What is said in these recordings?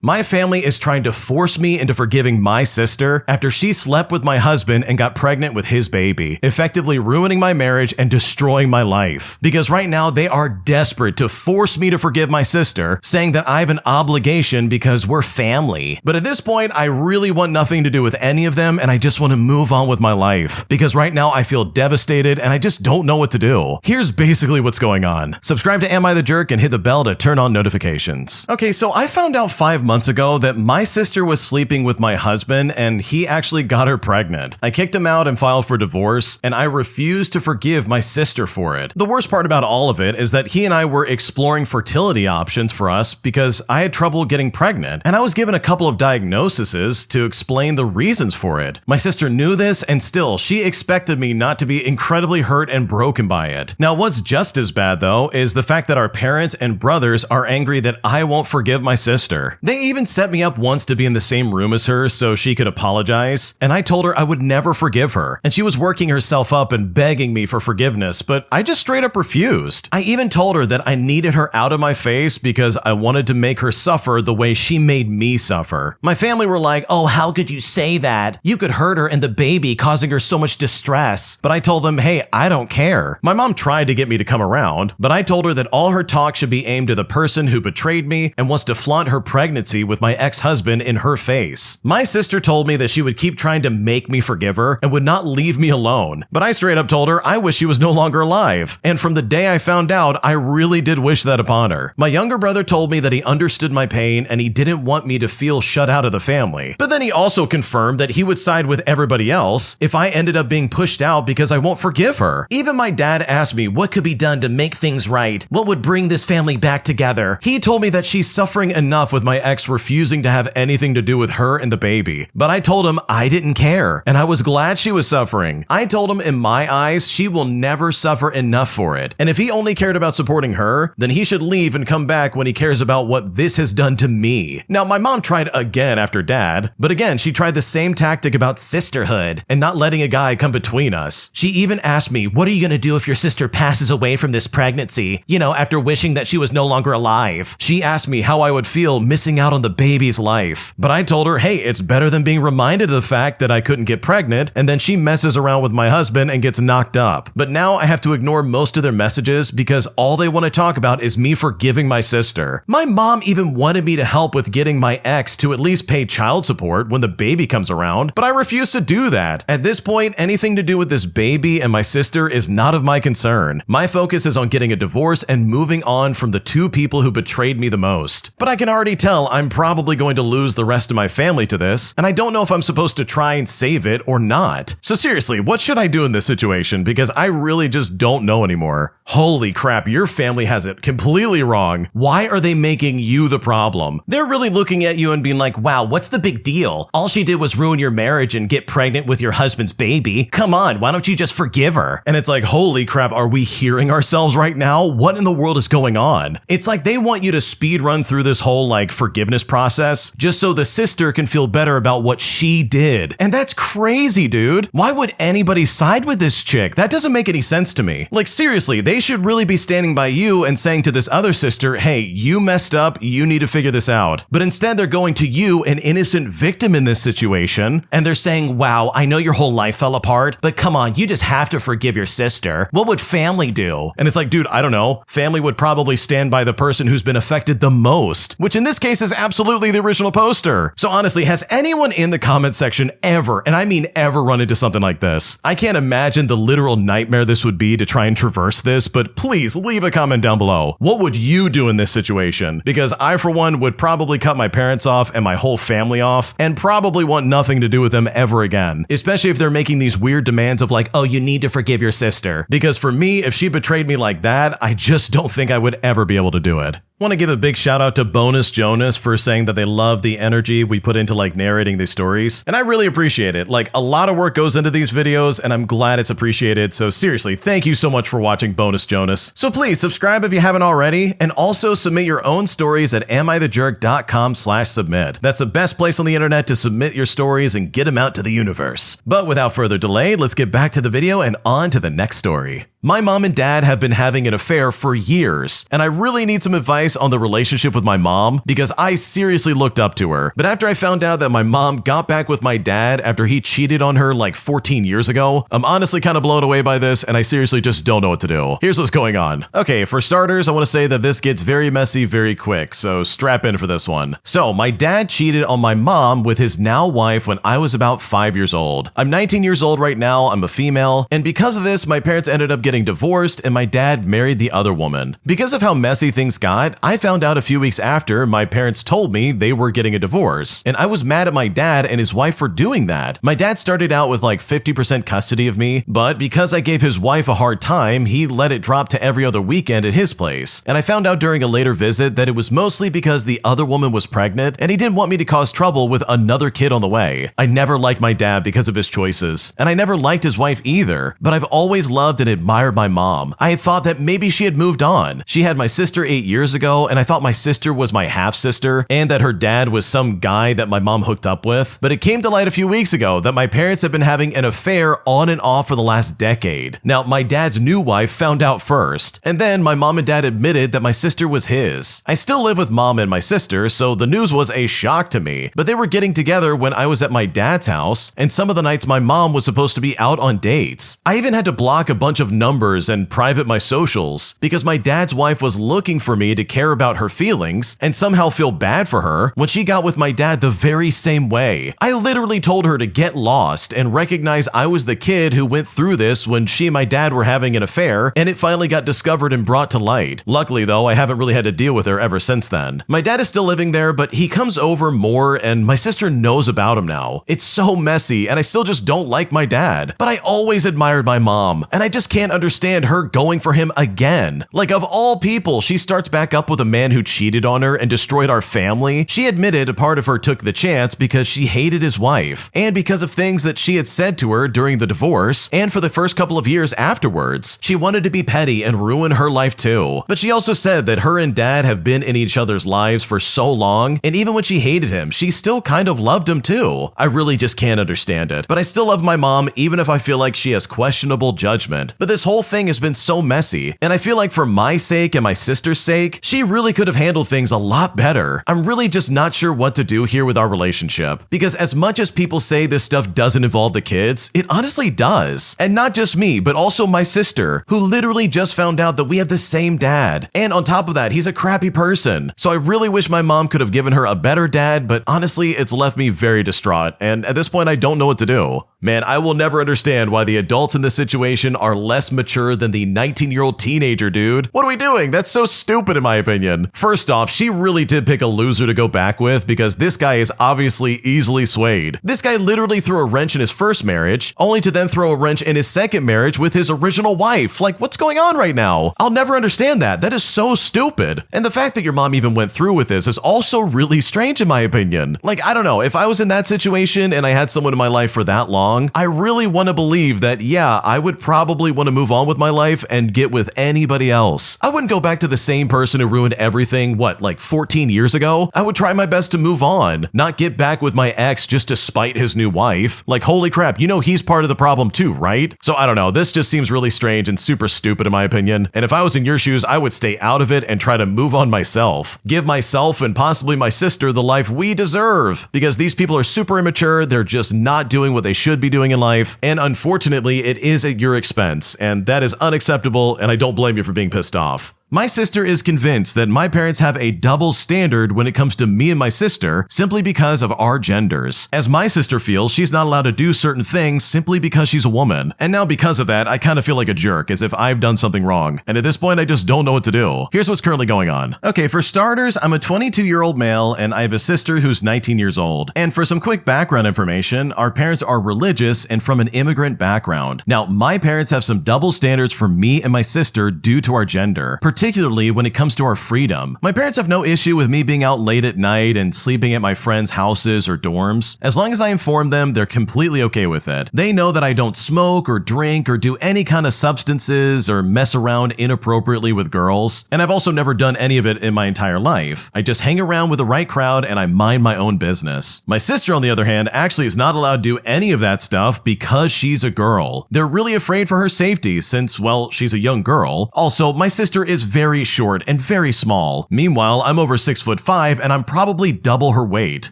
My family is trying to force me into forgiving my sister after she slept with my husband and got pregnant with his baby, effectively ruining my marriage and destroying my life. Because right now they are desperate to force me to forgive my sister, saying that I have an obligation because we're family. But at this point, I really want nothing to do with any of them and I just want to move on with my life. Because right now I feel devastated and I just don't know what to do. Here's basically what's going on. Subscribe to Am I the Jerk and hit the bell to turn on notifications. Okay, so I found out 5 months ago that my sister was sleeping with my husband and he actually got her pregnant. I kicked him out and filed for divorce, and I refused to forgive my sister for it. The worst part about all of it is that he and I were exploring fertility options for us because I had trouble getting pregnant, and I was given a couple of diagnoses to explain the reasons for it. My sister knew this, and still, she expected me not to be incredibly hurt and broken by it. Now, what's just as bad though is the fact that our parents and brothers are angry that I won't forgive my sister. They even set me up once to be in the same room as her so she could apologize, and I told her I would never forgive her, and she was working herself up and begging me for forgiveness, but I just straight up refused. I even told her that I needed her out of my face because I wanted to make her suffer the way she made me suffer. My family were like, "Oh, how could you say that? You could hurt her and the baby, causing her so much distress." But I told them, hey, I don't care. My mom tried to get me to come around, but I told her that all her talk should be aimed at the person who betrayed me and wants to flaunt her pregnancy with my ex-husband in her face. My sister told me that she would keep trying to make me forgive her and would not leave me alone, but I straight up told her I wish she was no longer alive, and from the day I found out, I really did wish that upon her. My younger brother told me that he understood my pain and he didn't want me to feel shut out of the family, but then he also confirmed that he would side with everybody else if I ended up being pushed out because I won't forgive her. Even my dad asked me what could be done to make things right, what would bring this family back together. He told me that she's suffering enough with my ex refusing to have anything to do with her and the baby. But I told him I didn't care, and I was glad she was suffering. I told him in my eyes, she will never suffer enough for it. And if he only cared about supporting her, then he should leave and come back when he cares about what this has done to me. Now, my mom tried again after dad, but again, she tried the same tactic about sisterhood and not letting a guy come between us. She even asked me, what are you gonna do if your sister passes away from this pregnancy? You know, after wishing that she was no longer alive. She asked me how I would feel missing out on the baby's life. But I told her, hey, it's better than being reminded of the fact that I couldn't get pregnant, and then she messes around with my husband and gets knocked up. But now I have to ignore most of their messages because all they want to talk about is me forgiving my sister. My mom even wanted me to help with getting my ex to at least pay child support when the baby comes around, but I refuse to do that. At this point, anything to do with this baby and my sister is not of my concern. My focus is on getting a divorce and moving on from the two people who betrayed me the most. But I can already tell I'm probably going to lose the rest of my family to this, and I don't know if I'm supposed to try and save it or not. So seriously, what should I do in this situation? Because I really just don't know anymore. Holy crap, your family has it completely wrong. Why are they making you the problem? They're really looking at you and being like, wow, what's the big deal? All she did was ruin your marriage and get pregnant with your husband's baby. Come on, why don't you just forgive her? And it's like, holy crap, are we hearing ourselves right now? What in the world is going on? It's like they want you to speed run through this whole like forgiveness process just so the sister can feel better about what she did. And that's crazy, dude. Why would anybody side with this chick? That doesn't make any sense to me. Like seriously, they should really be standing by you and saying to this other sister, hey, you messed up, you need to figure this out. But instead they're going to you, an innocent victim in this situation, and they're saying, wow, I know your whole life fell apart, but come on, you just have to forgive your sister. What would family do? And it's like, dude, I don't know. Family would probably stand by the person who's been affected the most, which in this case is absolutely the original poster. So honestly, has anyone in the comment section ever, and I mean ever, run into something like this? I can't imagine the literal nightmare this would be to try and traverse this, but please leave a comment down below. What would you do in this situation? Because I, for one, would probably cut my parents off and my whole family off and probably want nothing to do with them ever again, especially if they're making these weird demands of like, oh, you need to forgive your sister. Because for me, if she betrayed me like that, I just don't think I would ever be able to do it. Want to give a big shout out to Bonus Jonas for saying that they love the energy we put into like narrating these stories. And I really appreciate it. Like a lot of work goes into these videos and I'm glad it's appreciated. So seriously, thank you so much for watching, Bonus Jonas. So please subscribe if you haven't already, and also submit your own stories at AmITheJerk.com/submit. That's the best place on the internet to submit your stories and get them out to the universe. But without further delay, let's get back to the video and on to the next story. My mom and dad have been having an affair for years, and I really need some advice on the relationship with my mom because I seriously looked up to her. But after I found out that my mom got back with my dad after he cheated on her like 14 years ago, I'm honestly kind of blown away by this, and I seriously just don't know what to do. Here's what's going on. Okay, for starters, I want to say that this gets very messy very quick, so strap in for this one. So, my dad cheated on my mom with his now wife when I was about 5 years old. I'm 19 years old right now, I'm a female, and because of this, my parents ended up getting divorced and my dad married the other woman. Because of how messy things got, I found out a few weeks after my parents told me they were getting a divorce, and I was mad at my dad and his wife for doing that. My dad started out with like 50% custody of me, but because I gave his wife a hard time, he let it drop to every other weekend at his place. And I found out during a later visit that it was mostly because the other woman was pregnant and he didn't want me to cause trouble with another kid on the way. I never liked my dad because of his choices, and I never liked his wife either, but I've always loved and admired my mom. I had thought that maybe she had moved on. She had my sister 8 years ago, and I thought my sister was my half-sister and that her dad was some guy that my mom hooked up with. But it came to light a few weeks ago that my parents have been having an affair on and off for the last decade. Now, my dad's new wife found out first, and then my mom and dad admitted that my sister was his. I still live with mom and my sister, so the news was a shock to me, but they were getting together when I was at my dad's house, and some of the nights my mom was supposed to be out on dates. I even had to block a bunch of numbers and private my socials because my dad's wife was looking for me to care about her feelings and somehow feel bad for her when she got with my dad the very same way. I literally told her to get lost and recognize I was the kid who went through this when she and my dad were having an affair, and it finally got discovered and brought to light. Luckily though, I haven't really had to deal with her ever since then. My dad is still living there, but he comes over more and my sister knows about him now. It's so messy and I still just don't like my dad, but I always admired my mom and I just can't understand her going for him again. Like, of all people, she starts back up with a man who cheated on her and destroyed our family. She admitted a part of her took the chance because she hated his wife and because of things that she had said to her during the divorce and for the first couple of years afterwards. She wanted to be petty and ruin her life too. But she also said that her and dad have been in each other's lives for so long, and even when she hated him, she still kind of loved him too. I really just can't understand it. But I still love my mom even if I feel like she has questionable judgment. But this whole thing has been so messy, and I feel like for my sake and my sister's sake, she really could have handled things a lot better. I'm really just not sure what to do here with our relationship, because as much as people say this stuff doesn't involve the kids, it honestly does. And not just me, but also my sister, who literally just found out that we have the same dad. And on top of that, he's a crappy person. So I really wish my mom could have given her a better dad, but honestly, it's left me very distraught, and at this point I don't know what to do. Man, I will never understand why the adults in this situation are less mature than the 19-year-old teenager, dude. What are we doing? That's so stupid in my opinion. First off, she really did pick a loser to go back with because this guy is obviously easily swayed. This guy literally threw a wrench in his first marriage, only to then throw a wrench in his second marriage with his original wife. Like, what's going on right now? I'll never understand that. That is so stupid. And the fact that your mom even went through with this is also really strange in my opinion. Like, I don't know, if I was in that situation and I had someone in my life for that long, I really want to believe that, yeah, I would probably want to move on with my life and get with anybody else. I wouldn't go back to the same person who ruined everything, what, like 14 years ago? I would try my best to move on, not get back with my ex just to spite his new wife. Like, holy crap, you know he's part of the problem too, right? So I don't know, this just seems really strange and super stupid in my opinion. And if I was in your shoes, I would stay out of it and try to move on myself. Give myself and possibly my sister the life we deserve. Because these people are super immature, they're just not doing what they should be doing in life, and unfortunately it is at your expense, and that is unacceptable, and I don't blame you for being pissed off. My sister is convinced that my parents have a double standard when it comes to me and my sister simply because of our genders. As my sister feels she's not allowed to do certain things simply because she's a woman. And now because of that, I kind of feel like a jerk, as if I've done something wrong. And at this point, I just don't know what to do. Here's what's currently going on. Okay, for starters, I'm a 22-year-old male and I have a sister who's 19 years old. And for some quick background information, our parents are religious and from an immigrant background. Now, my parents have some double standards for me and my sister due to our gender, particularly when it comes to our freedom. My parents have no issue with me being out late at night and sleeping at my friends' houses or dorms. As long as I inform them, they're completely okay with it. They know that I don't smoke or drink or do any kind of substances or mess around inappropriately with girls, and I've also never done any of it in my entire life. I just hang around with the right crowd and I mind my own business. My sister, on the other hand, actually is not allowed to do any of that stuff because she's a girl. They're really afraid for her safety since, well, she's a young girl. Also, my sister is very short and very small. Meanwhile, I'm over 6'5" and I'm probably double her weight.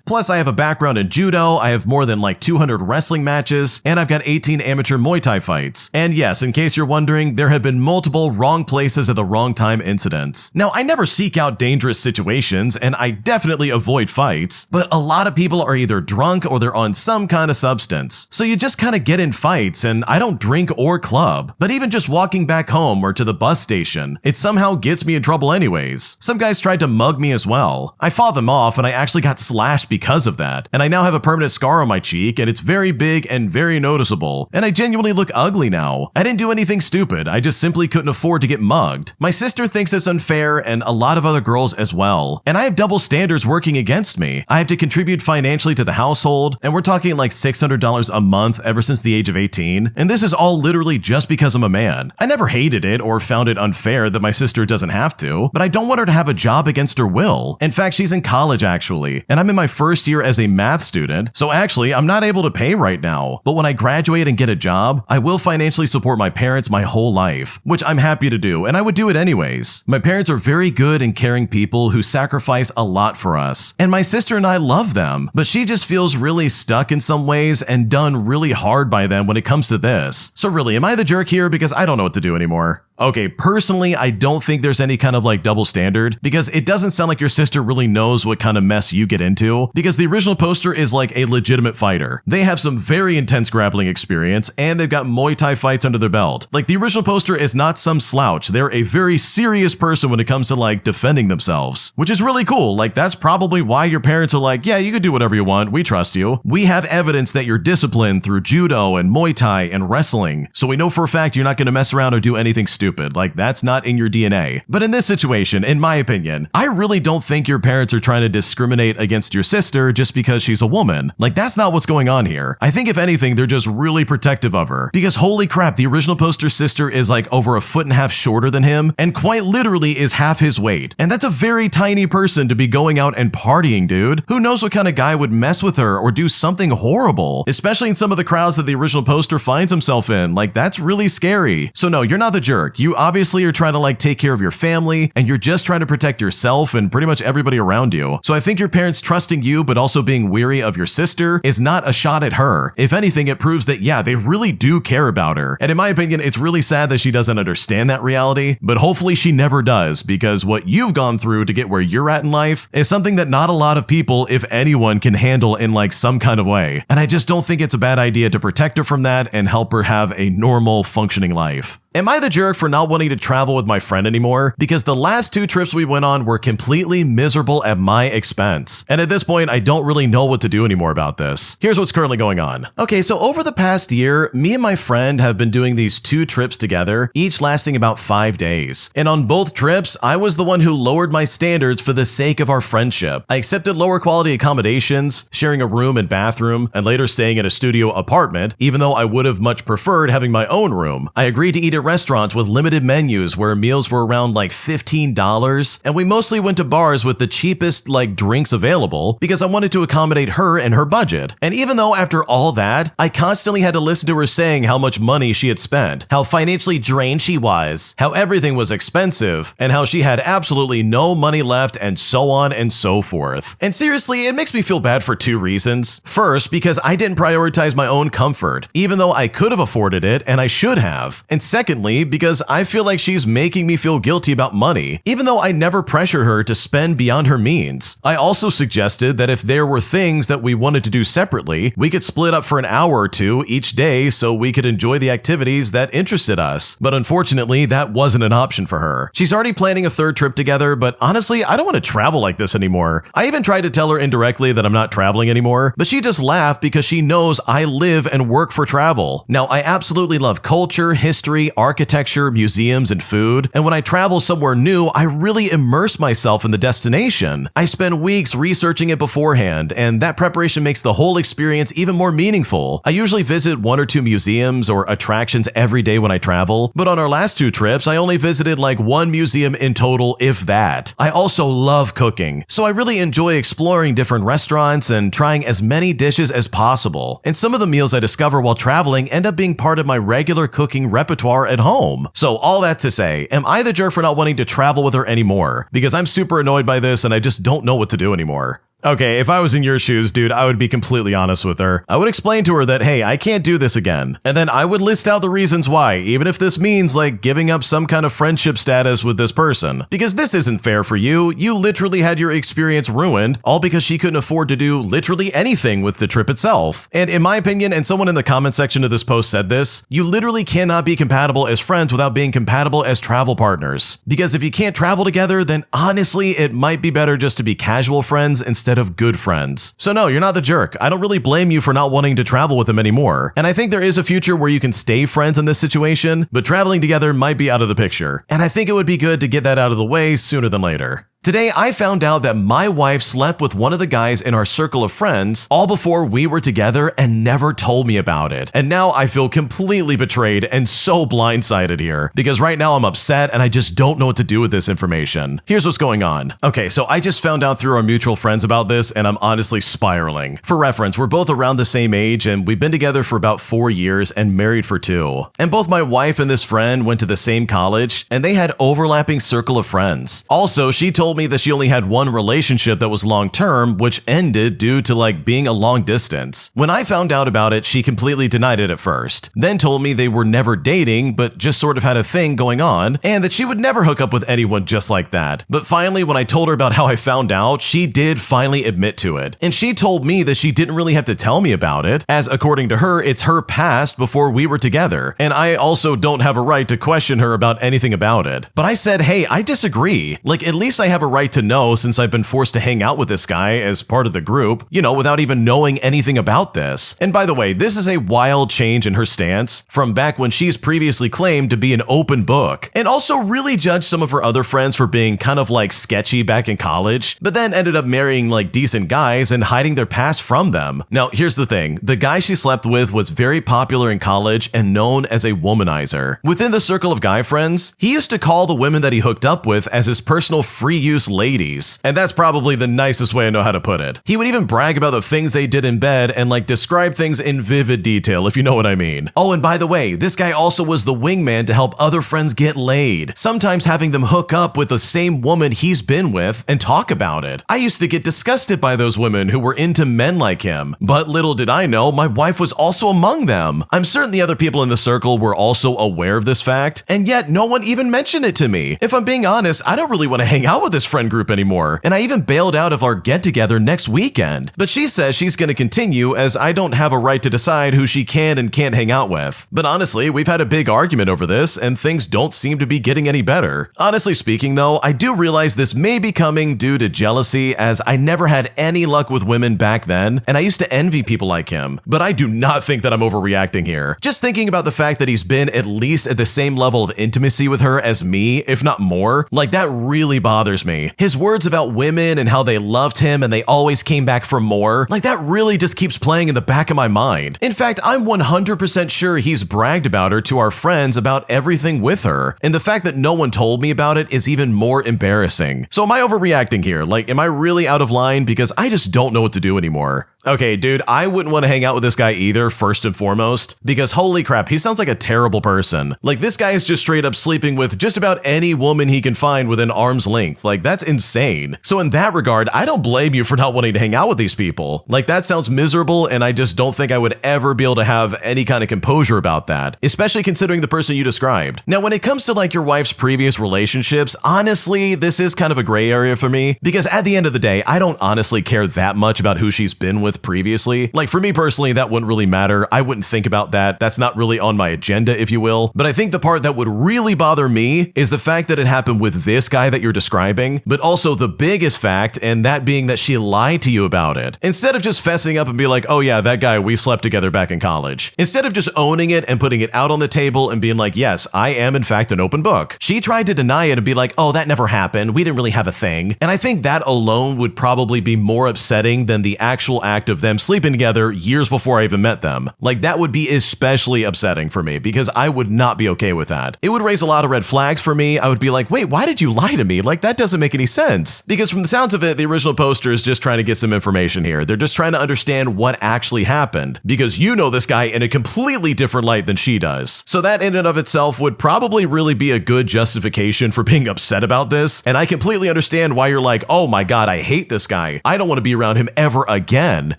Plus, I have a background in judo, I have more than like 200 wrestling matches, and I've got 18 amateur Muay Thai fights. And yes, in case you're wondering, there have been multiple wrong places at the wrong time incidents. Now, I never seek out dangerous situations, and I definitely avoid fights, but a lot of people are either drunk or they're on some kind of substance. So you just kind of get in fights, and I don't drink or club. But even just walking back home or to the bus station, it somehow gets me in trouble anyways. Some guys tried to mug me as well. I fought them off, and I actually got slashed because of that. And I now have a permanent scar on my cheek, and it's very big and very noticeable. And I genuinely look ugly now. I didn't do anything stupid, I just simply couldn't afford to get mugged. My sister thinks it's unfair, and a lot of other girls as well. And I have double standards working against me. I have to contribute financially to the household, and we're talking like $600 a month ever since the age of 18. And this is all literally just because I'm a man. I never hated it or found it unfair that my sister doesn't have to, but I don't want her to have a job against her will. In fact, she's in college actually, and I'm in my first year as a math student, so actually I'm not able to pay right now. But when I graduate and get a job, I will financially support my parents my whole life, which I'm happy to do, and I would do it anyways. My parents are very good and caring people who sacrifice a lot for us, and my sister and I love them, but she just feels really stuck in some ways and done really hard by them when it comes to this. So really, am I the jerk here because I don't know what to do anymore? Okay, personally, I don't think there's any kind of like double standard because it doesn't sound like your sister really knows what kind of mess you get into because the original poster is like a legitimate fighter. They have some very intense grappling experience and they've got Muay Thai fights under their belt. Like the original poster is not some slouch. They're a very serious person when it comes to like defending themselves, which is really cool. Like that's probably why your parents are like, yeah, you can do whatever you want. We trust you. We have evidence that you're disciplined through judo and Muay Thai and wrestling. So we know for a fact you're not going to mess around or do anything stupid. Like that's not in your DNA. But in this situation, in my opinion, I really don't think your parents are trying to discriminate against your sister just because she's a woman. Like that's not what's going on here. I think if anything, they're just really protective of her because holy crap, the original poster's sister is like over 1.5 feet shorter than him and quite literally is half his weight. And that's a very tiny person to be going out and partying, dude. Who knows what kind of guy would mess with her or do something horrible, especially in some of the crowds that the original poster finds himself in. Like that's really scary. So no, you're not the jerk. You obviously are trying to like take care of your family and you're just trying to protect yourself and pretty much everybody around you. So I think your parents trusting you but also being weary of your sister is not a shot at her. If anything, it proves that yeah, they really do care about her. And in my opinion, it's really sad that she doesn't understand that reality, but hopefully she never does because what you've gone through to get where you're at in life is something that not a lot of people, if anyone, can handle in like some kind of way. And I just don't think it's a bad idea to protect her from that and help her have a normal functioning life. Am I the jerk for not wanting to travel with my friend anymore? Because the last 2 trips we went on were completely miserable at my expense. And at this point, I don't really know what to do anymore about this. Here's what's currently going on. Okay, so over the past year, me and my friend have been doing these 2 trips together, each lasting about 5 days. And on both trips, I was the one who lowered my standards for the sake of our friendship. I accepted lower quality accommodations, sharing a room and bathroom, and later staying in a studio apartment, even though I would have much preferred having my own room. I agreed to eat at restaurants with limited menus where meals were around like $15, and we mostly went to bars with the cheapest like drinks available because I wanted to accommodate her and her budget. And even though after all that, I constantly had to listen to her saying how much money she had spent, how financially drained she was, how everything was expensive, and how she had absolutely no money left, and so on and so forth. And seriously, it makes me feel bad for 2 reasons. First, because I didn't prioritize my own comfort, even though I could have afforded it and I should have. And secondly, because I feel like she's making me feel guilty about money, even though I never pressured her to spend beyond her means. I also suggested that if there were things that we wanted to do separately, we could split up for an hour or 2 each day so we could enjoy the activities that interested us. But unfortunately, that wasn't an option for her. She's already planning a 3rd trip together, but honestly, I don't want to travel like this anymore. I even tried to tell her indirectly that I'm not traveling anymore, but she just laughed because she knows I live and work for travel. Now, I absolutely love culture, history, art, architecture, museums, and food. And when I travel somewhere new, I really immerse myself in the destination. I spend weeks researching it beforehand, and that preparation makes the whole experience even more meaningful. I usually visit 1 or 2 museums or attractions every day when I travel, but on our last 2 trips, I only visited like 1 museum in total, if that. I also love cooking, so I really enjoy exploring different restaurants and trying as many dishes as possible. And some of the meals I discover while traveling end up being part of my regular cooking repertoire at home. So all that to say, am I the jerk for not wanting to travel with her anymore? Because I'm super annoyed by this and I just don't know what to do anymore. Okay, if I was in your shoes, dude, I would be completely honest with her. I would explain to her that, hey, I can't do this again. And then I would list out the reasons why, even if this means like giving up some kind of friendship status with this person. Because this isn't fair for you. You literally had your experience ruined, all because she couldn't afford to do literally anything with the trip itself. And in my opinion, and someone in the comment section of this post said this, you literally cannot be compatible as friends without being compatible as travel partners. Because if you can't travel together, then honestly, it might be better just to be casual friends instead of good friends. So no, you're not the jerk. I don't really blame you for not wanting to travel with him anymore. And I think there is a future where you can stay friends in this situation, but traveling together might be out of the picture. And I think it would be good to get that out of the way sooner than later. Today, I found out that my wife slept with one of the guys in our circle of friends all before we were together and never told me about it. And now I feel completely betrayed and so blindsided here because right now I'm upset and I just don't know what to do with this information. Here's what's going on. Okay, so I just found out through our mutual friends about this and I'm honestly spiraling. For reference, we're both around the same age and we've been together for about 4 years and married for 2. And both my wife and this friend went to the same college and they had overlapping circle of friends. Also, she told me that she only had one relationship that was long-term, which ended due to like being a long distance. When I found out about it, she completely denied it at first, then told me they were never dating, but just sort of had a thing going on, and that she would never hook up with anyone just like that. But finally, when I told her about how I found out, she did finally admit to it. And she told me that she didn't really have to tell me about it, as according to her, it's her past before we were together, and I also don't have a right to question her about anything about it. But I said, hey, I disagree. Like, at least I have a right to know since I've been forced to hang out with this guy as part of the group, you know, without even knowing anything about this. And by the way, this is a wild change in her stance from back when she's previously claimed to be an open book, and also really judged some of her other friends for being kind of like sketchy back in college, but then ended up marrying like decent guys and hiding their past from them. Now, here's the thing. The guy she slept with was very popular in college and known as a womanizer. Within the circle of guy friends, he used to call the women that he hooked up with as his personal free use ladies, and that's probably the nicest way I know how to put it. He would even brag about the things they did in bed and like describe things in vivid detail, if you know what I mean. Oh, and by the way, this guy also was the wingman to help other friends get laid, sometimes having them hook up with the same woman he's been with and talk about it. I used to get disgusted by those women who were into men like him, but little did I know my wife was also among them. I'm certain the other people in the circle were also aware of this fact, and yet no one even mentioned it to me. If I'm being honest, I don't really want to hang out with this friend group anymore, and I even bailed out of our get-together next weekend. But she says she's going to continue as I don't have a right to decide who she can and can't hang out with. But honestly, we've had a big argument over this, and things don't seem to be getting any better. Honestly speaking though, I do realize this may be coming due to jealousy, as I never had any luck with women back then, and I used to envy people like him. But I do not think that I'm overreacting here. Just thinking about the fact that he's been at least at the same level of intimacy with her as me, if not more, like that really bothers me. His words about women and how they loved him and they always came back for more, like that really just keeps playing in the back of my mind. In fact, I'm 100% sure he's bragged about her to our friends about everything with her, and the fact that no one told me about it is even more embarrassing. So am I overreacting here? Like, am I really out of line? Because I just don't know what to do anymore. Okay, dude, I wouldn't want to hang out with this guy either, first and foremost, because holy crap, he sounds like a terrible person. Like, this guy is just straight up sleeping with just about any woman he can find within arm's length. Like, that's insane. So in that regard, I don't blame you for not wanting to hang out with these people. Like, that sounds miserable, and I just don't think I would ever be able to have any kind of composure about that, especially considering the person you described. Now, when it comes to like your wife's previous relationships, honestly, this is kind of a gray area for me, because at the end of the day, I don't honestly care that much about who she's been with with previously. Like for me personally, that wouldn't really matter. I wouldn't think about that. That's not really on my agenda, if you will. But I think the part that would really bother me is the fact that it happened with this guy that you're describing, but also the biggest fact, and that being that she lied to you about it. Instead of just fessing up and be like, oh yeah, that guy, we slept together back in college. Instead of just owning it and putting it out on the table and being like, yes, I am in fact an open book. She tried to deny it and be like, oh, that never happened. We didn't really have a thing. And I think that alone would probably be more upsetting than the actual act of them sleeping together years before I even met them. Like that would be especially upsetting for me because I would not be okay with that. It would raise a lot of red flags for me. I would be like, wait, why did you lie to me? Like that doesn't make any sense. Because from the sounds of it, the original poster is just trying to get some information here. They're just trying to understand what actually happened because you know this guy in a completely different light than she does. So that in and of itself would probably really be a good justification for being upset about this. And I completely understand why you're like, oh my God, I hate this guy. I don't want to be around him ever again.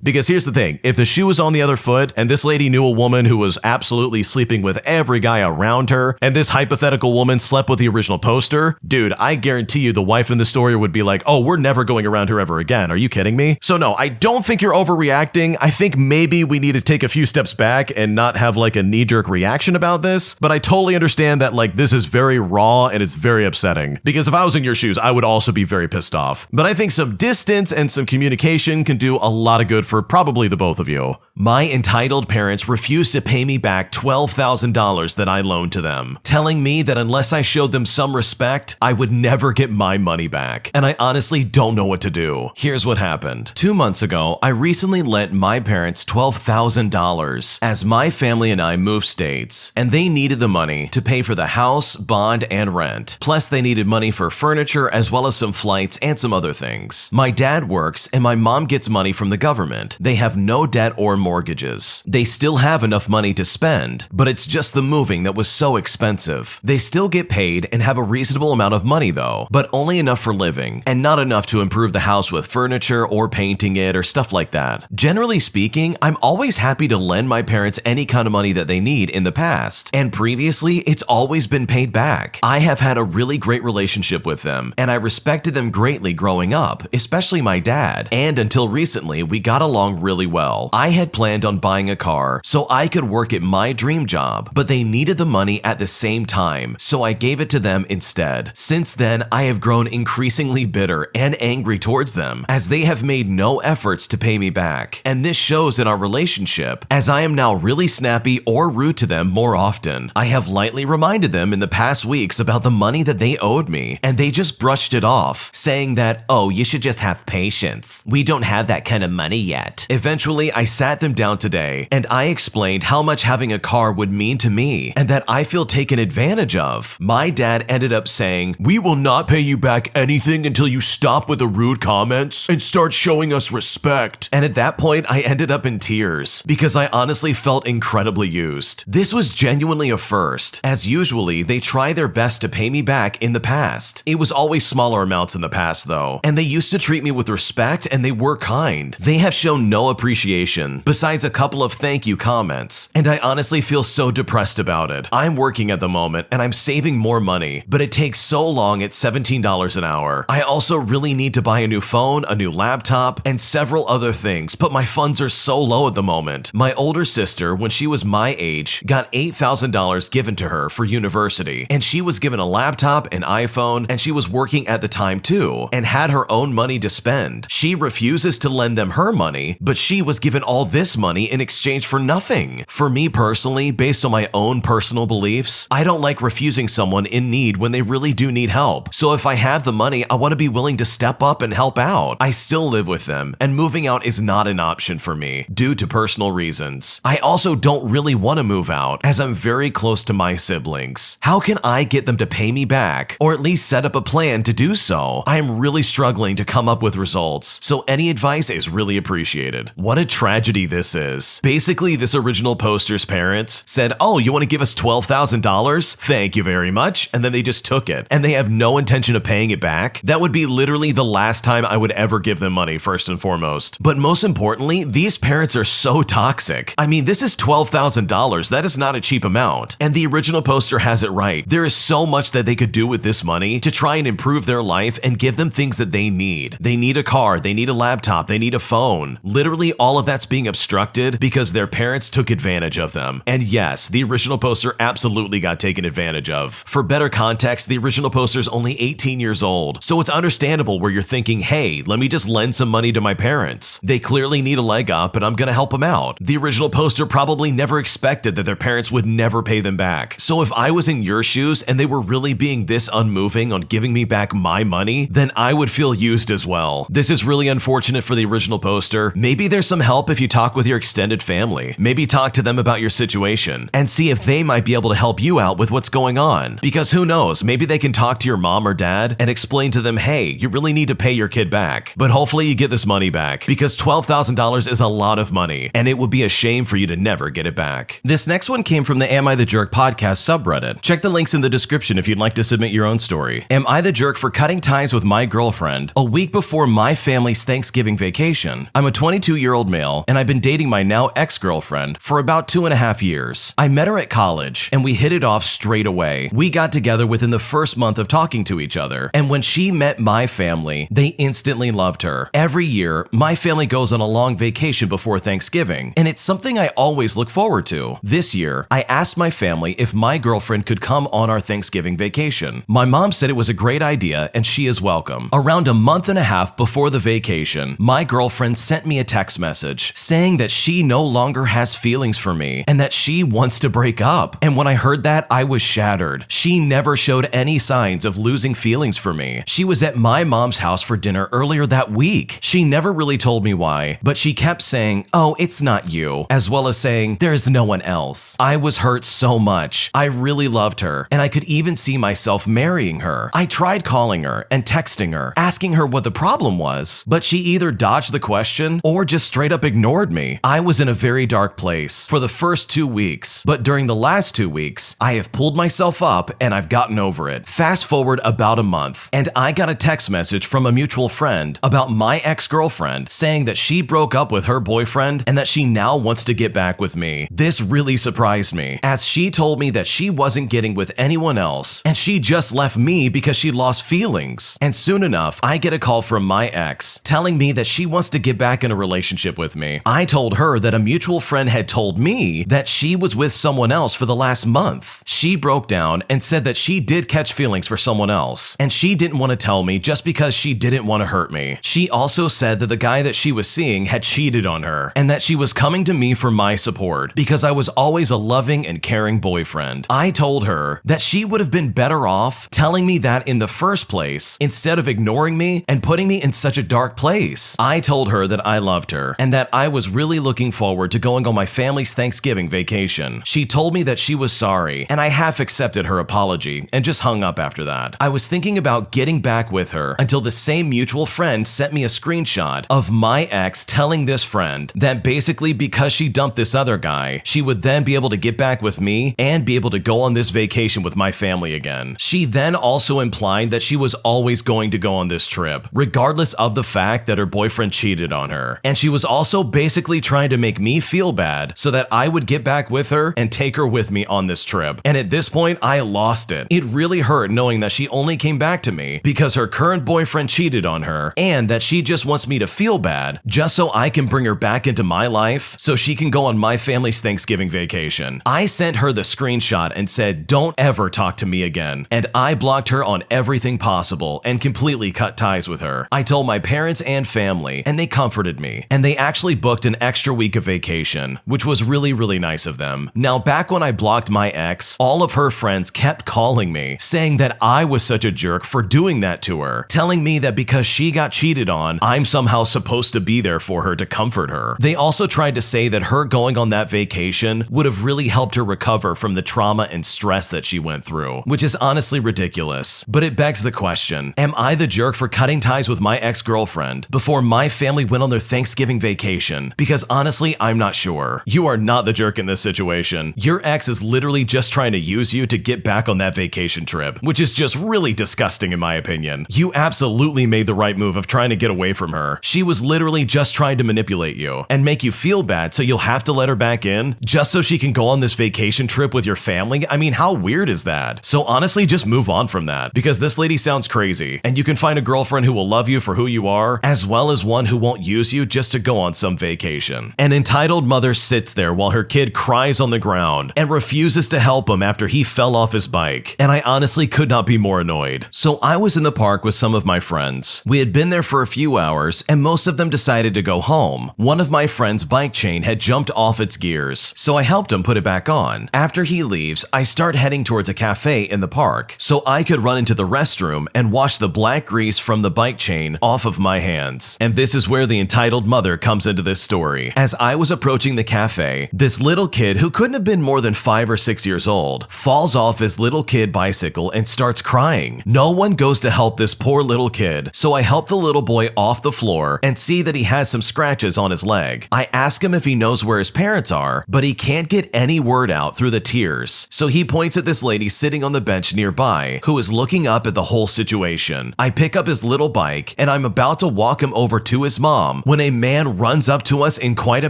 Because here's the thing, if the shoe was on the other foot and this lady knew a woman who was absolutely sleeping with every guy around her and this hypothetical woman slept with the original poster, dude, I guarantee you the wife in the story would be like, oh, we're never going around her ever again. Are you kidding me? So no, I don't think you're overreacting. I think maybe we need to take a few steps back and not have like a knee-jerk reaction about this, but I totally understand that like this is very raw and it's very upsetting because if I was in your shoes, I would also be very pissed off. But I think some distance and some communication can do a lot of good for probably the both of you. My entitled parents refused to pay me back $12,000 that I loaned to them, telling me that unless I showed them some respect, I would never get my money back. And I honestly don't know what to do. Here's what happened. 2 months ago, I recently lent my parents $12,000 as my family and I moved states, and they needed the money to pay for the house, bond, and rent. Plus, they needed money for furniture as well as some flights and some other things. My dad works and my mom gets money from the government. They have no debt or mortgages. They still have enough money to spend, but it's just the moving that was so expensive. They still get paid and have a reasonable amount of money though, but only enough for living and not enough to improve the house with furniture or painting it or stuff like that. Generally speaking, I'm always happy to lend my parents any kind of money that they need in the past, and previously it's always been paid back. I have had a really great relationship with them, and I respected them greatly growing up, especially my dad, and until recently we got along really well. I had planned on buying a car so I could work at my dream job, but they needed the money at the same time, so I gave it to them instead. Since then, I have grown increasingly bitter and angry towards them, as they have made no efforts to pay me back. And this shows in our relationship, as I am now really snappy or rude to them more often. I have lightly reminded them in the past weeks about the money that they owed me, and they just brushed it off, saying that, oh, you should just have patience. We don't have that kind of money yet. Eventually, I sat them down today, and I explained how much having a car would mean to me, and that I feel taken advantage of. My dad ended up saying, we will not pay you back anything until you stop with the rude comments and start showing us respect. And at that point, I ended up in tears because I honestly felt incredibly used. This was genuinely a first, as usually they try their best to pay me back in the past. It was always smaller amounts in the past though, and they used to treat me with respect and they were kind. They have shown no appreciation, besides a couple of thank you comments, and I honestly feel so depressed about it. I'm working at the moment and I'm saving more money, but it takes so long at $17 an hour. I also really need to buy a new phone, a new laptop, and several other things, but my funds are so low at the moment. My older sister, when she was my age, got $8,000 given to her for university, and she was given a laptop, an iPhone, and she was working at the time too, and had her own money to spend. She refuses to lend them her money, but she was given all this money in exchange for nothing. For me personally, based on my own personal beliefs, I don't like refusing someone in need when they really do need help. So if I have the money, I want to be willing to step up and help out. I still live with them, and moving out is not an option for me due to personal reasons. I also don't really want to move out as I'm very close to my siblings. How can I get them to pay me back, or at least set up a plan to do so? I am really struggling to come up with results, so any advice is really appreciated. What a tragedy this is. Basically, this original poster's parents said, oh, you want to give us $12,000? Thank you very much. And then they just took it, and they have no intention of paying it back. That would be literally the last time I would ever give them money, first and foremost. But most importantly, these parents are so toxic. I mean, this is $12,000. That is not a cheap amount. And the original poster has it right. There is so much that they could do with this money to try and improve their life and give them things that they need. They need a car, they need a laptop, they need a phone, alone. Literally all of that's being obstructed because their parents took advantage of them. And yes, the original poster absolutely got taken advantage of. For better context, the original poster is only 18 years old, so it's understandable where you're thinking, hey, let me just lend some money to my parents. They clearly need a leg up and I'm gonna help them out. The original poster probably never expected that their parents would never pay them back. So if I was in your shoes and they were really being this unmoving on giving me back my money, then I would feel used as well. This is really unfortunate for the original poster. Maybe there's some help if you talk with your extended family. Maybe talk to them about your situation and see if they might be able to help you out with what's going on. Because who knows, maybe they can talk to your mom or dad and explain to them, hey, you really need to pay your kid back. But hopefully you get this money back, because $12,000 is a lot of money and it would be a shame for you to never get it back. This next one came from the Am I the Jerk podcast subreddit. Check the links in the description if you'd like to submit your own story. Am I the jerk for cutting ties with my girlfriend a week before my family's Thanksgiving vacation? I'm a 22-year-old male and I've been dating my now ex-girlfriend for about 2.5 years. I met her at college and we hit it off straight away. We got together within the first month of talking to each other, and when she met my family, they instantly loved her. Every year, my family goes on a long vacation before Thanksgiving, and it's something I always look forward to. This year, I asked my family if my girlfriend could come on our Thanksgiving vacation. My mom said it was a great idea and she is welcome. Around a month and a half before the vacation, my girlfriend sent me a text message saying that she no longer has feelings for me and that she wants to break up. And when I heard that, I was shattered. She never showed any signs of losing feelings for me. She was at my mom's house for dinner earlier that week. She never really told me why, but she kept saying, oh, it's not you, as well as saying, there's no one else. I was hurt so much. I really loved her, and I could even see myself marrying her. I tried calling her and texting her, asking her what the problem was, but she either dodged the question or just straight up ignored me. I was in a very dark place for the first 2 weeks, but during the last 2 weeks, I have pulled myself up and I've gotten over it. Fast forward about a month, and I got a text message from a mutual friend about my ex-girlfriend saying that she broke up with her boyfriend and that she now wants to get back with me. This really surprised me, as she told me that she wasn't getting with anyone else and she just left me because she lost feelings. And soon enough, I get a call from my ex telling me that she wants to get back in a relationship with me. I told her that a mutual friend had told me that she was with someone else for the last month. She broke down and said that she did catch feelings for someone else, and she didn't want to tell me just because she didn't want to hurt me. She also said that the guy that she was seeing had cheated on her, and that she was coming to me for my support because I was always a loving and caring boyfriend. I told her that she would have been better off telling me that in the first place instead of ignoring me and putting me in such a dark place. I told her that I loved her and that I was really looking forward to going on my family's Thanksgiving vacation. She told me that she was sorry, and I half accepted her apology and just hung up after that. I was thinking about getting back with her until the same mutual friend sent me a screenshot of my ex telling this friend that basically because she dumped this other guy, she would then be able to get back with me and be able to go on this vacation with my family again. She then also implied that she was always going to go on this trip, regardless of the fact that her boyfriend cheated on her. And she was also basically trying to make me feel bad so that I would get back with her and take her with me on this trip. And at this point, I lost it. It really hurt knowing that she only came back to me because her current boyfriend cheated on her, and that she just wants me to feel bad just so I can bring her back into my life so she can go on my family's Thanksgiving vacation. I sent her the screenshot and said, don't ever talk to me again. And I blocked her on everything possible and completely cut ties with her. I told my parents and family, and they comforted me. And they actually booked an extra week of vacation, which was really, really nice of them. Now, back when I blocked my ex, all of her friends kept calling me, saying that I was such a jerk for doing that to her, telling me that because she got cheated on, I'm somehow supposed to be there for her to comfort her. They also tried to say that her going on that vacation would have really helped her recover from the trauma and stress that she went through, which is honestly ridiculous. But it begs the question, am I the jerk for cutting ties with my ex-girlfriend before my family went on their Thanksgiving vacation? Because honestly, I'm not sure. You are not the jerk in this situation. Your ex is literally just trying to use you to get back on that vacation trip, which is just really disgusting in my opinion. You absolutely made the right move of trying to get away from her. She was literally just trying to manipulate you and make you feel bad, so you'll have to let her back in just so she can go on this vacation trip with your family. I mean, how weird is that? So honestly, just move on from that, because this lady sounds crazy, and you can find a girlfriend who will love you for who you are, as well as one who won't use you just to go on some vacation. An entitled mother sits there while her kid cries on the ground and refuses to help him after he fell off his bike, and I honestly could not be more annoyed. So I was in the park with some of my friends. We had been there for a few hours, and most of them decided to go home. One of my friend's bike chain had jumped off its gears, so I helped him put it back on. After he leaves, I start heading towards a cafe in the park so I could run into the restroom and wash the black grease from the bike chain off of my hands. And this is where the entitled mother comes into this story. As I was approaching the cafe, this little kid who couldn't have been more than 5 or 6 years old falls off his little kid bicycle and starts crying. No one goes to help this poor little kid, so I help the little boy off the floor and see that he has some scratches on his leg. I ask him if he knows where his parents are, but he can't get any word out through the tears. So he points at this lady sitting on the bench nearby who is looking up at the whole situation. I pick up his little bike and I'm about to walk him over to his mom when a man runs up to us in quite a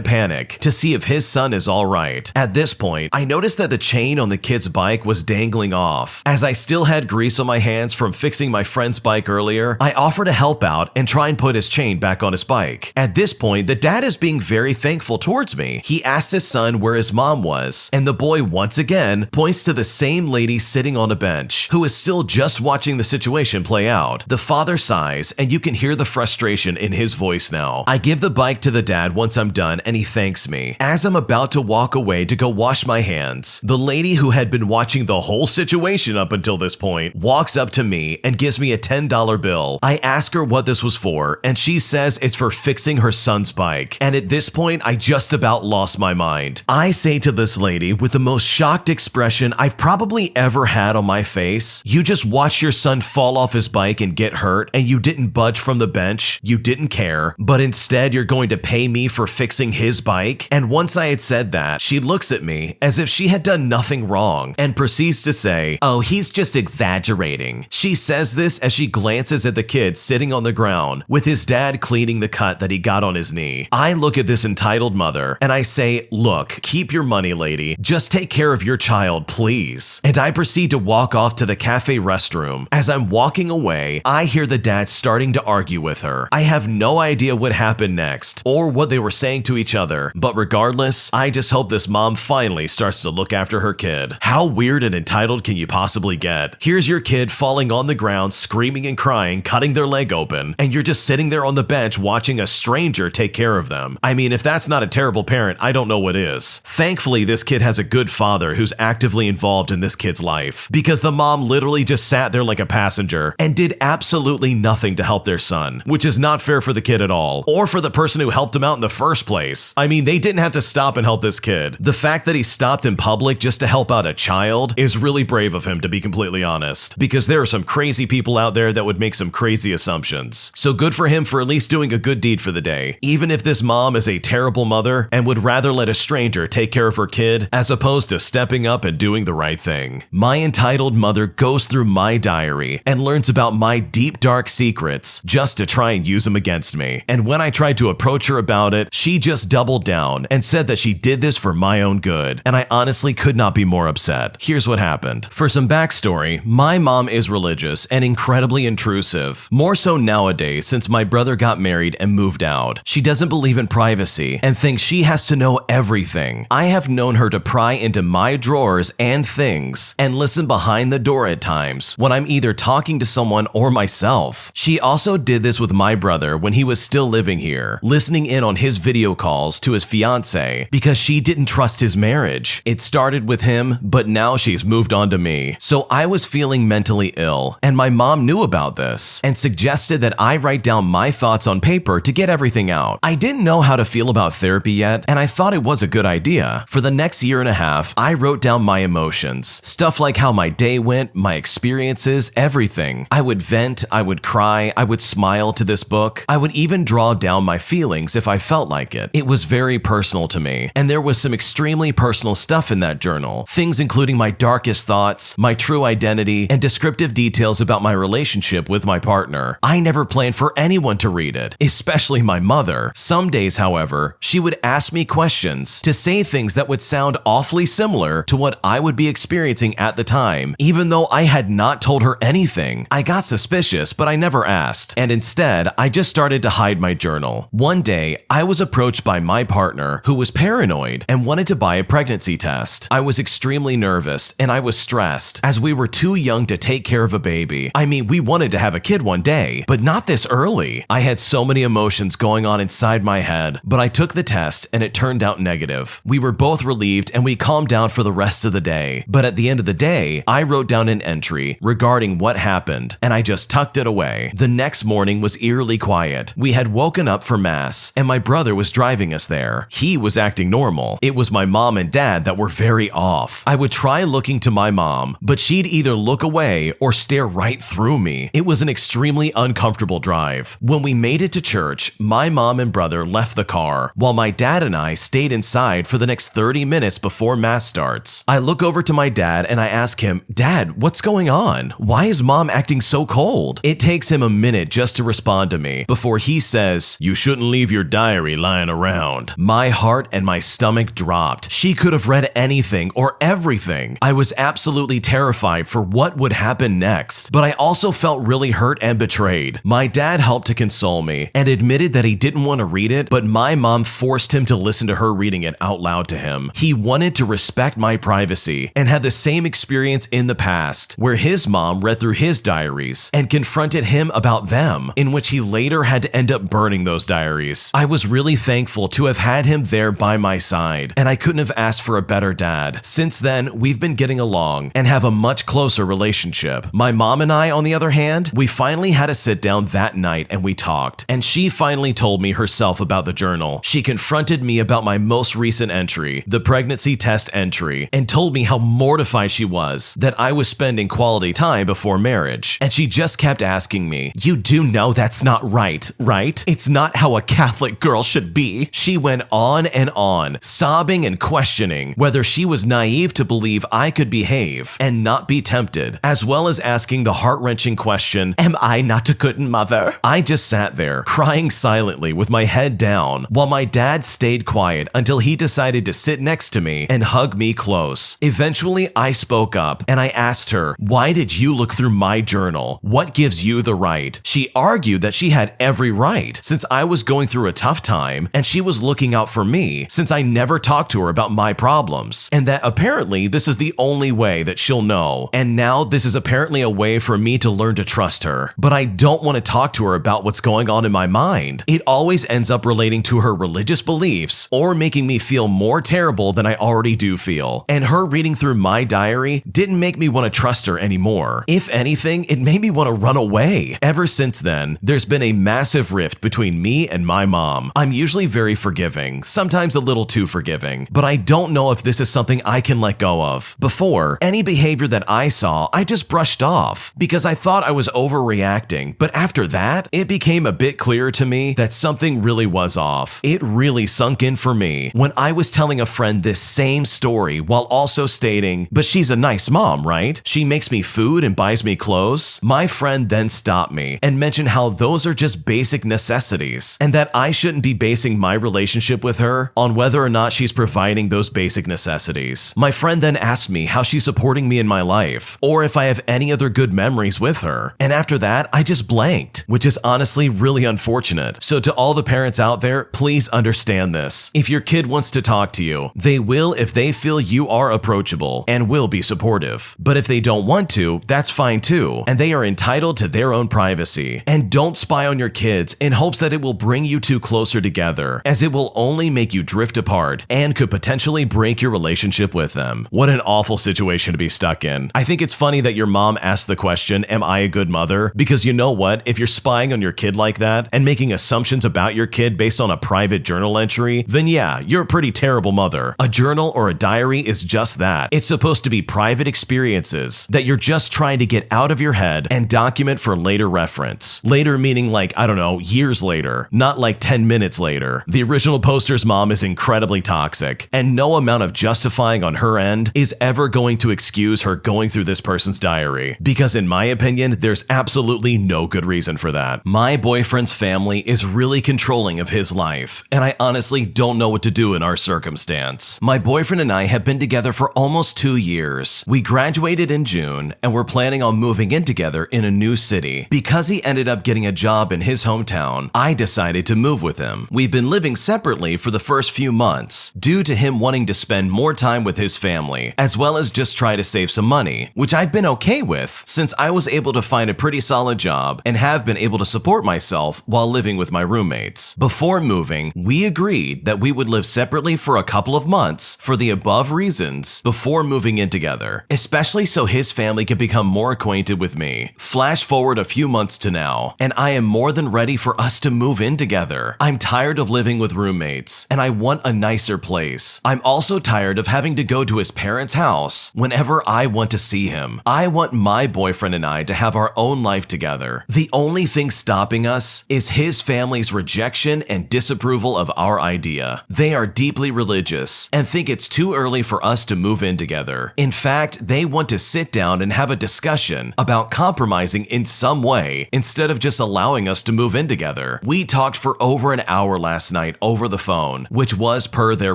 panic to see if his son is all right. At this point, I noticed that the chain on the kid's bike was dangling off. As I still had grease on my hands from fixing my friend's bike earlier, I offer to help out and try and put his chain back on his bike. At this point, the dad is being very thankful towards me. He asks his son where his mom was, and the boy once again points to the same lady sitting on a bench, who is still just watching the situation play out. The father sighs, and you can hear the frustration in his voice now. I give the bike to the dad once I'm done, and he thanks me. As I'm about to walk away to go wash my hands, the lady who had been watching the whole situation up until this point walks up to me and gives me a $10 bill. I ask her what this was for, and she says it's for fixing her son's bike. And at this point, I just about lost my mind. I say to this lady with the most shocked expression I've probably ever had on my face, "You just watched your son fall off his bike and get hurt, and you didn't budge from the bench. You didn't care, but instead you're going to pay me for fixing his bike?" And once I had said that, she looks at me as if she had done nothing wrong and proceeds to say, "Oh, he's just exaggerating." She says this as she glances at the kid sitting on the ground with his dad cleaning the cut that he got on his knee. I look at this entitled mother and I say, "Look, keep your money, lady. Just take care of your child, please." And I proceed to walk off to the cafe restroom. As I'm walking away, I hear the dad starting to argue with her. I have no idea what happened next or what they were saying to each other, but regardless, I just hope this mom finally starts to look after her kid. How weird and entitled can you possibly get? Here's your kid falling on the ground, screaming and crying, cutting their leg open, and you're just sitting there on the bench watching a stranger take care of them. I mean, if that's not a terrible parent, I don't know what is. Thankfully, this kid has a good father who's actively involved in this kid's life, because the mom literally just sat there like a passenger and did absolutely nothing to help their son, which is not fair for the kid at all, or for the person who helped him out in the first place. I mean, they didn't have to stop and help this kid. The fact that he stopped in public just to help out a child is really brave of him, to be completely honest, because there are some crazy people out there that would make some crazy assumptions. So good for him for at least doing a good deed for the day, even if this mom is a terrible mother and would rather let a stranger take care of her kid as opposed to stepping up and doing the right thing. My entitled mother goes through my diary and learns about my deep dark secrets just to try and use them against me. And when I tried to approach her about it, she just doubled down and said that she did this for my own good, and I honestly could not be more upset. Here's what happened. For some backstory, my mom is religious and incredibly intrusive, more so nowadays since my brother got married and moved out. She doesn't believe in privacy and thinks she has to know everything. I have known her to pry into my drawers and things and listen behind the door at times when I'm either talking to someone or myself. She also did this with my brother when he was still living here, listening in on his video calls to his fiance because she didn't trust his marriage. It started with him, but now she's moved on to me. So I was feeling mentally ill, and my mom knew about this and suggested that I write down my thoughts on paper to get everything out. I didn't know how to feel about therapy yet, and I thought it was a good idea. For the next year and a half, I wrote down my emotions. Stuff like how my day went, my experiences, everything. I would vent, I would cry, I would smile to this book. I would even draw down my feelings if I felt like it. It was very personal to me, and there was some extremely personal stuff in that journal. Things including my darkest thoughts, my true identity, and descriptive details about my relationship with my partner. I never planned for anyone to read it, especially my mother. Some days, however, she would ask me questions to say things that would sound awfully similar to what I would be experiencing at the time, even though I had not told her anything. I got suspicious, but I never asked, and instead, I just started to hide my my journal. One day, I was approached by my partner who was paranoid and wanted to buy a pregnancy test. I was extremely nervous and I was stressed as we were too young to take care of a baby. I mean, we wanted to have a kid one day, but not this early. I had so many emotions going on inside my head, but I took the test and it turned out negative. We were both relieved and we calmed down for the rest of the day. But at the end of the day, I wrote down an entry regarding what happened and I just tucked it away. The next morning was eerily quiet. We had woken up for mass and my brother was driving us there. He was acting normal. It was my mom and dad that were very off. I would try looking to my mom, but she'd either look away or stare right through me. It was an extremely uncomfortable drive. When we made it to church, my mom and brother left the car, while my dad and I stayed inside for the next 30 minutes before mass starts. I look over to my dad and I ask him, "Dad, what's going on? Why is mom acting so cold?" It takes him a minute just to respond to me before he says, "You shouldn't leave your diary lying around." My heart and my stomach dropped. She could have read anything or everything. I was absolutely terrified for what would happen next, but I also felt really hurt and betrayed. My dad helped to console me and admitted that he didn't want to read it, but my mom forced him to listen to her reading it out loud to him. He wanted to respect my privacy and had the same experience in the past where his mom read through his diaries and confronted him about them, in which he later had to end up burning those diaries. I was really thankful to have had him there by my side, and I couldn't have asked for a better dad. Since then, we've been getting along and have a much closer relationship. My mom and I, on the other hand, we finally had a sit down that night and we talked, and she finally told me herself about the journal. She confronted me about my most recent entry, the pregnancy test entry, and told me how mortified she was that I was spending quality time before marriage. And she just kept asking me, "You do know that's not right, right? It's not how a Catholic girl should be." She went on and on, sobbing and questioning whether she was naive to believe I could behave and not be tempted, as well as asking the heart-wrenching question, "Am I not a good mother?" I just sat there, crying silently with my head down, while my dad stayed quiet until he decided to sit next to me and hug me close. Eventually, I spoke up and I asked her, "Why did you look through my journal? What gives you the right?" She argued that she had every right, since I was going through a tough time and she was looking out for me since I never talked to her about my problems, and that apparently this is the only way that she'll know, and now this is apparently a way for me to learn to trust her. But I don't want to talk to her about what's going on in my mind. It always ends up relating to her religious beliefs or making me feel more terrible than I already do feel. And her reading through my diary didn't make me want to trust her anymore. If anything, it made me want to run away. Ever since then, there's been a massive rift between me and my mom. I'm usually very forgiving, sometimes a little too forgiving, but I don't know if this is something I can let go of. Before, any behavior that I saw, I just brushed off because I thought I was overreacting, but after that, it became a bit clearer to me that something really was off. It really sunk in for me when I was telling a friend this same story while also stating, "But she's a nice mom, right? She makes me food and buys me clothes." My friend then stopped me and mentioned how those are just basic necessities and that I shouldn't be basing my relationship with her on whether or not she's providing those basic necessities. My friend then asked me how she's supporting me in my life or if I have any other good memories with her. And after that, I just blanked, which is honestly really unfortunate. So to all the parents out there, please understand this. If your kid wants to talk to you, they will if they feel you are approachable and will be supportive. But if they don't want to, that's fine too, and they are entitled to their own privacy. And don't spy on your kids in hopes that it will bring you two closer together, as it will only make you drift apart and could potentially break your relationship with them. What an awful situation to be stuck in. I think it's funny that your mom asked the question, "Am I a good mother?" Because you know what? If you're spying on your kid like that and making assumptions about your kid based on a private journal entry, then yeah, you're a pretty terrible mother. A journal or a diary is just that. It's supposed to be private experiences that you're just trying to get out of your head and document for later reference. Later meaning like, I don't know, years later, not like 10 minutes later. The original poster's mom is incredibly toxic, and no amount of justifying on her end is ever going to excuse her going through this person's diary, because in my opinion, there's absolutely no good reason for that. My boyfriend's family is really controlling of his life, and I honestly don't know what to do in our circumstance. My boyfriend and I have been together for almost 2 years. We graduated in June, and we're planning on moving in together in a new city. Because he ended up getting a job in his hometown, down, I decided to move with him. We've been living separately for the first few months, due to him wanting to spend more time with his family, as well as just try to save some money, which I've been okay with since I was able to find a pretty solid job and have been able to support myself while living with my roommates. Before moving, we agreed that we would live separately for a couple of months for the above reasons before moving in together, especially so his family could become more acquainted with me. Flash forward a few months to now, and I am more than ready for us to move in together. I'm tired of living with roommates, and I want a nicer place. I'm also tired of having to go to his parents' house whenever I want to see him. I want my boyfriend and I to have our own life together. The only thing stopping us is his family's rejection and disapproval of our idea. They are deeply religious and think it's too early for us to move in together. In fact, they want to sit down and have a discussion about compromising in some way instead of just allowing us to move in together. We talked for over an hour last night over the phone, which was per their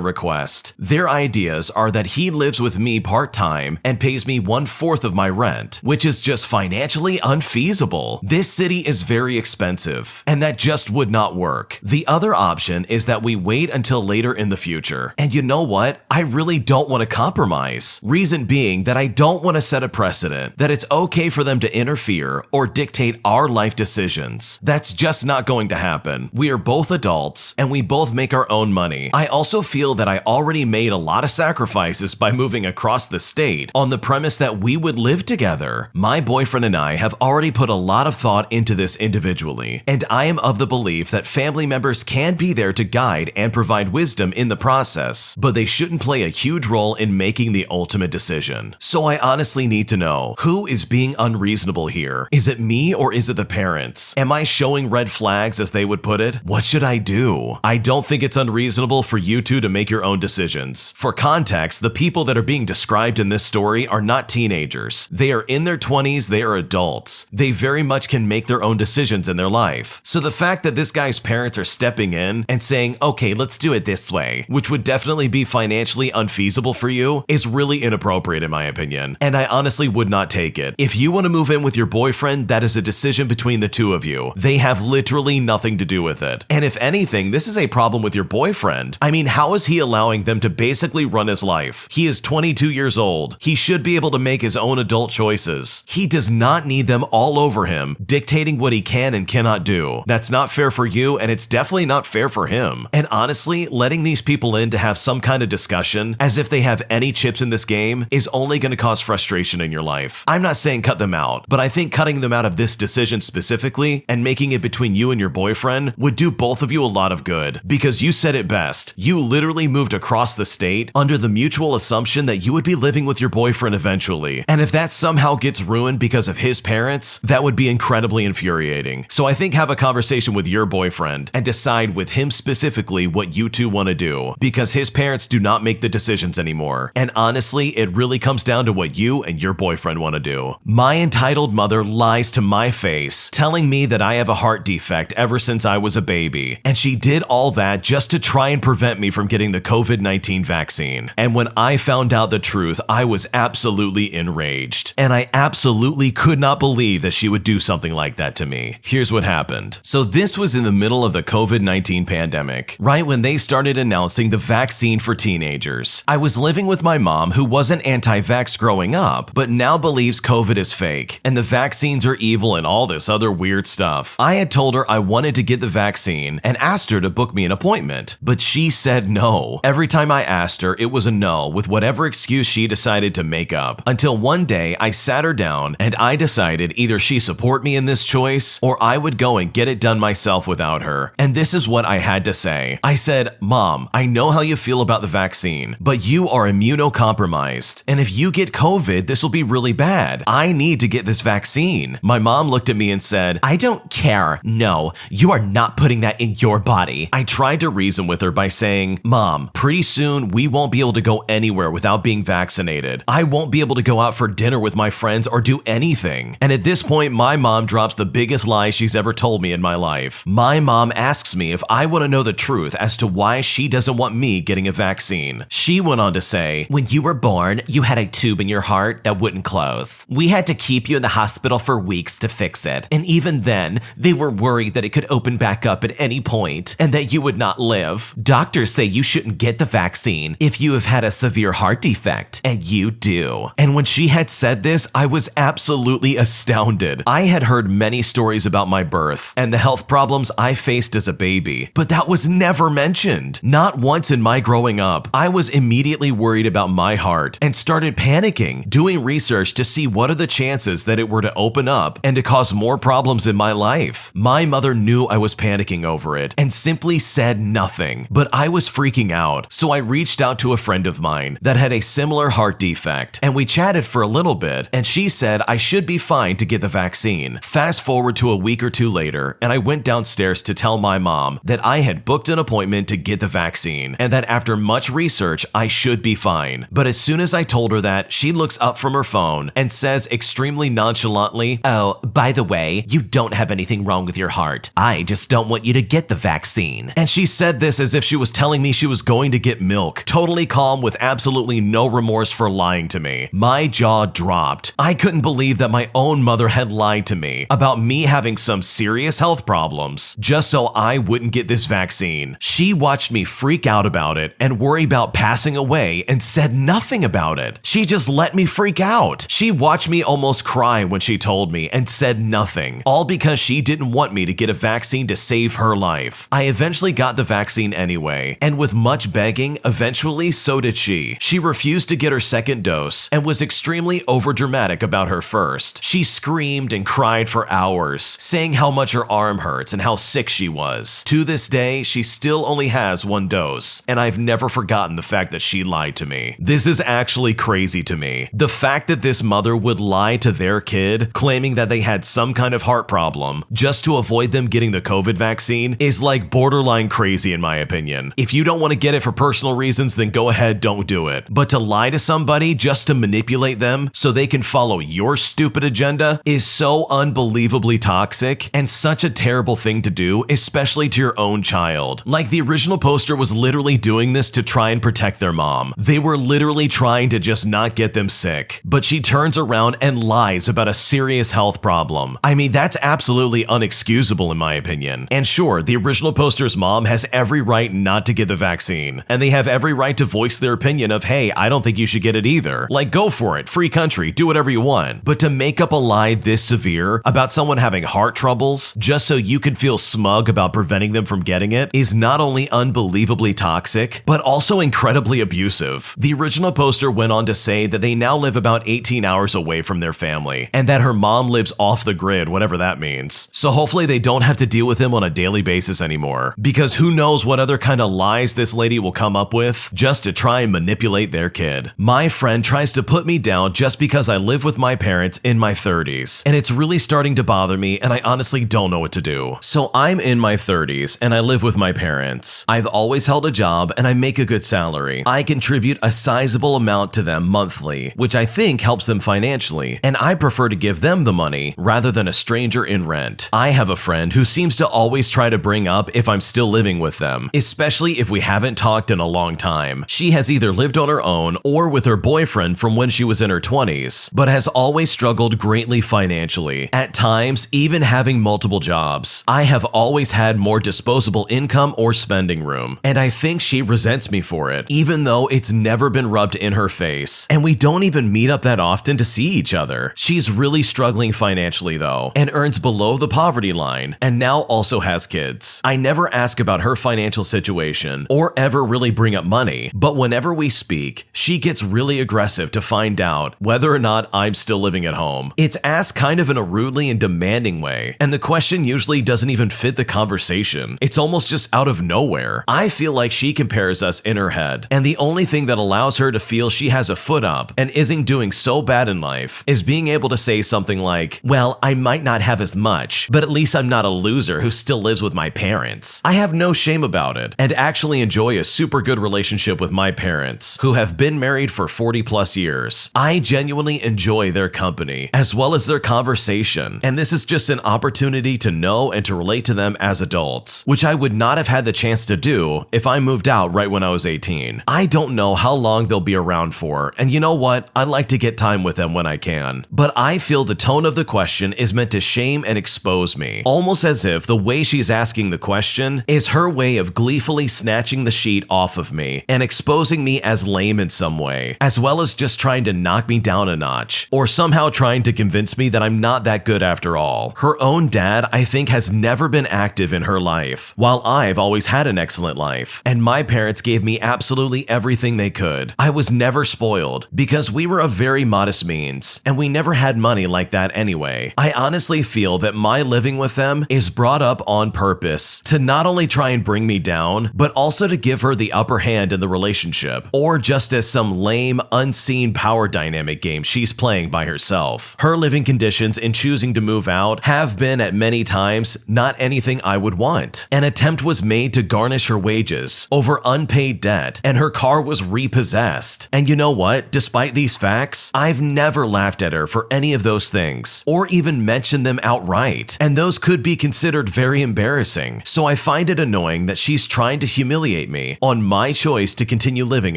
request. Their ideas are that he lives with me part-time and pays me 1/4 of my rent, which is just financially unfeasible. This city is very expensive, and that just would not work. The other option is that we wait until later in the future. And you know what? I really don't want to compromise. Reason being that I don't want to set a precedent that it's okay for them to interfere or dictate our life decisions. That's just not going to happen. We are both adults, and we both make our own money. I also feel that I already made a lot of sacrifices by moving across the state on the premise that we would live together. My boyfriend and I have already put a lot of thought into this individually, and I am of the belief that family members can be there to guide and provide wisdom in the process, but they shouldn't play a huge role in making the ultimate decision. So I honestly need to know, who is being unreasonable here? Is it me or is it the parents? Am I showing red flags, as they would put it? What should I do? I don't think it's unreasonable for you two to make your own decisions. For context, the people that are being described in this story are not teenagers. They are in their 20s, they are adults. They very much can make their own decisions in their life. So the fact that this guy's parents are stepping in and saying, okay, let's do it this way, which would definitely be financially unfeasible for you, is really inappropriate in my opinion. And I honestly would not take it. If you want to move in with your boyfriend, that is a decision between the two of you. They have literally nothing to do with it. And if anything, this is a problem with your boyfriend. I mean, how is he allowing them to basically run his life? He is 22 years old. He should be able to make his own adult choices. He does not need them all over him, dictating what he can and cannot do. That's not fair for you, and it's definitely not fair for him. And honestly, letting these people in to have some kind of discussion, as if they have any chips in this game, is only going to cause frustration in your life. I'm not saying cut them out, but I think cutting them out of this decision specifically and making it between you and your boyfriend would do both of you a lot of good. Because you said it best. You literally moved across the state under the mutual assumption that you would be living with your boyfriend eventually. And if that somehow gets ruined because of his parents, that would be incredibly infuriating. So I think have a conversation with your boyfriend and decide with him specifically what you two want to do, because his parents do not make the decisions anymore. And honestly, it really comes down to what you and your boyfriend want to do. My entitled mother lies to my face, telling me that I have a heart defect ever since I was a baby. And she did all that just to try and prevent me from getting the COVID-19 vaccine. And when I found out the truth, I was absolutely enraged. And I absolutely could not believe that she would do something like that to me. Here's what happened. So this was in the middle of the COVID-19 pandemic, right when they started announcing the vaccine for teenagers. I was living with my mom, who wasn't anti-vax growing up, but now believes COVID is fake, and the vaccines are evil and all this other weird stuff. I had told her I wanted to get the vaccine and asked her to book me an appointment, but she said no. Every time I asked her, it was a no, with whatever excuse she decided to make up. Until one day, I sat her down and I decided either she support me in this choice or I would go and get it done myself without her. And this is what I had to say. I said, Mom, I know how you feel about the vaccine, but you are immunocompromised. And if you get COVID, this will be really bad. I need to get this vaccine. My mom looked at me and said, I don't care. No, you are not putting that in your body. I tried to reason with her by saying, Mom, pretty soon we won't be able to go anywhere without being vaccinated. I won't be able to go out for dinner with my friends or do anything. And at this point, my mom drops the biggest lie she's ever told me in my life. My mom asks me if I want to know the truth as to why she doesn't want me getting a vaccine. She went on to say, when you were born, you had a tube in your heart that wouldn't close. We had to keep you in the hospital for weeks to fix it. And even then, they were worried worried that it could open back up at any point and that you would not live. Doctors say you shouldn't get the vaccine if you have had a severe heart defect, and you do. And when she had said this, I was absolutely astounded. I had heard many stories about my birth and the health problems I faced as a baby, but that was never mentioned. Not once in my growing up. I was immediately worried about my heart and started panicking, doing research to see what are the chances that it were to open up and to cause more problems in my life. My mother knew I was panicking over it and simply said nothing, but I was freaking out. So I reached out to a friend of mine that had a similar heart defect, and we chatted for a little bit, and she said I should be fine to get the vaccine. Fast forward to a week or two later, and I went downstairs to tell my mom that I had booked an appointment to get the vaccine, and that after much research, I should be fine. But as soon as I told her that, she looks up from her phone and says extremely nonchalantly, "Oh, by the way, you don't have anything wrong with your heart. I just don't want you to get the vaccine." And she said this as if she was telling me she was going to get milk, totally calm with absolutely no remorse for lying to me. My jaw dropped. I couldn't believe that my own mother had lied to me about me having some serious health problems just so I wouldn't get this vaccine. She watched me freak out about it and worry about passing away and said nothing about it. She just let me freak out. She watched me almost cry when she told me and said nothing, all because she didn't want me to get a vaccine to save her life. I eventually got the vaccine anyway, and with much begging, eventually so did she. She refused to get her second dose and was extremely overdramatic about her first. She screamed and cried for hours, saying how much her arm hurts and how sick she was. To this day, she still only has one dose, and I've never forgotten the fact that she lied to me. This is actually crazy to me. The fact that this mother would lie to their kid, claiming that they had some kind of heart problem, just to avoid them getting the COVID vaccine, is like borderline crazy in my opinion. If you don't want to get it for personal reasons, then go ahead, don't do it. But to lie to somebody just to manipulate them so they can follow your stupid agenda is so unbelievably toxic and such a terrible thing to do, especially to your own child. Like, the original poster was literally doing this to try and protect their mom. They were literally trying to just not get them sick. But she turns around and lies about a serious health problem. I mean, that's absolutely unexcusable in my opinion. And sure, the original poster's mom has every right not to get the vaccine, and they have every right to voice their opinion of, hey, I don't think you should get it either. Like, go for it, free country, do whatever you want. But to make up a lie this severe about someone having heart troubles just so you can feel smug about preventing them from getting it is not only unbelievably toxic, but also incredibly abusive. The original poster went on to say that they now live about 18 hours away from their family, and that her mom lives off the grid, whatever that means. So hopefully they don't have to deal with him on a daily basis anymore, because who knows what other kind of lies this lady will come up with just to try and manipulate their kid. My friend tries to put me down just because I live with my parents in my 30s, and it's really starting to bother me, and I honestly don't know what to do. So I'm in my 30s and I live with my parents. I've always held a job and I make a good salary. I contribute a sizable amount to them monthly, which I think helps them financially, and I prefer to give them the money rather than a stranger in rent. I have a friend who seems to always try to bring up if I'm still living with them, especially if we haven't talked in a long time. She has either lived on her own or with her boyfriend from when she was in her 20s, but has always struggled greatly financially, at times even having multiple jobs. I have always had more disposable income or spending room, and I think she resents me for it, even though it's never been rubbed in her face, and we don't even meet up that often to see each other. She's really struggling financially though, and earns below the poverty line, and now also has kids. I never ask about her financial situation or ever really bring up money, but whenever we speak, she gets really aggressive to find out whether or not I'm still living at home. It's asked kind of in a rudely and demanding way, and the question usually doesn't even fit the conversation. It's almost just out of nowhere. I feel like she compares us in her head, and the only thing that allows her to feel she has a foot up and isn't doing so bad in life is being able to say something like, well, I might not have as much, but at least I'm not a loser who still lives with my parents. I have no shame about it, and actually enjoy a super good relationship with my parents, who have been married for 40 plus years. I genuinely enjoy their company, as well as their conversation, and this is just an opportunity to know and to relate to them as adults, which I would not have had the chance to do if I moved out right when I was 18. I don't know how long they'll be around for, and you know what? I like to get time with them when I can, but I feel the tone of the question is meant to shame and expose me, almost as if the way she's asking the question is her way of gleefully snatching the sheet off of me and exposing me as lame in some way, as well as just trying to knock me down a notch, or somehow trying to convince me that I'm not that good after all. Her own dad, I think, has never been active in her life, while I've always had an excellent life, and my parents gave me absolutely everything they could. I was never spoiled, because we were of very modest means, and we never had money like that anyway. I honestly feel that my living with them is brought up on purpose to not only try and bring me down, but also to give her the upper hand in the relationship, or just as some lame, unseen power dynamic game she's playing by herself. Her living conditions in choosing to move out have been at many times not anything I would want. An attempt was made to garnish her wages over unpaid debt, and her car was repossessed. And you know what? Despite these facts, I've never laughed at her for any of those things, or even mentioned them outright, and those could be considered very embarrassing. So I find it annoying that she's trying to humiliate me on my choice to continue living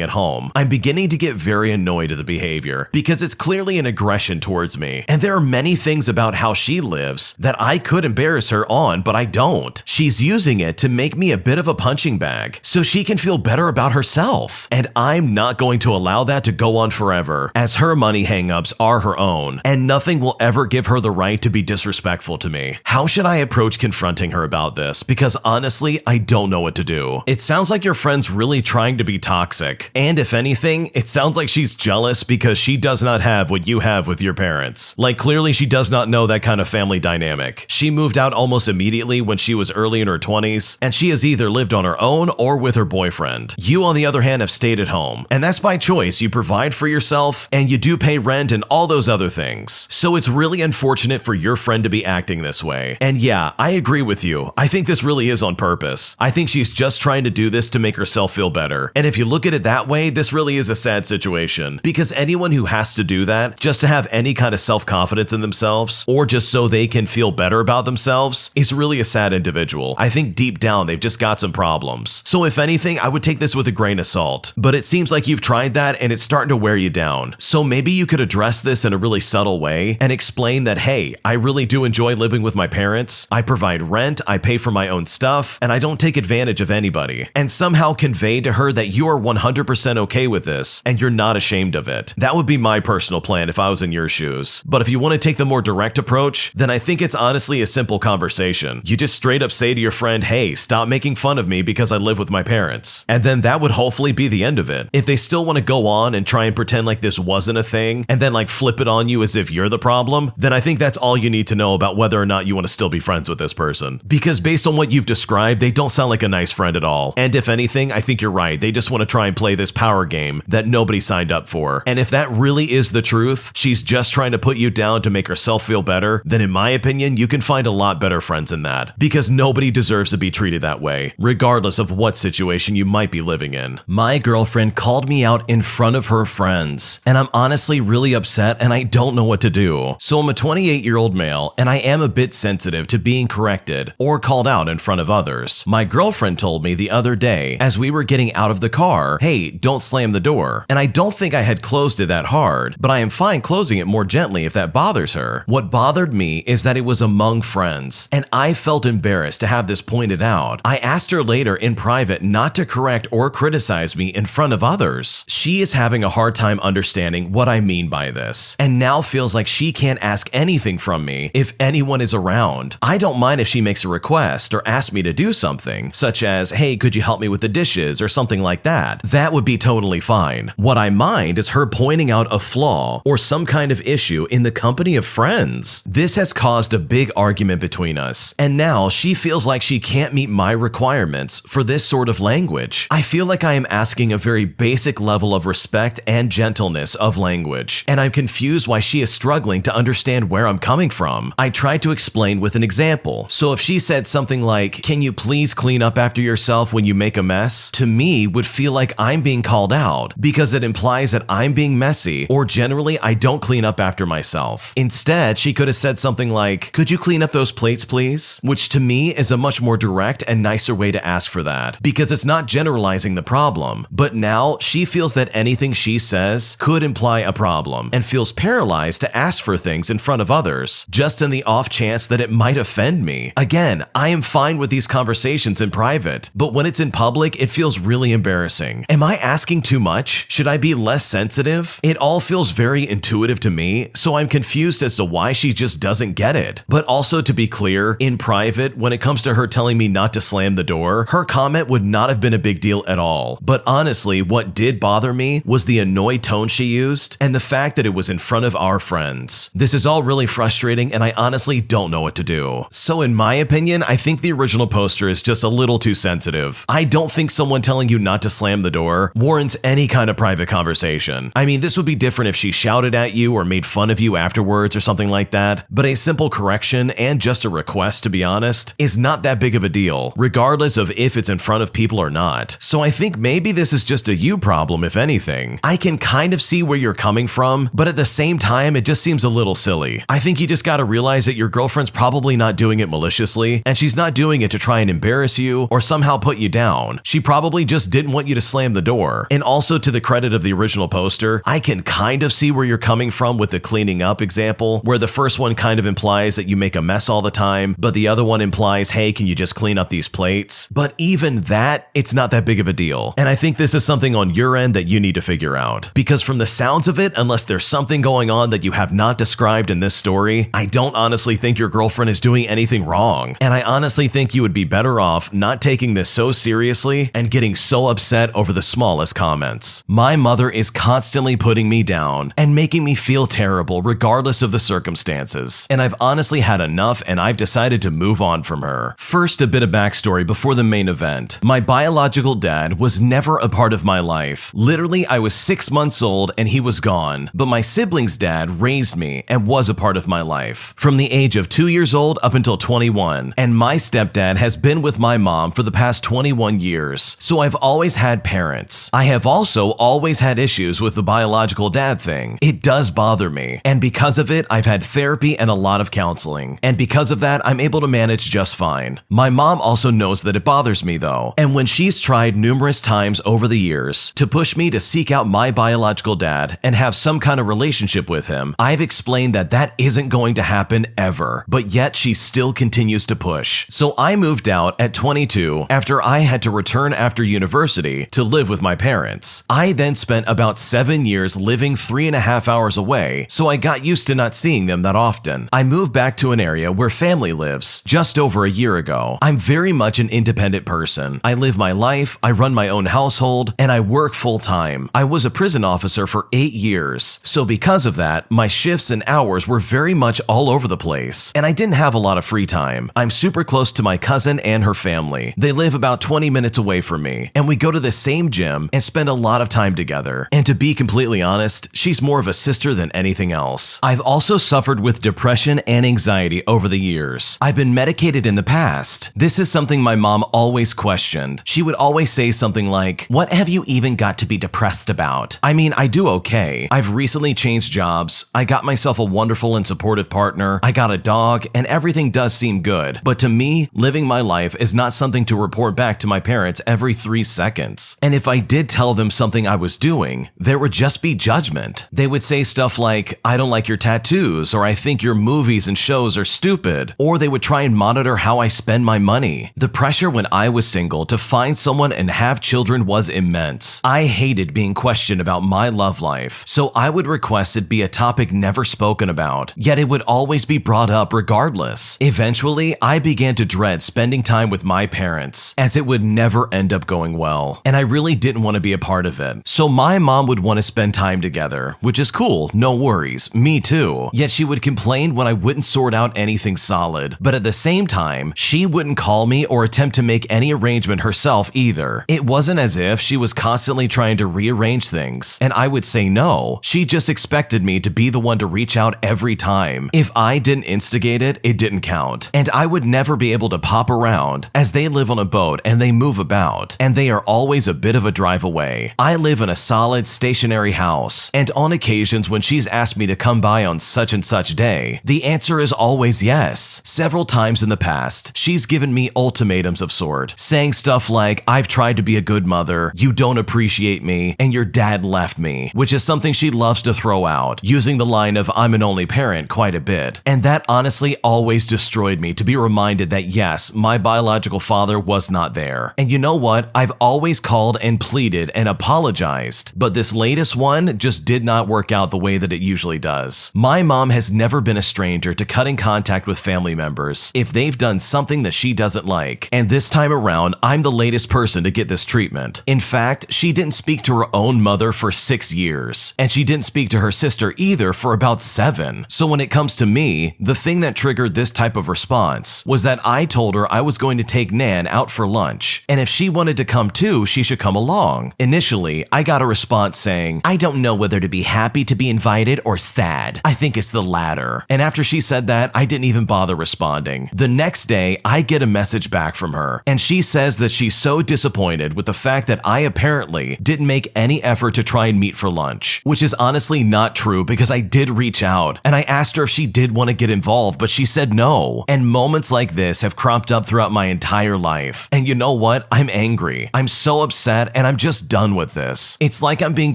at home. I'm beginning to get very annoyed at the behavior, because it's clearly an aggression towards me, and there are many things about how she lives that I could embarrass her on, but I don't. She's using it to make me a bit of a punching bag, so she can feel better about herself, and I'm not going to allow that to go on forever, as her money hang-ups are her own, and nothing will ever give her the right to be disrespectful to me. How should I approach confronting her about this? Because honestly, I don't know what to do. It sounds like your friend's really trying to be toxic, and if anything, it sounds like she's jealous because she does not have what you have with your parents. Like, clearly she does not know that kind of family dynamic. She moved out almost immediately when she was early in her 20s, and she has either lived on her own or with her boyfriend. You, on the other hand, have stayed at home, and that's by choice. You provide for yourself, and you do pay rent and all those other things. So it's really unfortunate for your friend to be acting this way. And yeah, I agree with you. I think this really is on purpose. I think she's just trying to do this to make herself feel better. And if you look at it that way, this really is a sad situation, because anyone who has to do that just to have any kind of self-confidence in themselves, or just so they can feel better about themselves, is really a sad individual. I think deep down they've just got some problems. So if anything, I would take this with a grain of salt. But it seems like you've tried that and it's starting to wear you down. So maybe you could address this in a really subtle way and explain that, hey, I really do enjoy living with my parents. I provide rent, I pay for my own stuff, and I don't take advantage of anybody. And somehow convey to her that you are 100% okay with this and you're not ashamed of it. That would be my personal plan if I was in your shoes. But if you want to take the more direct approach, then I think it's honestly a simple conversation. You just straight up say to your friend, hey, stop making fun of me because I live with my parents. And then that would hopefully be the end of it. If they still want to go on and try and pretend like this wasn't a thing, and then like flip it on you as if you're the problem, then I think that's all you need to know about whether or not you want to still be friends with this person. Because based on what you've described, they don't sound like a nice friend at all. And if anything, I think you're right. They just want to try and play this power game that nobody signed up for. And if that really is the truth, she's just trying to put you down to make herself feel better, then in my opinion, you can find a lot better friends than that. Because nobody deserves to be treated that way, regardless of what situation you might be living in. My girlfriend called me out in front of her friends, and I'm honestly really upset and I don't know what to do. So I'm a 28-year-old male, and I am a bit sensitive to being corrected or called out in front of others. My girlfriend told me the other day, as we were getting out of the car, hey, don't slam the door. And I don't think I had closed it that hard, but I am fine closing it more gently if that bothers her. What bothered me is that it was among friends, and I felt embarrassed to have this pointed out. I asked her later in private not to correct or criticize me in front of others. She is having a hard time understanding what I mean by this, and now feels like she can't ask anything from me if anyone is around. I don't mind if she makes a request or asks me to do something, such as, hey, could you help me with the dishes or something like that. That would be totally fine. What I mind is her pointing out a flaw or some kind of issue in the company of friends. This has caused a big argument between us, and now she feels like she can't meet my requirements for this sort of language. I feel like I am asking a very basic level of respect and gentleness of language, and I'm confused why she is struggling to understand where I'm coming from. I tried to explain with an example. So if she said something like, can you please clean up after yourself when you make a mess, to me would feel like I'm being called out because it implies that I'm being messy or generally I don't clean up after myself. Instead, she could have said something like, could you clean up those plates please? Which to me is a much more direct and nicer way to ask for that, because it's not generalizing the problem. But now she feels that anything she says could imply a problem and feels paralyzed to ask for things in front of others, just in the off chance that it might might offend me. Again, I am fine with these conversations in private, but when it's in public, it feels really embarrassing. Am I asking too much? Should I be less sensitive? It all feels very intuitive to me, so I'm confused as to why she just doesn't get it. But also, to be clear, in private, when it comes to her telling me not to slam the door, her comment would not have been a big deal at all. But honestly, what did bother me was the annoyed tone she used and the fact that it was in front of our friends. This is all really frustrating, and I honestly don't know what to do. So in my opinion, I think the original poster is just a little too sensitive. I don't think someone telling you not to slam the door warrants any kind of private conversation. I mean, this would be different if she shouted at you or made fun of you afterwards or something like that, but a simple correction and just a request, to be honest, is not that big of a deal, regardless of if it's in front of people or not. So I think maybe this is just a you problem, if anything. I can kind of see where you're coming from, but at the same time, it just seems a little silly. I think you just gotta realize that your girlfriend's probably not doing it maliciously, and she's not doing it to try and embarrass you or somehow put you down. She probably just didn't want you to slam the door. And also, to the credit of the original poster, I can kind of see where you're coming from with the cleaning up example, where the first one kind of implies that you make a mess all the time, but the other one implies, hey, can you just clean up these plates? But even that, it's not that big of a deal. And I think this is something on your end that you need to figure out. Because from the sounds of it, unless there's something going on that you have not described in this story, I don't honestly think your girlfriend is doing anything wrong. And I honestly think you would be better off not taking this so seriously and getting so upset over the smallest comments. My mother is constantly putting me down and making me feel terrible regardless of the circumstances. And I've honestly had enough, and I've decided to move on from her. First, a bit of backstory before the main event. My biological dad was never a part of my life. Literally, I was 6 months old and he was gone, but my sibling's dad raised me and was a part of my life from the age of 2 years old up until 21. And my stepdad has been with my mom for the past 21 years. So I've always had parents. I have also always had issues with the biological dad thing. It does bother me. And because of it, I've had therapy and a lot of counseling. And because of that, I'm able to manage just fine. My mom also knows that it bothers me though. And when she's tried numerous times over the years to push me to seek out my biological dad and have some kind of relationship with him, I've explained that that isn't going to happen ever. But yet she still continues to push. So I moved out at 22 after I had to return after university to live with my parents. I then spent about 7 years living 3.5 hours away, so I got used to not seeing them that often. I moved back to an area where family lives just over a year ago. I'm very much an independent person. I live my life, I run my own household, and I work full time. I was a prison officer for 8 years, so because of that, my shifts and hours were very much all over the place, and I didn't have a lot of free time. I'm super close to my cousin and her family. They live about 20 minutes away from me, and we go to the same gym and spend a lot of time together. And to be completely honest, she's more of a sister than anything else. I've also suffered with depression and anxiety over the years. I've been medicated in the past. This is something my mom always questioned. She would always say something like, "What have you even got to be depressed about?" I mean, I do okay. I've recently changed jobs. I got myself a wonderful and supportive partner. I got a dog, and everything does seem good. But to me, living my life is not something to report back to my parents every 3 seconds. And if I did tell them something I was doing, there would just be judgment. They would say stuff like, "I don't like your tattoos," or "I think your movies and shows are stupid," or they would try and monitor how I spend my money. The pressure when I was single to find someone and have children was immense. I hated being questioned about my love life, so I would request it be a topic never spoken about, yet it would always be brought up regardless. Eventually, I began to dread spending time with my parents, as it would never end up going well, and I really didn't want to be a part of it. So my mom would want to spend time together, which is cool, no worries, me too. Yet she would complain when I wouldn't sort out anything solid, but at the same time, she wouldn't call me or attempt to make any arrangement herself either. It wasn't as if she was constantly trying to rearrange things, and I would say no. She just expected me to be the one to reach out every time. If I didn't instigate it, it didn't count, and I would never be able to pop around, as they live on a boat and they move about, and they are always a bit of a drive away. I live in a solid, stationary house, and on occasions when she's asked me to come by on such and such day, the answer is always yes. Several times in the past, she's given me ultimatums of sort, saying stuff like, "I've tried to be a good mother, you don't appreciate me, and your dad left me," which is something she loves to throw out, using the line of "I'm an only parent" quite a bit. And that honestly always always destroyed me to be reminded that yes, my biological father was not there. And you know what? I've always called and pleaded and apologized, but this latest one just did not work out the way that it usually does. My mom has never been a stranger to cutting contact with family members if they've done something that she doesn't like, and this time around, I'm the latest person to get this treatment. In fact, she didn't speak to her own mother for 6 years, and she didn't speak to her sister either for about 7. So when it comes to me, the thing that triggered this type of response was that I told her I was going to take Nan out for lunch, and if she wanted to come too, she should come along. Initially, I got a response saying, "I don't know whether to be happy to be invited or sad. I think it's the latter." And after she said that, I didn't even bother responding. The next day, I get a message back from her, and she says that she's so disappointed with the fact that I apparently didn't make any effort to try and meet for lunch, which is honestly not true because I did reach out, and I asked her if she did want to get involved, but she said no. And moments like this have cropped up throughout my entire life. And you know what? I'm angry. I'm so upset, and I'm just done with this. It's like I'm being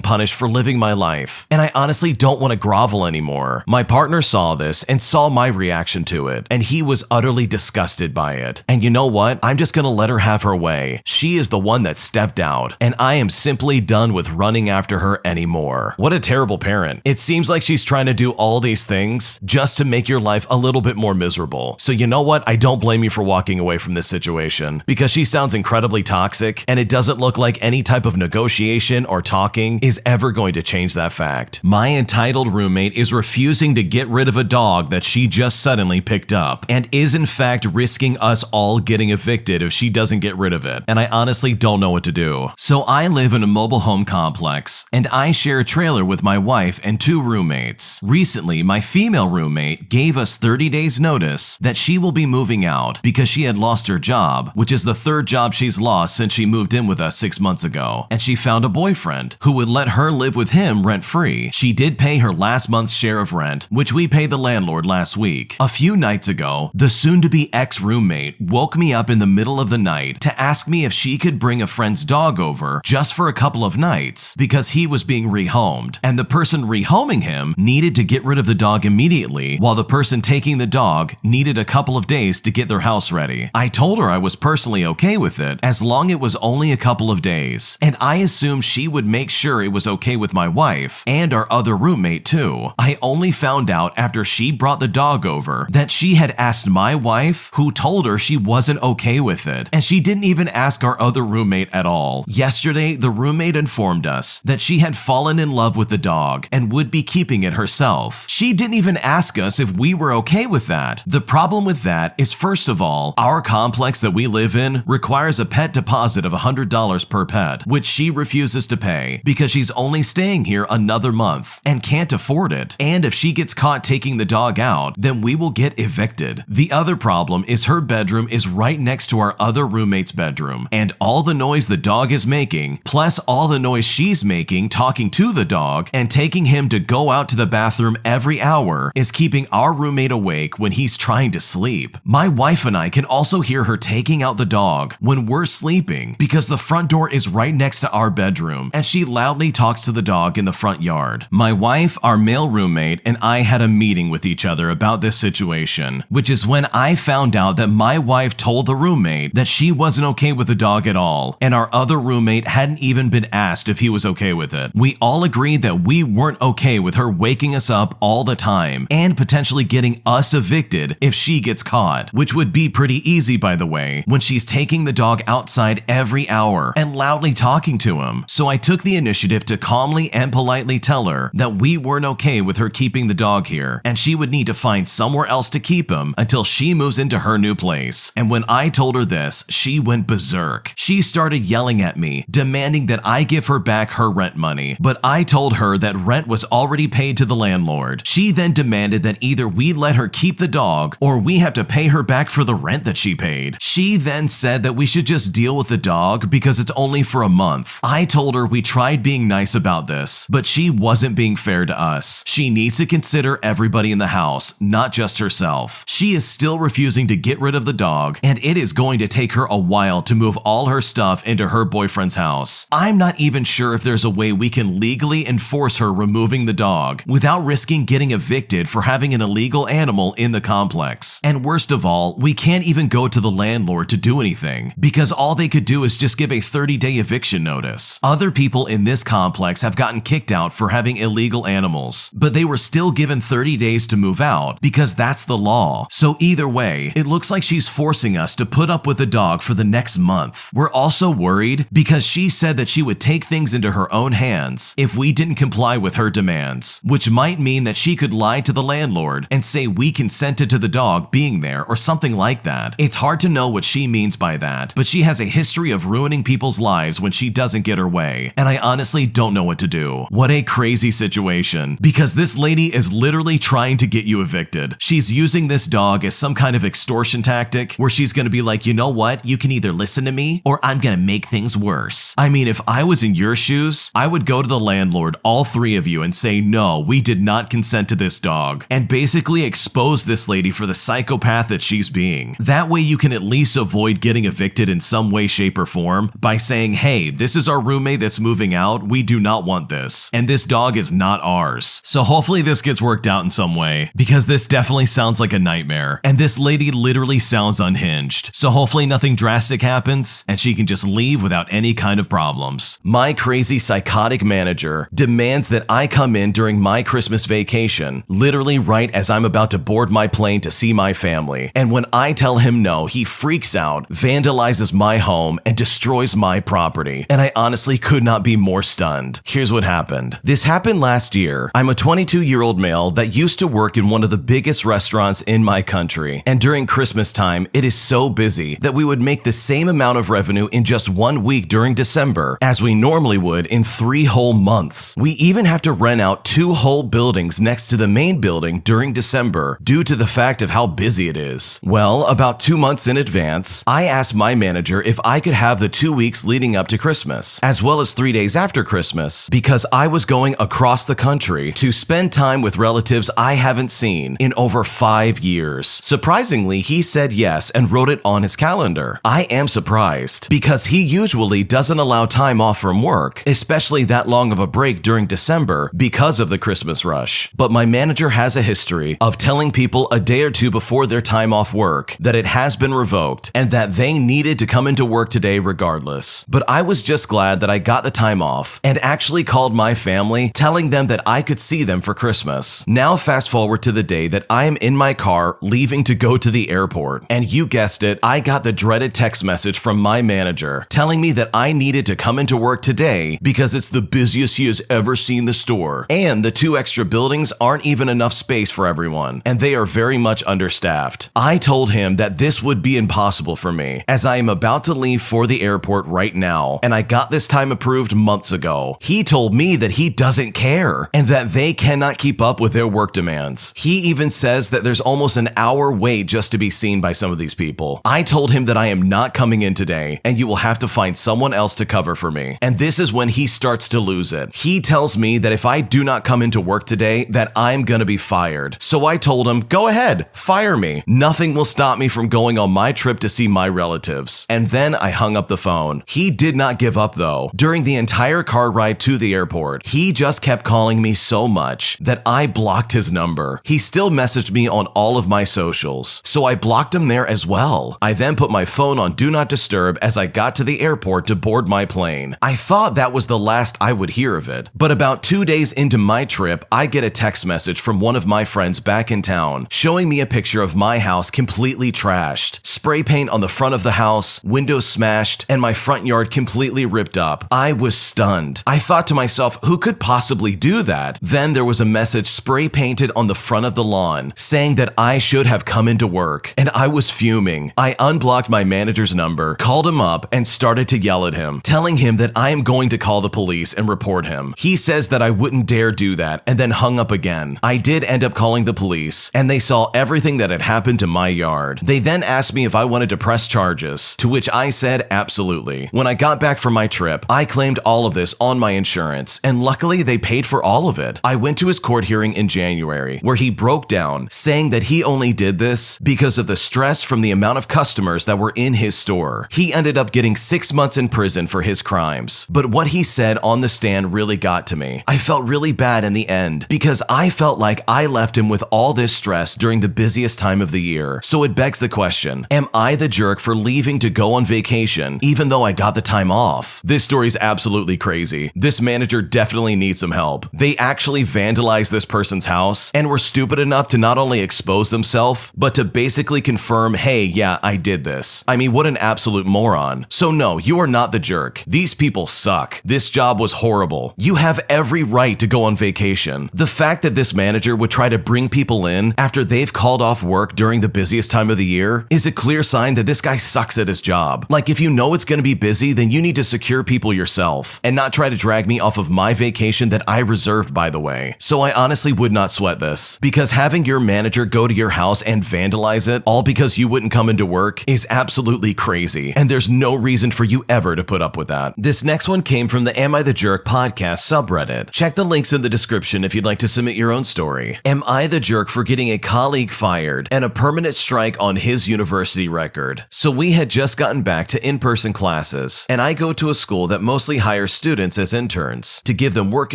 punished for living my life, and I honestly don't want to grovel anymore. My partner saw this and saw my reaction to it, and he was utterly disgusted by it. And you know what? I'm just gonna let her have her way. She is the one that stepped out, and I am simply done with running after her anymore. What a terrible parent. It seems like she's trying to do all these things just to make your life a little bit more miserable. So you know what? I don't blame you for walking away from this situation because she sounds incredibly toxic, and it doesn't look like any type of negotiation or talking is ever going to change that fact. My entitled roommate is refusing to get rid of a dog that she just suddenly picked up and is in fact risking us all getting evicted if she doesn't get rid of it, and I honestly don't know what to do. So I live in a mobile home complex, and I share a trailer with my wife and 2 roommates. Recently, my female roommate gave us 30 days notice that she will be moving out because she had lost her job, which is the 3rd job she's lost since she moved in with us 6 months ago, and she found a boyfriend who would let her live with him rent-free. She did pay her last month's share of rent, which we paid the landlord last week. A few nights ago, the soon-to-be ex-roommate woke me up in the middle of the night to ask me if she could bring a friend's dog over just for a couple of nights because he was being rehomed, and the person rehoming him needed to get rid of the dog immediately while the person taking the dog needed a couple of days to get their house ready. I told her I was personally okay with it as long it was only a couple of days, and I assumed she would make sure it was okay with my wife and our other roommate too. I only found out after she brought the dog over that she had asked my wife, who told her she wasn't okay with it, and she didn't even ask our other roommate at all. Yesterday, the roommate informed us that she had fallen in love with the dog and would be keeping it herself. She didn't even ask us if we were okay with that. The problem with that is, first of all, our complex that we live in requires a pet deposit of $100 per pet, which she refuses to pay because she's only staying here another month and can't afford it. And if she gets caught taking the dog out, then we will get evicted. The other problem is her bedroom is right next to our other roommate's bedroom, and all the noise the dog is making, plus all the noise she's making talking to the dog and taking him to go out to the bathroom every hour, is keeping our roommate awake when he's trying to sleep. My wife and I can also hear her taking out the dog when we're sleeping because the front door is right next to our bedroom, and she loudly talks to the dog in the front yard. My wife, our male roommate, and I had a meeting with each other about this situation, which is when I found out that my wife told the roommate that she wasn't okay with the dog at all, and our other roommate hadn't even been asked if he was okay with it. We all agreed that we weren't okay with her waking us up all the time and potentially getting us evicted if she gets caught, which would be pretty easy, by the way, when she's taking the dog outside every hour and loudly talking to him. So I took the initiative to calmly and politely tell her that we weren't okay with her keeping the dog here, and she would need to find somewhere else to keep him until she moves into her new place. And when I told her this, she went berserk. She started yelling at me, demanding that I give her back her rent money, but I told her that rent was already paid to the landlord. She then demanded that either we let her keep the dog or we have to pay her back for the rent that she paid. She then said that we should just deal with the dog because it's only for a month. I told her we tried being nice about this, but she wasn't being fair to us. She needs to consider everybody in the house, not just herself. She is still refusing to get rid of the dog, and it is going to take her a while to move all her stuff into her boyfriend's house. I'm not even sure if there's a way we can legally enforce her removing the dog without risking getting evicted for having an illegal animal in the complex. And worst of all, we can't even go to the landlord to do anything because all they could do is just give a 30-day eviction notice. Other people in this complex have gotten kicked out for having illegal animals, but they were still given 30 days to move out because that's the law. So either way, it looks like she's forcing us to put up with the dog for the next month. We're also worried because she said that she would take things into her own hands if we didn't comply with her demands, which might mean that she could lie to the landlord and say we consented to the dog being there or something like that. It's hard to know what she means by that, but she has a history of ruining people's lives when she doesn't get her way, and I honestly don't know what to do. What a crazy situation, because this lady is literally trying to get you evicted. She's using this dog as some kind of extortion tactic where she's gonna be like, you know what, you can either listen to me or I'm gonna make things worse. I mean, if I was in your shoes, I would go to the landlord, all three of you, and say, no, we did not consent to this dog, and basically expose this lady for the psychopath that she's being. That way you can at least avoid getting evicted in some way, shape, or form by saying, hey, this is our roommate that's moving out, we do not want this, and this dog is not ours. So hopefully this gets worked out in some way, because this definitely sounds like a nightmare, and this lady literally sounds unhinged. So hopefully nothing drastic happens, and she can just leave without any kind of problems. My crazy psychotic manager demands that I come in during my Christmas vacation, literally right as I'm about to board my plane to see my family. And when I tell him no, he freaks out, vandalizes my home, and destroys my property. And I honestly could not be more stunned. Here's what happened. This happened last year. I'm a 22-year-old male that used to work in one of the biggest restaurants in my country. And during Christmas time, it is so busy that we would make the same amount of revenue in just 1 week during December as we normally would in 3 whole months. We even have to rent out 2 whole buildings next to the main building during December due to the fact of how busy it is. Well, about 2 months in advance, I asked my manager if I could have the 2 weeks leading up to Christmas, as well as 3 days after Christmas, because I was going across the country to spend time with relatives I haven't seen in over 5 years. Surprisingly, he said yes and wrote it on his calendar. I am surprised, because he usually doesn't allow time off from work, especially that long of a break during December because of the Christmas rush. But my manager has a history of telling people a day or two before their time off work that it has been revoked and that they needed to come into work today regardless. But I was just glad that I got the time off and actually called my family, telling them that I could see them for Christmas. Now fast forward to the day that I am in my car leaving to go to the airport, and you guessed it, I got the dreaded text message from my manager telling me that I needed to come into work today because it's the busiest he has ever seen the store, and the 2 extra buildings aren't even enough space for everyone, and they are very much understaffed. I told him that this would be impossible for me, as I am about to leave for the airport right now, and I got this time approved months ago. He told me that he doesn't care, and that they cannot keep up with their work demands. He even says that there's almost an hour wait just to be seen by some of these people. I told him that I am not coming in today, and you will have to find someone else to cover for me. And this is when he starts to lose it. He tells me that if I do not come into work today, that I'm gonna be fired. So I told him, go ahead, fire me. Nothing will stop me from going on my trip to see my relatives. And then I hung up the phone. He did not give up though. During the entire car ride to the airport, he just kept calling me so much that I blocked his number. He still messaged me on all of my socials, so I blocked him there as well. I then put my phone on Do Not Disturb as I got to the airport to board my plane. I thought that was the last I would hear of it, but about 2 days into my trip, I get a text message from one of my friends back in town showing me a picture of my house completely trashed, spray paint on the front of the house, windows smashed, and my front yard completely ripped up. I was stunned. I thought to myself, who could possibly do that? Then there was a message spray painted on the front of the lawn saying that I should have come into work, and I was fuming. I unblocked my manager's number, called him up, and started to yell at him, telling him that I am going to call the police and report him. He says that I wouldn't dare do that, and then hung up again. I did end up calling the police, and they saw everything that had happened to my yard. They then asked me if if I wanted to press charges, to which I said absolutely. When I got back from my trip, I claimed all of this on my insurance, and luckily they paid for all of it. I went to his court hearing in January, where he broke down, saying that he only did this because of the stress from the amount of customers that were in his store. He ended up getting 6 months in prison for his crimes. But what he said on the stand really got to me. I felt really bad in the end because I felt like I left him with all this stress during the busiest time of the year. So it begs the question, am I the jerk for leaving to go on vacation even though I got the time off? This story's absolutely crazy. This manager definitely needs some help. They actually vandalized this person's house and were stupid enough to not only expose themselves, but to basically confirm, hey, yeah, I did this. I mean, what an absolute moron. So no, you are not the jerk. These people suck. This job was horrible. You have every right to go on vacation. The fact that this manager would try to bring people in after they've called off work during the busiest time of the year is a clear sign that this guy sucks at his job. Like, if you know it's going to be busy, then you need to secure people yourself and not try to drag me off of my vacation that I reserved, by the way. So I honestly would not sweat this, because having your manager go to your house and vandalize it all because you wouldn't come into work is absolutely crazy, and there's no reason for you ever to put up with that. This next one came from the Am I the Jerk podcast subreddit. Check the links in the description if you'd like to submit your own story. Am I the jerk for getting a colleague fired and a permanent strike on his university record? So we had just gotten back to in-person classes, and I go to a school that mostly hires students as interns to give them work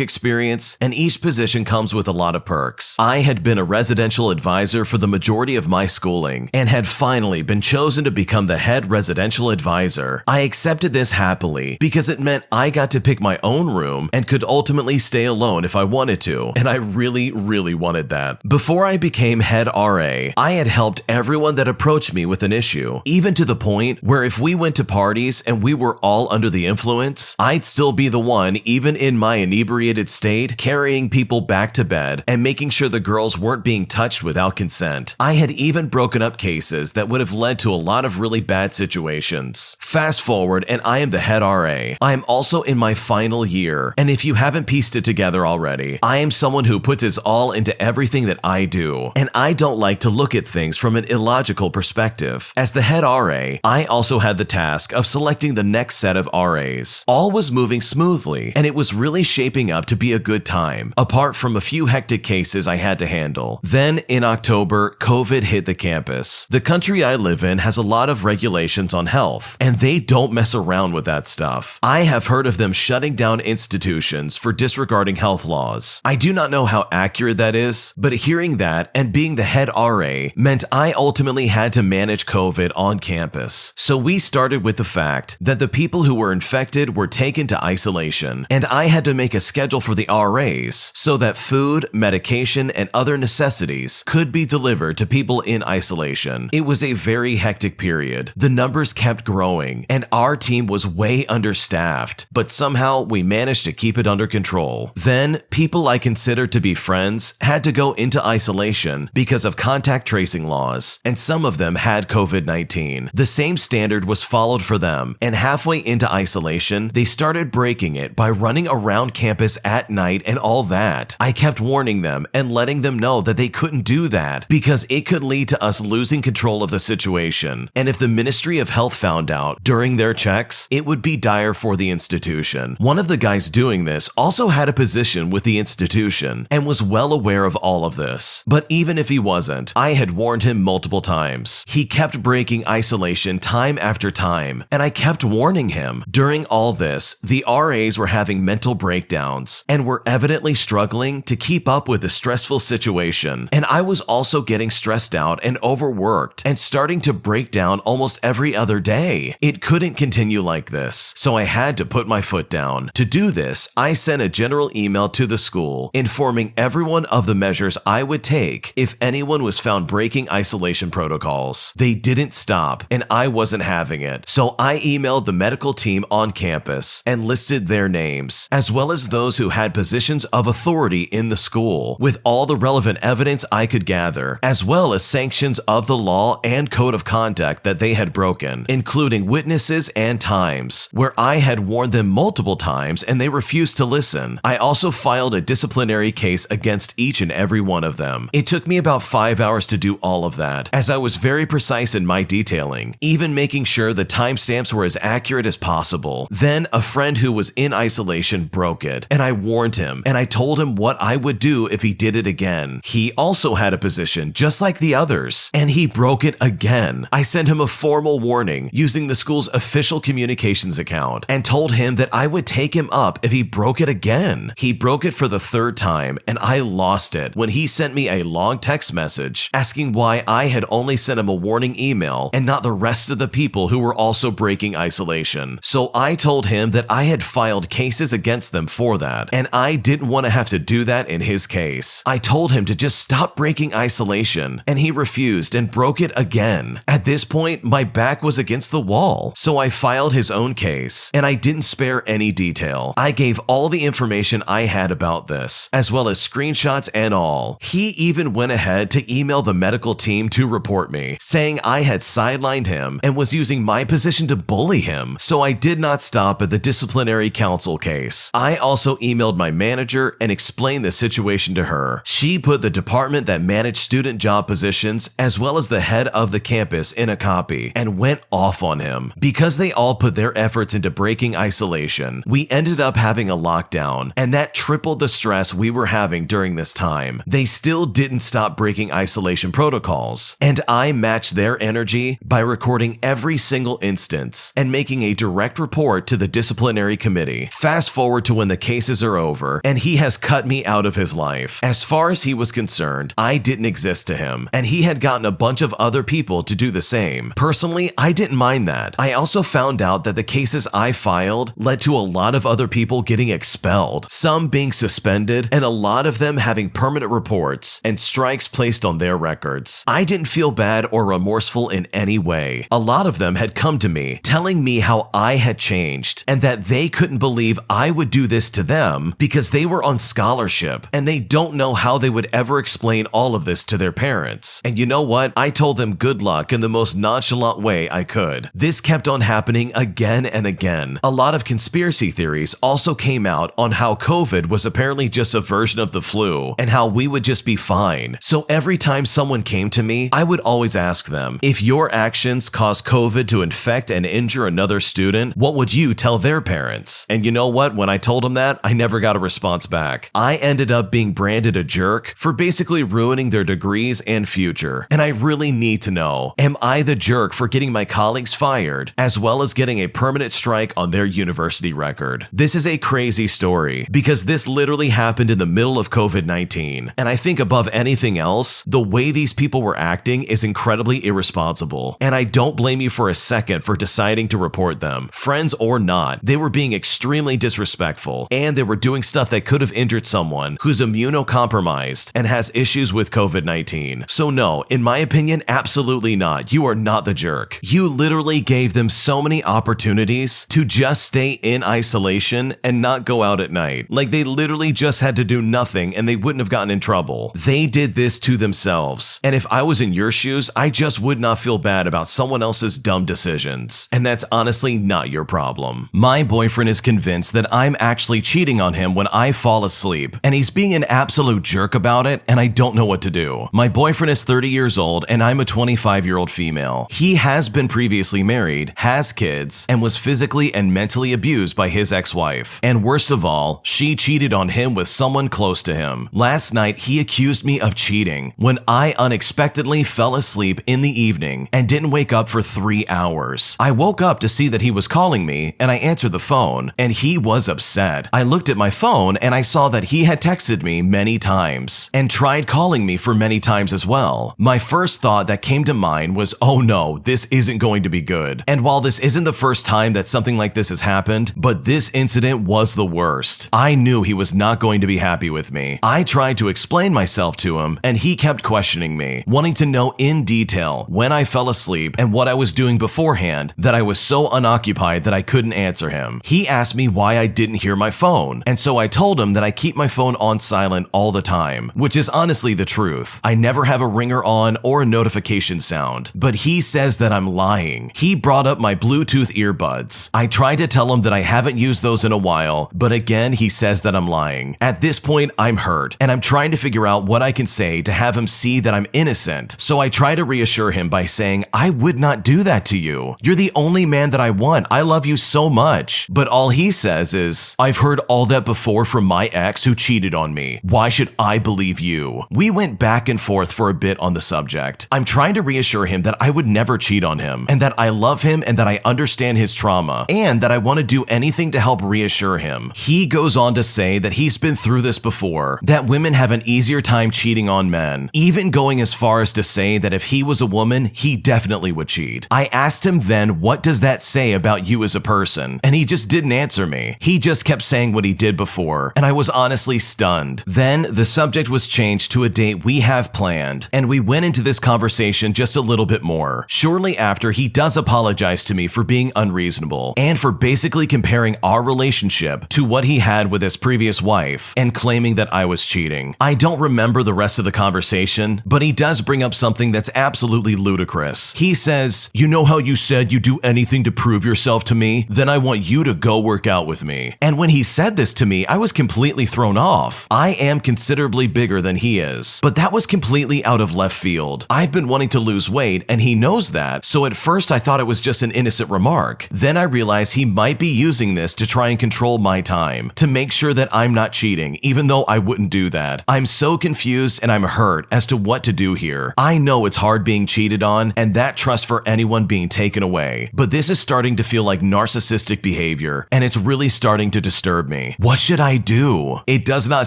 experience, and each position comes with a lot of perks. I had been a residential advisor for the majority of my schooling and had finally been chosen to become the head residential advisor. I accepted this happily because it meant I got to pick my own room and could ultimately stay alone if I wanted to, and I really wanted that. Before I became head RA, I had helped everyone that approached me with an issue, even to the point where if we went to parties and we were all under the influence, I'd still be the one, even in my inebriated state, carrying people back to bed and making sure the girls weren't being touched without consent. I had even broken up cases that would have led to a lot of really bad situations. Fast forward, and I am the head RA. I am also in my final year, and if you haven't pieced it together already, I am someone who puts his all into everything that I do, and I don't like to look at things from an illogical perspective. As the head RA, I also had the task of selecting the next set of RAs. All was moving smoothly, and it was really shaping up to be a good time, apart from a few hectic cases I had to handle. Then, in October, COVID hit the campus. The country I live in has a lot of regulations on health, and they don't mess around with that stuff. I have heard of them shutting down institutions for disregarding health laws. I do not know how accurate that is, but hearing that and being the head RA meant I ultimately had to manage COVID on campus. So we started with the fact that the people who were infected were taken to isolation, and I had to make a schedule for the RAs so that food, medication, and other necessities could be delivered to people in isolation. It was a very hectic period. The numbers kept growing, and our team was way understaffed, but somehow we managed to keep it under control. Then, people I considered to be friends had to go into isolation because of contact tracing laws, and some of them had COVID-19. The same standard was followed for them, and halfway into isolation, they started breaking it by running around campus at night and all that. I kept warning them and letting them know that they couldn't do that because it could lead to us losing control of the situation, and if the Ministry of Health found out during their checks, it would be dire for the institution. One of the guys doing this also had a position with the institution and was well aware of all of this. But even if he wasn't, I had warned him multiple times. He kept breaking isolation time after time, and I kept warning him. During all this, the RAs were having mental breakdowns and were evidently struggling to keep up with the stressful situation, and I was also getting stressed out and overworked and starting to break down almost every other day. It couldn't continue like this, so I had to put my foot down. To do this, I sent a general email to the school informing everyone of the measures I would take if anyone was found breaking isolation protocols. They didn't stop, and I wasn't having it, so I emailed the medical team on campus and listed their names, as well as those who had positions of authority in the school, with all the relevant evidence I could gather, as well as sanctions of the law and code of conduct that they had broken, including witnesses and times, where I had warned them multiple times and they refused to listen. I also filed a disciplinary case against each and every one of them. It took me about 5 hours to do all of that, as I was very precise precise in my detailing, even making sure the timestamps were as accurate as possible. Then a friend who was in isolation broke it, and I warned him, and I told him what I would do if he did it again. He also had a position just like the others, and he broke it again. I sent him a formal warning using the school's official communications account and told him that I would take him up if he broke it again. He broke it for the third time, and I lost it when he sent me a long text message asking why I had only sent him a warning email and not the rest of the people who were also breaking isolation. So I told him that I had filed cases against them for that, and I didn't want to have to do that in his case. I told him to just stop breaking isolation, and he refused and broke it again. At this point, my back was against the wall, so I filed his own case, and I didn't spare any detail. I gave all the information I had about this, as well as screenshots and all. He even went ahead to email the medical team to report me, saying I had sidelined him and was using my position to bully him. So I did not stop at the disciplinary council case. I also emailed my manager and explained the situation to her. She put the department that managed student job positions as well as the head of the campus in a copy and went off on him. Because they all put their efforts into breaking isolation, we ended up having a lockdown, and that tripled the stress we were having during this time. They still didn't stop breaking isolation protocols, and I matched their energy by recording every single instance and making a direct report to the disciplinary committee. Fast forward to when the cases are over, and he has cut me out of his life. As far as he was concerned, I didn't exist to him, and he had gotten a bunch of other people to do the same. Personally, I didn't mind that. I also found out that the cases I filed led to a lot of other people getting expelled, some being suspended, and a lot of them having permanent reports and strikes placed on their records. I didn't feel bad or remorseful in any way. A lot of them had come to me, telling me how I had changed, and that they couldn't believe I would do this to them because they were on scholarship, and they don't know how they would ever explain all of this to their parents. And you know what? I told them good luck in the most nonchalant way I could. This kept on happening again and again. A lot of conspiracy theories also came out on how COVID was apparently just a version of the flu, and how we would just be fine. So every time someone came to me, I would always ask them, if your actions caused COVID to infect and injure another student, what would you tell their parents? And you know what? When I told them that, I never got a response back. I ended up being branded a jerk for basically ruining their degrees and future. And I really need to know, am I the jerk for getting my colleagues fired, as well as getting a permanent strike on their university record? This is a crazy story, because this literally happened in the middle of COVID-19. And I think above anything else, the way these people were acting is incredibly irresponsible. And I don't blame you for a second for deciding to report them. Friends or not, they were being extremely disrespectful, and they were doing stuff that could have injured someone who's immunocompromised and has issues with COVID-19. So no, in my opinion, absolutely not. You are not the jerk. You literally gave them so many opportunities to just stay in isolation and not go out at night. Like, they literally just had to do nothing and they wouldn't have gotten in trouble. They did this to themselves. And if I was in your shoes, I just would not feel bad about someone else's dumb decisions. And that's honestly not your problem. My boyfriend is convinced that I'm actually cheating on him when I fall asleep, and he's being an absolute jerk about it, and I don't know what to do. My boyfriend is 30 years old and I'm a 25-year-old female. He has been previously married, has kids, and was physically and mentally abused by his ex-wife. And worst of all, she cheated on him with someone close to him. Last night, he accused me of cheating when I unexpectedly fell asleep in the evening and didn't wake up for 3 hours. I woke up to see that he was calling me, and I answered the phone, and he was upset. I looked at my phone and I saw that he had texted me many times and tried calling me for many times as well. My first thought that came to mind was, oh no, this isn't going to be good. And while this isn't the first time that something like this has happened, but this incident was the worst. I knew he was not going to be happy with me. I tried to explain myself to him, and he kept questioning me, wanting to know in detail when I fell asleep and what I was doing beforehand that I was so unoccupied that I couldn't answer him. He asked me why I didn't hear my phone, and so I told him that I keep my phone on silent all the time, which is honestly the truth. I never have a ringer on or a notification sound, but he says that I'm lying. He brought up my Bluetooth earbuds. I tried to tell him that I haven't used those in a while, but again, he says that I'm lying. At this point, I'm hurt, and I'm trying to figure out what I can say to have him see that I'm innocent, so I try to reassure him him by saying, I would not do that to you. You're the only man that I want. I love you so much. But all he says is, I've heard all that before from my ex who cheated on me. Why should I believe you? We went back and forth for a bit on the subject. I'm trying to reassure him that I would never cheat on him, and that I love him, and that I understand his trauma, and that I want to do anything to help reassure him. He goes on to say that he's been through this before, that women have an easier time cheating on men, even going as far as to say that if he was a woman, he definitely would cheat. I asked him then, what does that say about you as a person? And he just didn't answer me. He just kept saying what he did before, and I was honestly stunned. Then the subject was changed to a date we have planned, and we went into this conversation just a little bit more. Shortly after, he does apologize to me for being unreasonable and for basically comparing our relationship to what he had with his previous wife and claiming that I was cheating. I don't remember the rest of the conversation, but he does bring up something that's absolutely ludicrous. He says, you know how you said you'd do anything to prove yourself to me? Then I want you to go work out with me. And when he said this to me, I was completely thrown off. I am considerably bigger than he is, but that was completely out of left field. I've been wanting to lose weight, and he knows that, so at first I thought it was just an innocent remark. Then I realized he might be using this to try and control my time, to make sure that I'm not cheating, even though I wouldn't do that. I'm so confused and I'm hurt as to what to do here. I know it's hard being cheated on, and that trust for anyone being taken away, but this is starting to feel like narcissistic behavior, and it's really starting to disturb me. What should I do? It does not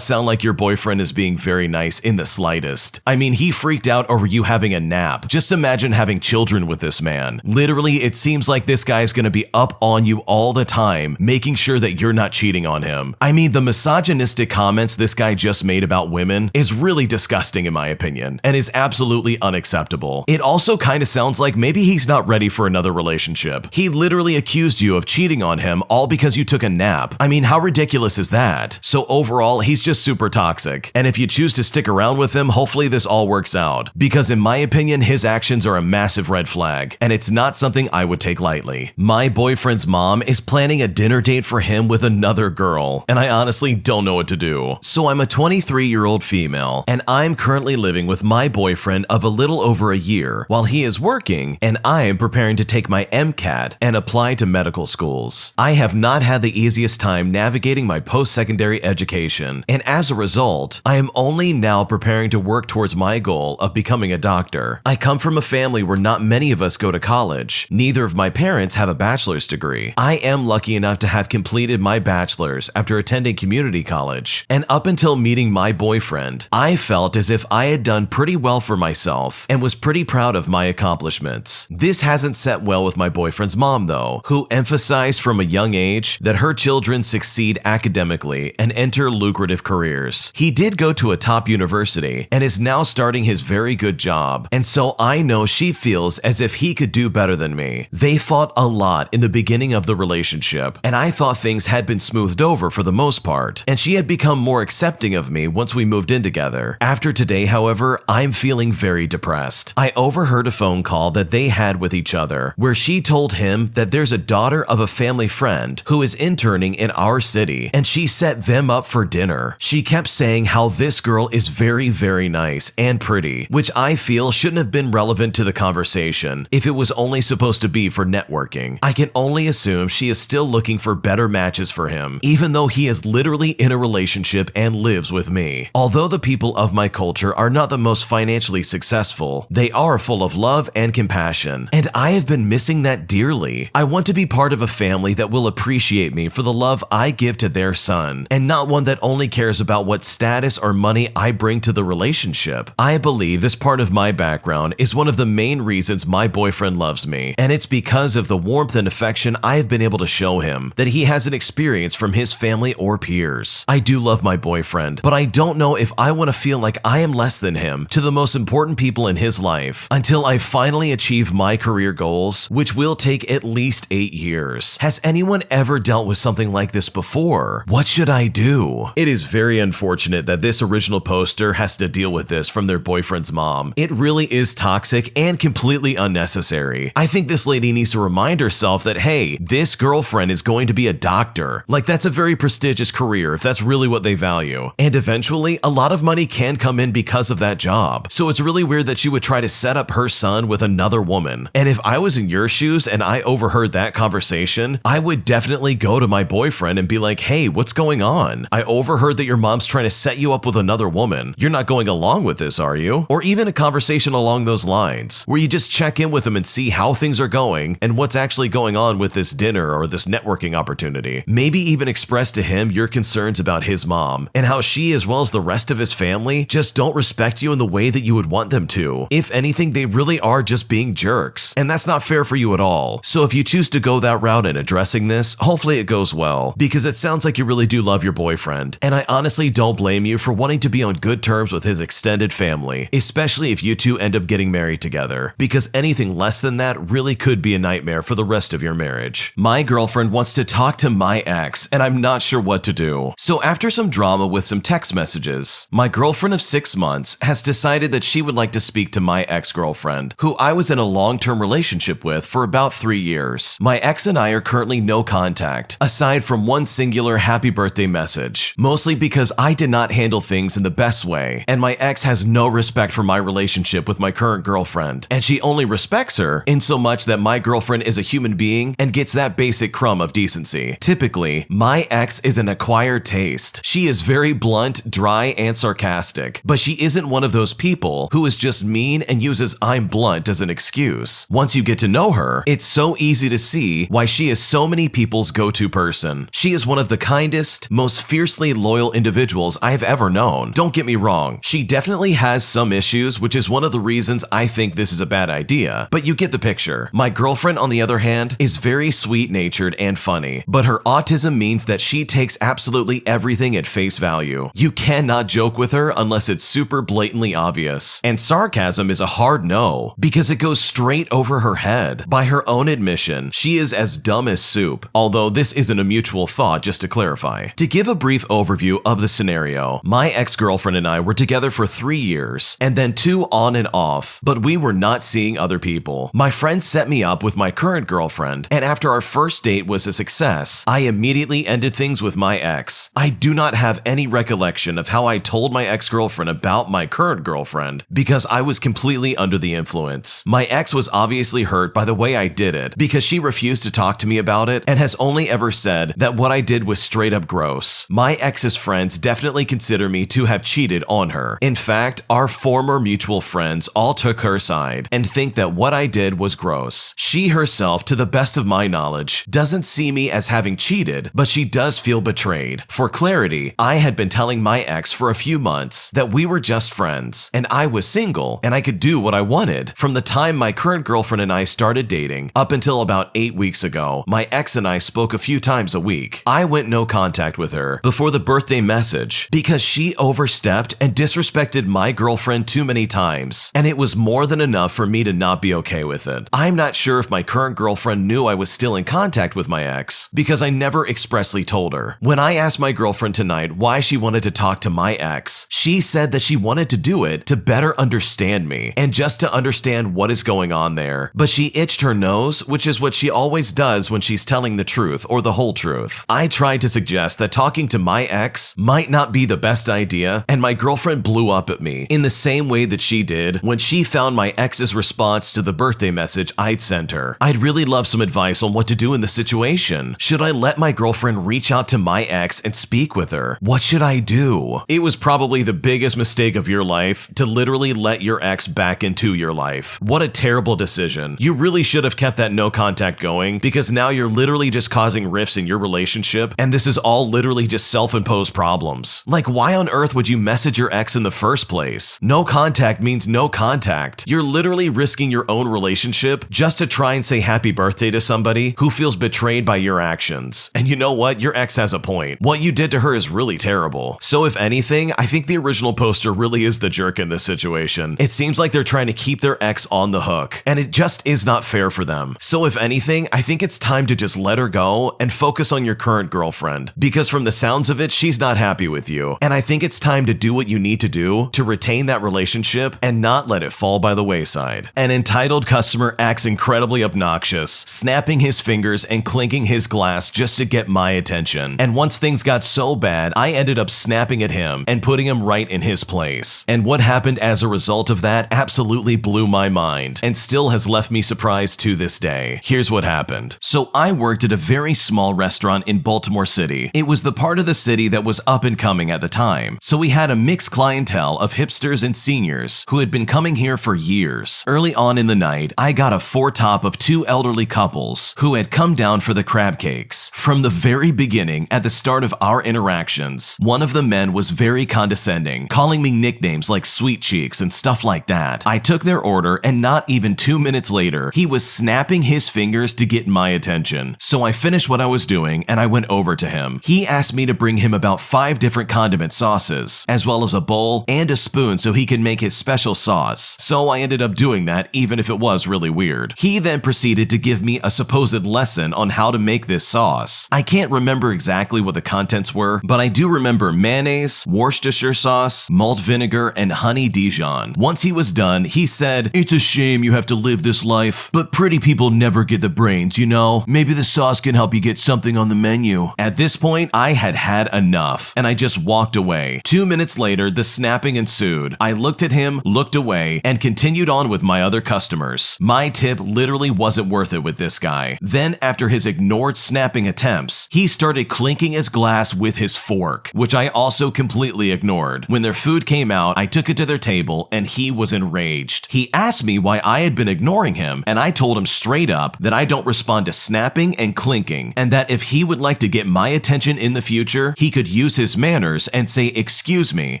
sound like your boyfriend is being very nice in the slightest. I mean, he freaked out over you having a nap. Just imagine having children with this man. Literally, it seems like this guy's gonna be up on you all the time, making sure that you're not cheating on him. I mean, the misogynistic comments this guy just made about women is really disgusting in my opinion, and is absolutely unacceptable. It also kind of sounds like maybe he's not ready for another relationship. He literally accused you of cheating on him all because you took a nap. I mean, how ridiculous is that? So overall, he's just super toxic, and if you choose to stick around with him, hopefully this all works out, because in my opinion, his actions are a massive red flag, and it's not something I would take lightly. My boyfriend's mom is planning a dinner date for him with another girl, and I honestly don't know what to do. So I'm a 23-year-old female, and I'm currently living with my boyfriend of a little over a year, while he is working, and I am preparing to take my MCAT and apply to medical schools. I have not had the easiest time navigating my post-secondary education, and as a result, I am only now preparing to work towards my goal of becoming a doctor. I come from a family where not many of us go to college. Neither of my parents have a bachelor's degree. I am lucky enough to have completed my bachelor's after attending community college, and up until meeting my boyfriend, I felt as if I had done pretty well for myself and was pretty proud of my accomplishments. This hasn't set well with my boyfriend's mom though, who emphasized from a young age that her children succeed academically and enter lucrative careers. He did go to a top university and is now starting his very good job, and so I know she feels as if he could do better than me. They fought a lot in the beginning of the relationship, and I thought things had been smoothed over for the most part, and she had become more accepting of me once we moved in together. After today, however, I'm feeling very depressed. I overheard a phone call that they had with each other, where she told him that there's a daughter of a family friend who is interning in our city, and she set them up for dinner. She kept saying how this girl is very, very nice and pretty, which I feel shouldn't have been relevant to the conversation if it was only supposed to be for networking. I can only assume she is still looking for better matches for him, even though he is literally in a relationship and lives with me. Although the people of my culture are not the most financially successful, they are full of love and compassion, and I have been missing that dearly. I want to be part of a family that will appreciate me for the love I give to their son, and not one that only cares about what status or money I bring to the relationship. I believe this part of my background is one of the main reasons my boyfriend loves me, and it's because of the warmth and affection I have been able to show him that he hasn't experienced from his family or peers. I do love my boyfriend, but I don't know if I want to feel like I am less than him to the most important people in his life until I finally achieve my career goals, which will take at least 8 years. Has anyone ever dealt with something like this before? What should I do? It is very unfortunate that this original poster has to deal with this from their boyfriend's mom. It really is toxic and completely unnecessary. I think this lady needs to remind herself that, hey, this girlfriend is going to be a doctor. Like, that's a very prestigious career if that's really what they value. And eventually, a lot of money can come in because of that job. So it's really weird that she would try to set set up her son with another woman. And if I was in your shoes and I overheard that conversation, I would definitely go to my boyfriend and be like, hey, what's going on? I overheard that your mom's trying to set you up with another woman. You're not going along with this, are you? Or even a conversation along those lines, where you just check in with them and see how things are going and what's actually going on with this dinner or this networking opportunity. Maybe even express to him your concerns about his mom and how she, as well as the rest of his family, just don't respect you in the way that you would want them to. If anything, they really are just being jerks, and that's not fair for you at all. So if you choose to go that route in addressing this, hopefully it goes well, because it sounds like you really do love your boyfriend, and I honestly don't blame you for wanting to be on good terms with his extended family, especially if you two end up getting married together, because anything less than that really could be a nightmare for the rest of your marriage. My girlfriend wants to talk to my ex, and I'm not sure what to do. So after some drama with some text messages, my girlfriend of 6 months has decided that she would like to speak to my ex-girlfriend, who I was in a long-term relationship with for about 3 years. My ex and I are currently no contact, aside from one singular happy birthday message, mostly because I did not handle things in the best way, and my ex has no respect for my relationship with my current girlfriend, and she only respects her in so much that my girlfriend is a human being and gets that basic crumb of decency. Typically, my ex is an acquired taste. She is very blunt, dry, and sarcastic, but she isn't one of those people who is just mean and uses "I'm blunt" as an excuse. Once you get to know her, it's so easy to see why she is so many people's go-to person. She is one of the kindest, most fiercely loyal individuals I have ever known. Don't get me wrong, she definitely has some issues, which is one of the reasons I think this is a bad idea, but you get the picture. My girlfriend, on the other hand, is very sweet-natured and funny, but her autism means that she takes absolutely everything at face value. You cannot joke with her unless it's super blatantly obvious, and sarcasm is a hard no, because it goes straight over her head. By her own admission, she is as dumb as soup, although this isn't a mutual thought, just to clarify. To give a brief overview of the scenario, my ex-girlfriend and I were together for 3 years, and then 2 on and off, but we were not seeing other people. My friend set me up with my current girlfriend, and after our first date was a success, I immediately ended things with my ex. I do not have any recollection of how I told my ex-girlfriend about my current girlfriend, because I was completely under the influence. My ex was obviously hurt by the way I did it, because she refused to talk to me about it and has only ever said that what I did was straight up gross. My ex's friends definitely consider me to have cheated on her. In fact, our former mutual friends all took her side and think that what I did was gross. She herself, to the best of my knowledge, doesn't see me as having cheated, but she does feel betrayed. For clarity, I had been telling my ex for a few months that we were just friends, and I was single, and I could do what I wanted. From the time my current girlfriend and I started dating, up until about 8 weeks ago, my ex and I spoke a few times a week. I went no contact with her before the birthday message because she overstepped and disrespected my girlfriend too many times, and it was more than enough for me to not be okay with it. I'm not sure if my current girlfriend knew I was still in contact with my ex because I never expressly told her. When I asked my girlfriend tonight why she wanted to talk to my ex, she said that she wanted to do it to better understand me and just to understand what is going on there. But she itched her nose, which is what she always does when she's telling the truth or the whole truth. I tried to suggest that talking to my ex might not be the best idea, and my girlfriend blew up at me in the same way that she did when she found my ex's response to the birthday message I'd sent her. I'd really love some advice on what to do in the situation. Should I let my girlfriend reach out to my ex and speak with her? What should I do? It was probably the biggest mistake of your life to literally let your ex back into your life. What a terrible decision. You really should have kept that no contact going, because now you're literally just causing rifts in your relationship, and this is all literally just self-imposed problems. Like, why on earth would you message your ex in the first place? No contact means no contact. You're literally risking your own relationship just to try and say happy birthday to somebody who feels betrayed by your actions. And you know what? Your ex has a point. What you did to her is really terrible. So if anything, I think the original poster really is the jerk in this situation. It seems like they're trying to keep their ex on the hook, and it just is not fair for them. So if anything, I think it's time to just let her go and focus on your current girlfriend, because from the sounds of it, she's not happy with you. And I think it's time to do what you need to do to retain that relationship and not let it fall by the wayside. An entitled customer acts incredibly obnoxious, snapping his fingers and clinking his glass just to get my attention. And once things got so bad, I ended up snapping at him and putting him right in his place. And what happened as a result of that absolutely absolutely blew my mind and still has left me surprised to this day. Here's what happened. So I worked at a very small restaurant in Baltimore City. It was the part of the city that was up and coming at the time. So we had a mixed clientele of hipsters and seniors who had been coming here for years. Early on in the night, I got a foretop of two elderly couples who had come down for the crab cakes. From the very beginning, at the start of our interactions, one of the men was very condescending, calling me nicknames like sweet cheeks and stuff like that. I took their order, and not even 2 minutes later, he was snapping his fingers to get my attention. So I finished what I was doing and I went over to him. He asked me to bring him about 5 different condiment sauces, as well as a bowl and a spoon so he could make his special sauce. So I ended up doing that, even if it was really weird. He then proceeded to give me a supposed lesson on how to make this sauce. I can't remember exactly what the contents were, but I do remember mayonnaise, Worcestershire sauce, malt vinegar, and honey Dijon. Once he was done, he said, "It's a shame you have to live this life, but pretty people never get the brains, you know? Maybe the sauce can help you get something on the menu." At this point, I had had enough, and I just walked away. 2 minutes later, the snapping ensued. I looked at him, looked away, and continued on with my other customers. My tip literally wasn't worth it with this guy. Then, after his ignored snapping attempts, he started clinking his glass with his fork, which I also completely ignored. When their food came out, I took it to their table, and he was enraged. He asked me why I had been ignoring him, and I told him straight up that I don't respond to snapping and clinking, and that if he would like to get my attention in the future, he could use his manners and say "excuse me"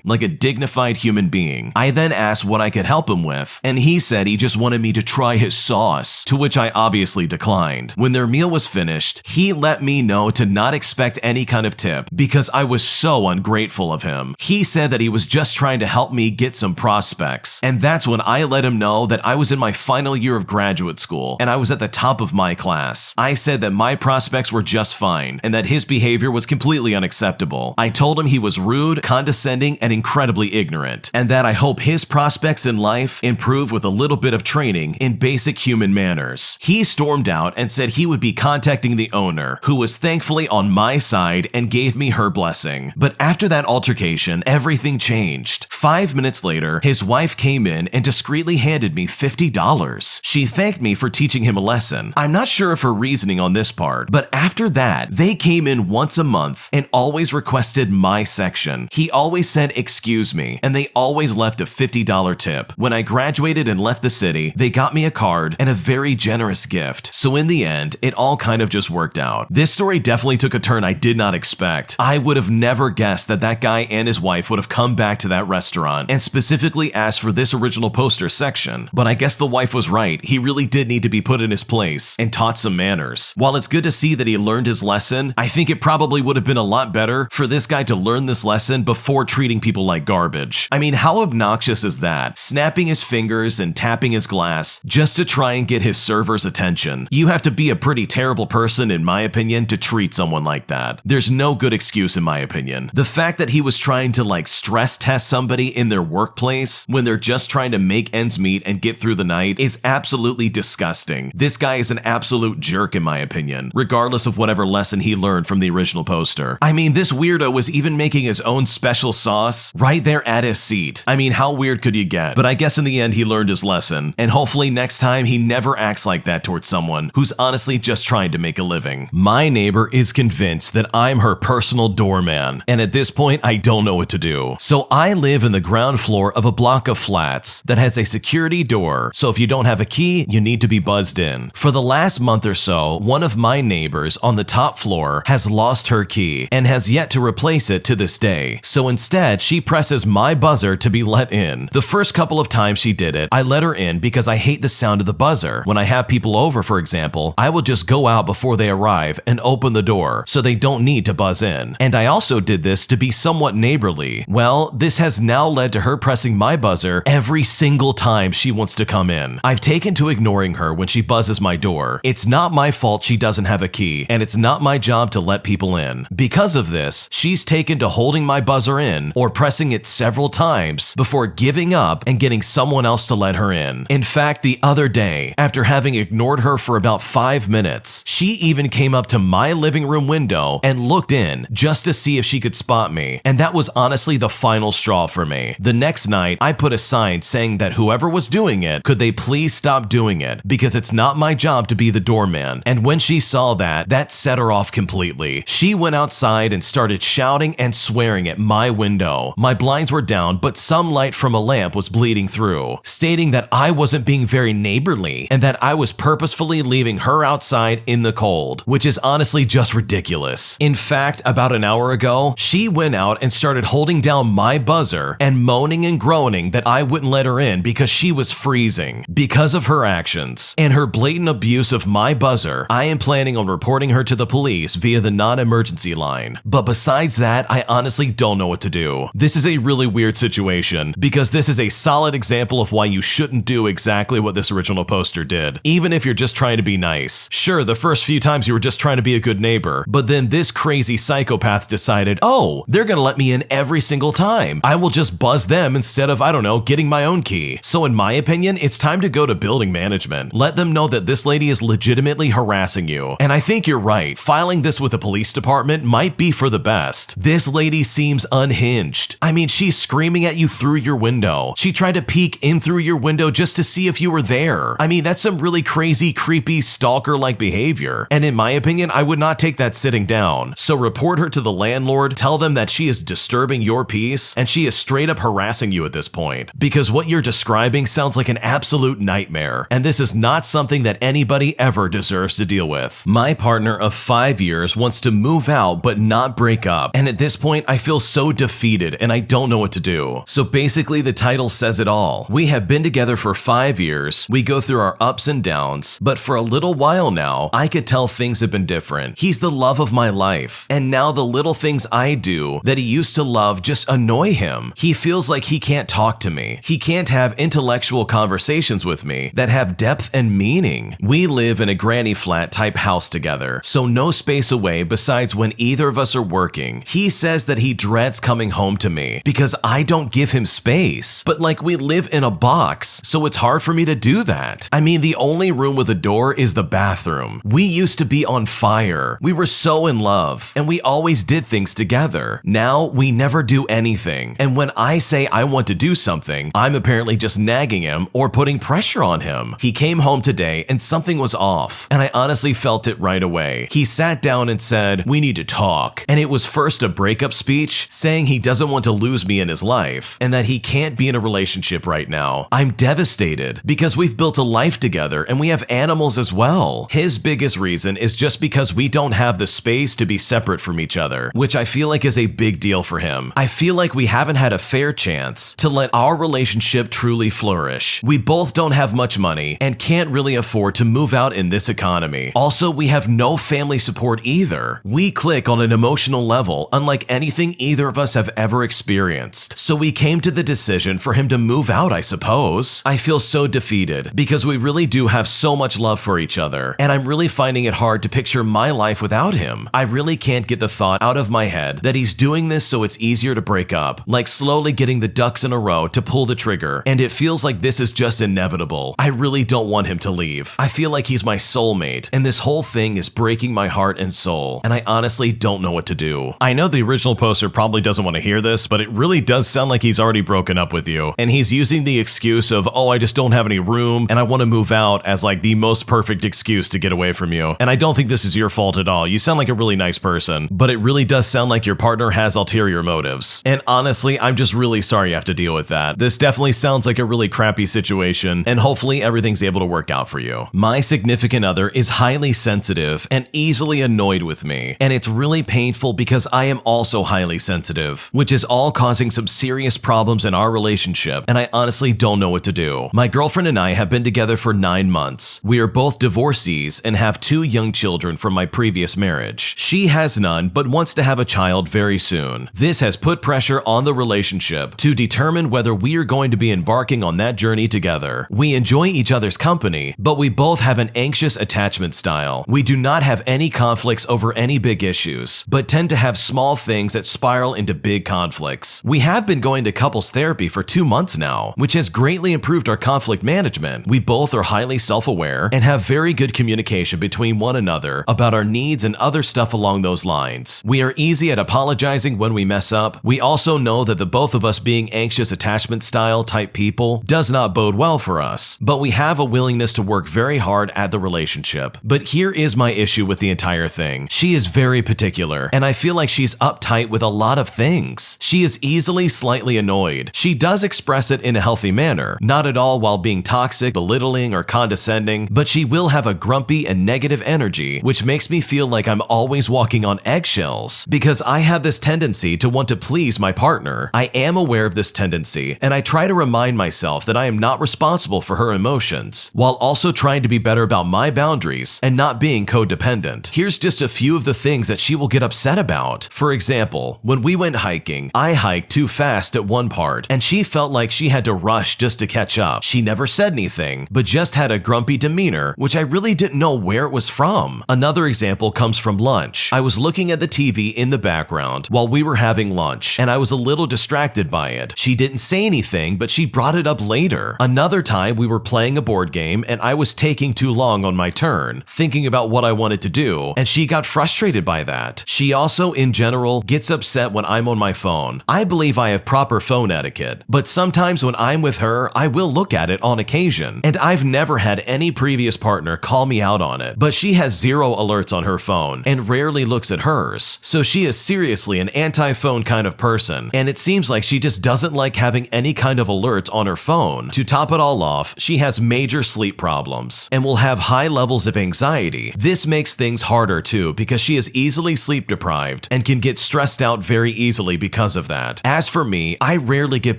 like a dignified human being. I then asked what I could help him with, and he said he just wanted me to try his sauce, to which I obviously declined. When their meal was finished, he let me know to not expect any kind of tip because I was so ungrateful of him. He said that he was just trying to help me get some prospects, and that's when I let him know that I was in my final year of graduate school and I was at the top of my class. I said that my prospects were just fine and that his behavior was completely unacceptable. I told him he was rude, condescending, and incredibly ignorant, and that I hope his prospects in life improve with a little bit of training in basic human manners. He stormed out and said he would be contacting the owner, who was thankfully on my side and gave me her blessing. But after that altercation, everything changed. 5 minutes later, his wife came in and discreetly handed me $50. She thanked me for teaching him a lesson. I'm not sure of her reasoning on this part, but after that, they came in once a month and always requested my section. He always said "excuse me," and they always left a $50 tip. When I graduated and left the city, they got me a card and a very generous gift. So in the end, it all kind of just worked out. This story definitely took a turn I did not expect. I would have never guessed that that guy and his wife would have come back to that restaurant and specifically asked for this original poster section. But I guess the wife was right. He really did need to be put in his place and taught some manners. While it's good to see that he learned his lesson, I think it probably would have been a lot better for this guy to learn this lesson before treating people like garbage. I mean, how obnoxious is that? Snapping his fingers and tapping his glass just to try and get his server's attention. You have to be a pretty terrible person, in my opinion, to treat someone like that. There's no good excuse, in my opinion. The fact that he was trying to stress test somebody in their workplace when they're just trying to make ends meet and get through the night is absolutely disgusting. This guy is an absolute jerk, in my opinion, regardless of whatever lesson he learned from the original poster. I mean, this weirdo was even making his own special sauce right there at his seat. I mean, how weird could you get? But I guess in the end, he learned his lesson, and hopefully next time he never acts like that towards someone who's honestly just trying to make a living. My neighbor is convinced that I'm her personal doorman, and at this point, I don't know what to do. So I live in the ground floor of a block of flats that has a security door, so if you don't have a key, you need to be buzzed in. For the last month or so, one of my neighbors on the top floor has lost her key and has yet to replace it to this day. So instead, she presses my buzzer to be let in. The first couple of times she did it, I let her in because I hate the sound of the buzzer. When I have people over, for example, I will just go out before they arrive and open the door so they don't need to buzz in. And I also did this to be somewhat neighborly. Well, this has now led to her pressing my buzzer every single time she wants to come in. I've taken to ignoring her when she buzzes my door. It's not my fault she doesn't have a key, and it's not my job to let people in. Because of this, she's taken to holding my buzzer in or pressing it several times before giving up and getting someone else to let her in. In fact, the other day, after having ignored her for about 5 minutes, she even came up to my living room window and looked in just to see if she could spot me, and that was honestly the final straw for for me. The next night, I put a sign saying that whoever was doing it, could they please stop doing it, because it's not my job to be the doorman. And when she saw that, that set her off completely. She went outside and started shouting and swearing at my window. My blinds were down, but some light from a lamp was bleeding through, stating that I wasn't being very neighborly and that I was purposefully leaving her outside in the cold, which is honestly just ridiculous. In fact, about an hour ago, she went out and started holding down my buzzer and moaning and groaning that I wouldn't let her in because she was freezing. Because of her actions and her blatant abuse of my buzzer, I am planning on reporting her to the police via the non-emergency line. But besides that, I honestly don't know what to do. This is a really weird situation because this is a solid example of why you shouldn't do exactly what this original poster did, even if you're just trying to be nice. Sure, the first few times you were just trying to be a good neighbor, but then this crazy psychopath decided, oh, they're gonna let me in every single time. I will just buzz them instead of, I don't know, getting my own key. So in my opinion, it's time to go to building management. Let them know that this lady is legitimately harassing you. And I think you're right. Filing this with the police department might be for the best. This lady seems unhinged. I mean, she's screaming at you through your window. She tried to peek in through your window just to see if you were there. I mean, that's some really crazy, creepy, stalker-like behavior. And in my opinion, I would not take that sitting down. So report her to the landlord, tell them that she is disturbing your peace, and she is straight up harassing you at this point. Because what you're describing sounds like an absolute nightmare, and this is not something that anybody ever deserves to deal with. My partner of 5 years wants to move out but not break up, and at this point I feel so defeated and I don't know what to do. So basically the title says it all. We have been together for 5 years, we go through our ups and downs, but for a little while now, I could tell things have been different. He's the love of my life, and now the little things I do that he used to love just annoy him. He feels like he can't talk to me. He can't have intellectual conversations with me that have depth and meaning. We live in a granny flat type house together, so no space away besides when either of us are working. He says that he dreads coming home to me because I don't give him space, but like we live in a box, so it's hard for me to do that. I mean, the only room with a door is the bathroom. We used to be on fire. We were so in love, and we always did things together. Now we never do anything, and when I say I want to do something, I'm apparently just nagging him or putting pressure on him. He came home today and something was off, and I honestly felt it right away. He sat down and said, "We need to talk," and it was first a breakup speech saying he doesn't want to lose me in his life and that he can't be in a relationship right now. I'm devastated because we've built a life together and we have animals as well. His biggest reason is just because we don't have the space to be separate from each other, which I feel like is a big deal for him. I feel like we haven't had a fair chance to let our relationship truly flourish. We both don't have much money and can't really afford to move out in this economy. Also, we have no family support either. We click on an emotional level unlike anything either of us have ever experienced. So we came to the decision for him to move out, I suppose. I feel so defeated because we really do have so much love for each other, and I'm really finding it hard to picture my life without him. I really can't get the thought out of my head that he's doing this so it's easier to break up, like slowly getting the ducks in a row to pull the trigger, and it feels like this is just inevitable. I really don't want him to leave. I feel like he's my soulmate, and this whole thing is breaking my heart and soul, and I honestly don't know what to do. I know the original poster probably doesn't want to hear this, but it really does sound like he's already broken up with you, and he's using the excuse of, oh, I just don't have any room and I want to move out as like the most perfect excuse to get away from you. And I don't think this is your fault at all. You sound like a really nice person, but it really does sound like your partner has ulterior motives. And honestly, I'm just really sorry you have to deal with that. This definitely sounds like a really crappy situation, and hopefully everything's able to work out for you. My significant other is highly sensitive and easily annoyed with me, and it's really painful because I am also highly sensitive, which is all causing some serious problems in our relationship, and I honestly don't know what to do. My girlfriend and I have been together for 9 months. We are both divorcees and have 2 young children from my previous marriage. She has none, but wants to have a child very soon. This has put pressure on the relationship to determine whether we are going to be embarking on that journey together. We enjoy each other's company, but we both have an anxious attachment style. We do not have any conflicts over any big issues, but tend to have small things that spiral into big conflicts. We have been going to couples therapy for 2 months now, which has greatly improved our conflict management. We both are highly self-aware and have very good communication between one another about our needs and other stuff along those lines. We are easy at apologizing when we mess up. We also know that the both of us being anxious attachment style type people does not bode well for us, but we have a willingness to work very hard at the relationship. But here is my issue with the entire thing. She is very particular, and I feel like she's uptight with a lot of things. She is easily slightly annoyed. She does express it in a healthy manner, not at all while being toxic, belittling, or condescending, but she will have a grumpy and negative energy, which makes me feel like I'm always walking on eggshells because I have this tendency to want to please my partner. I am aware of this tendency, and I try to remind myself that I am not responsible for her emotions, while also trying to be better about my boundaries and not being codependent. Here's just a few of the things that she will get upset about. For example, when we went hiking, I hiked too fast at one part, and she felt like she had to rush just to catch up. She never said anything, but just had a grumpy demeanor, which I really didn't know where it was from. Another example comes from lunch. I was looking at the TV in the background while we were having lunch, and I was a little distracted by it. She didn't say anything, but she brought it up later. Another time we were playing a board game, and I was taking too long on my turn, thinking about what I wanted to do, and she got frustrated by that. She also, in general, gets upset when I'm on my phone. I believe I have proper phone etiquette, but sometimes when I'm with her, I will look at it on occasion, and I've never had any previous partner call me out on it, but she has 0 alerts on her phone and rarely looks at hers, so she is seriously an anti-phone kind of person, and it seems like she just doesn't like having any kind of alerts on her phone. To top it all off, she has major sleep problems and will have high levels of anxiety. This makes things harder too because she is easily sleep deprived and can get stressed out very easily because of that. As for me, I rarely get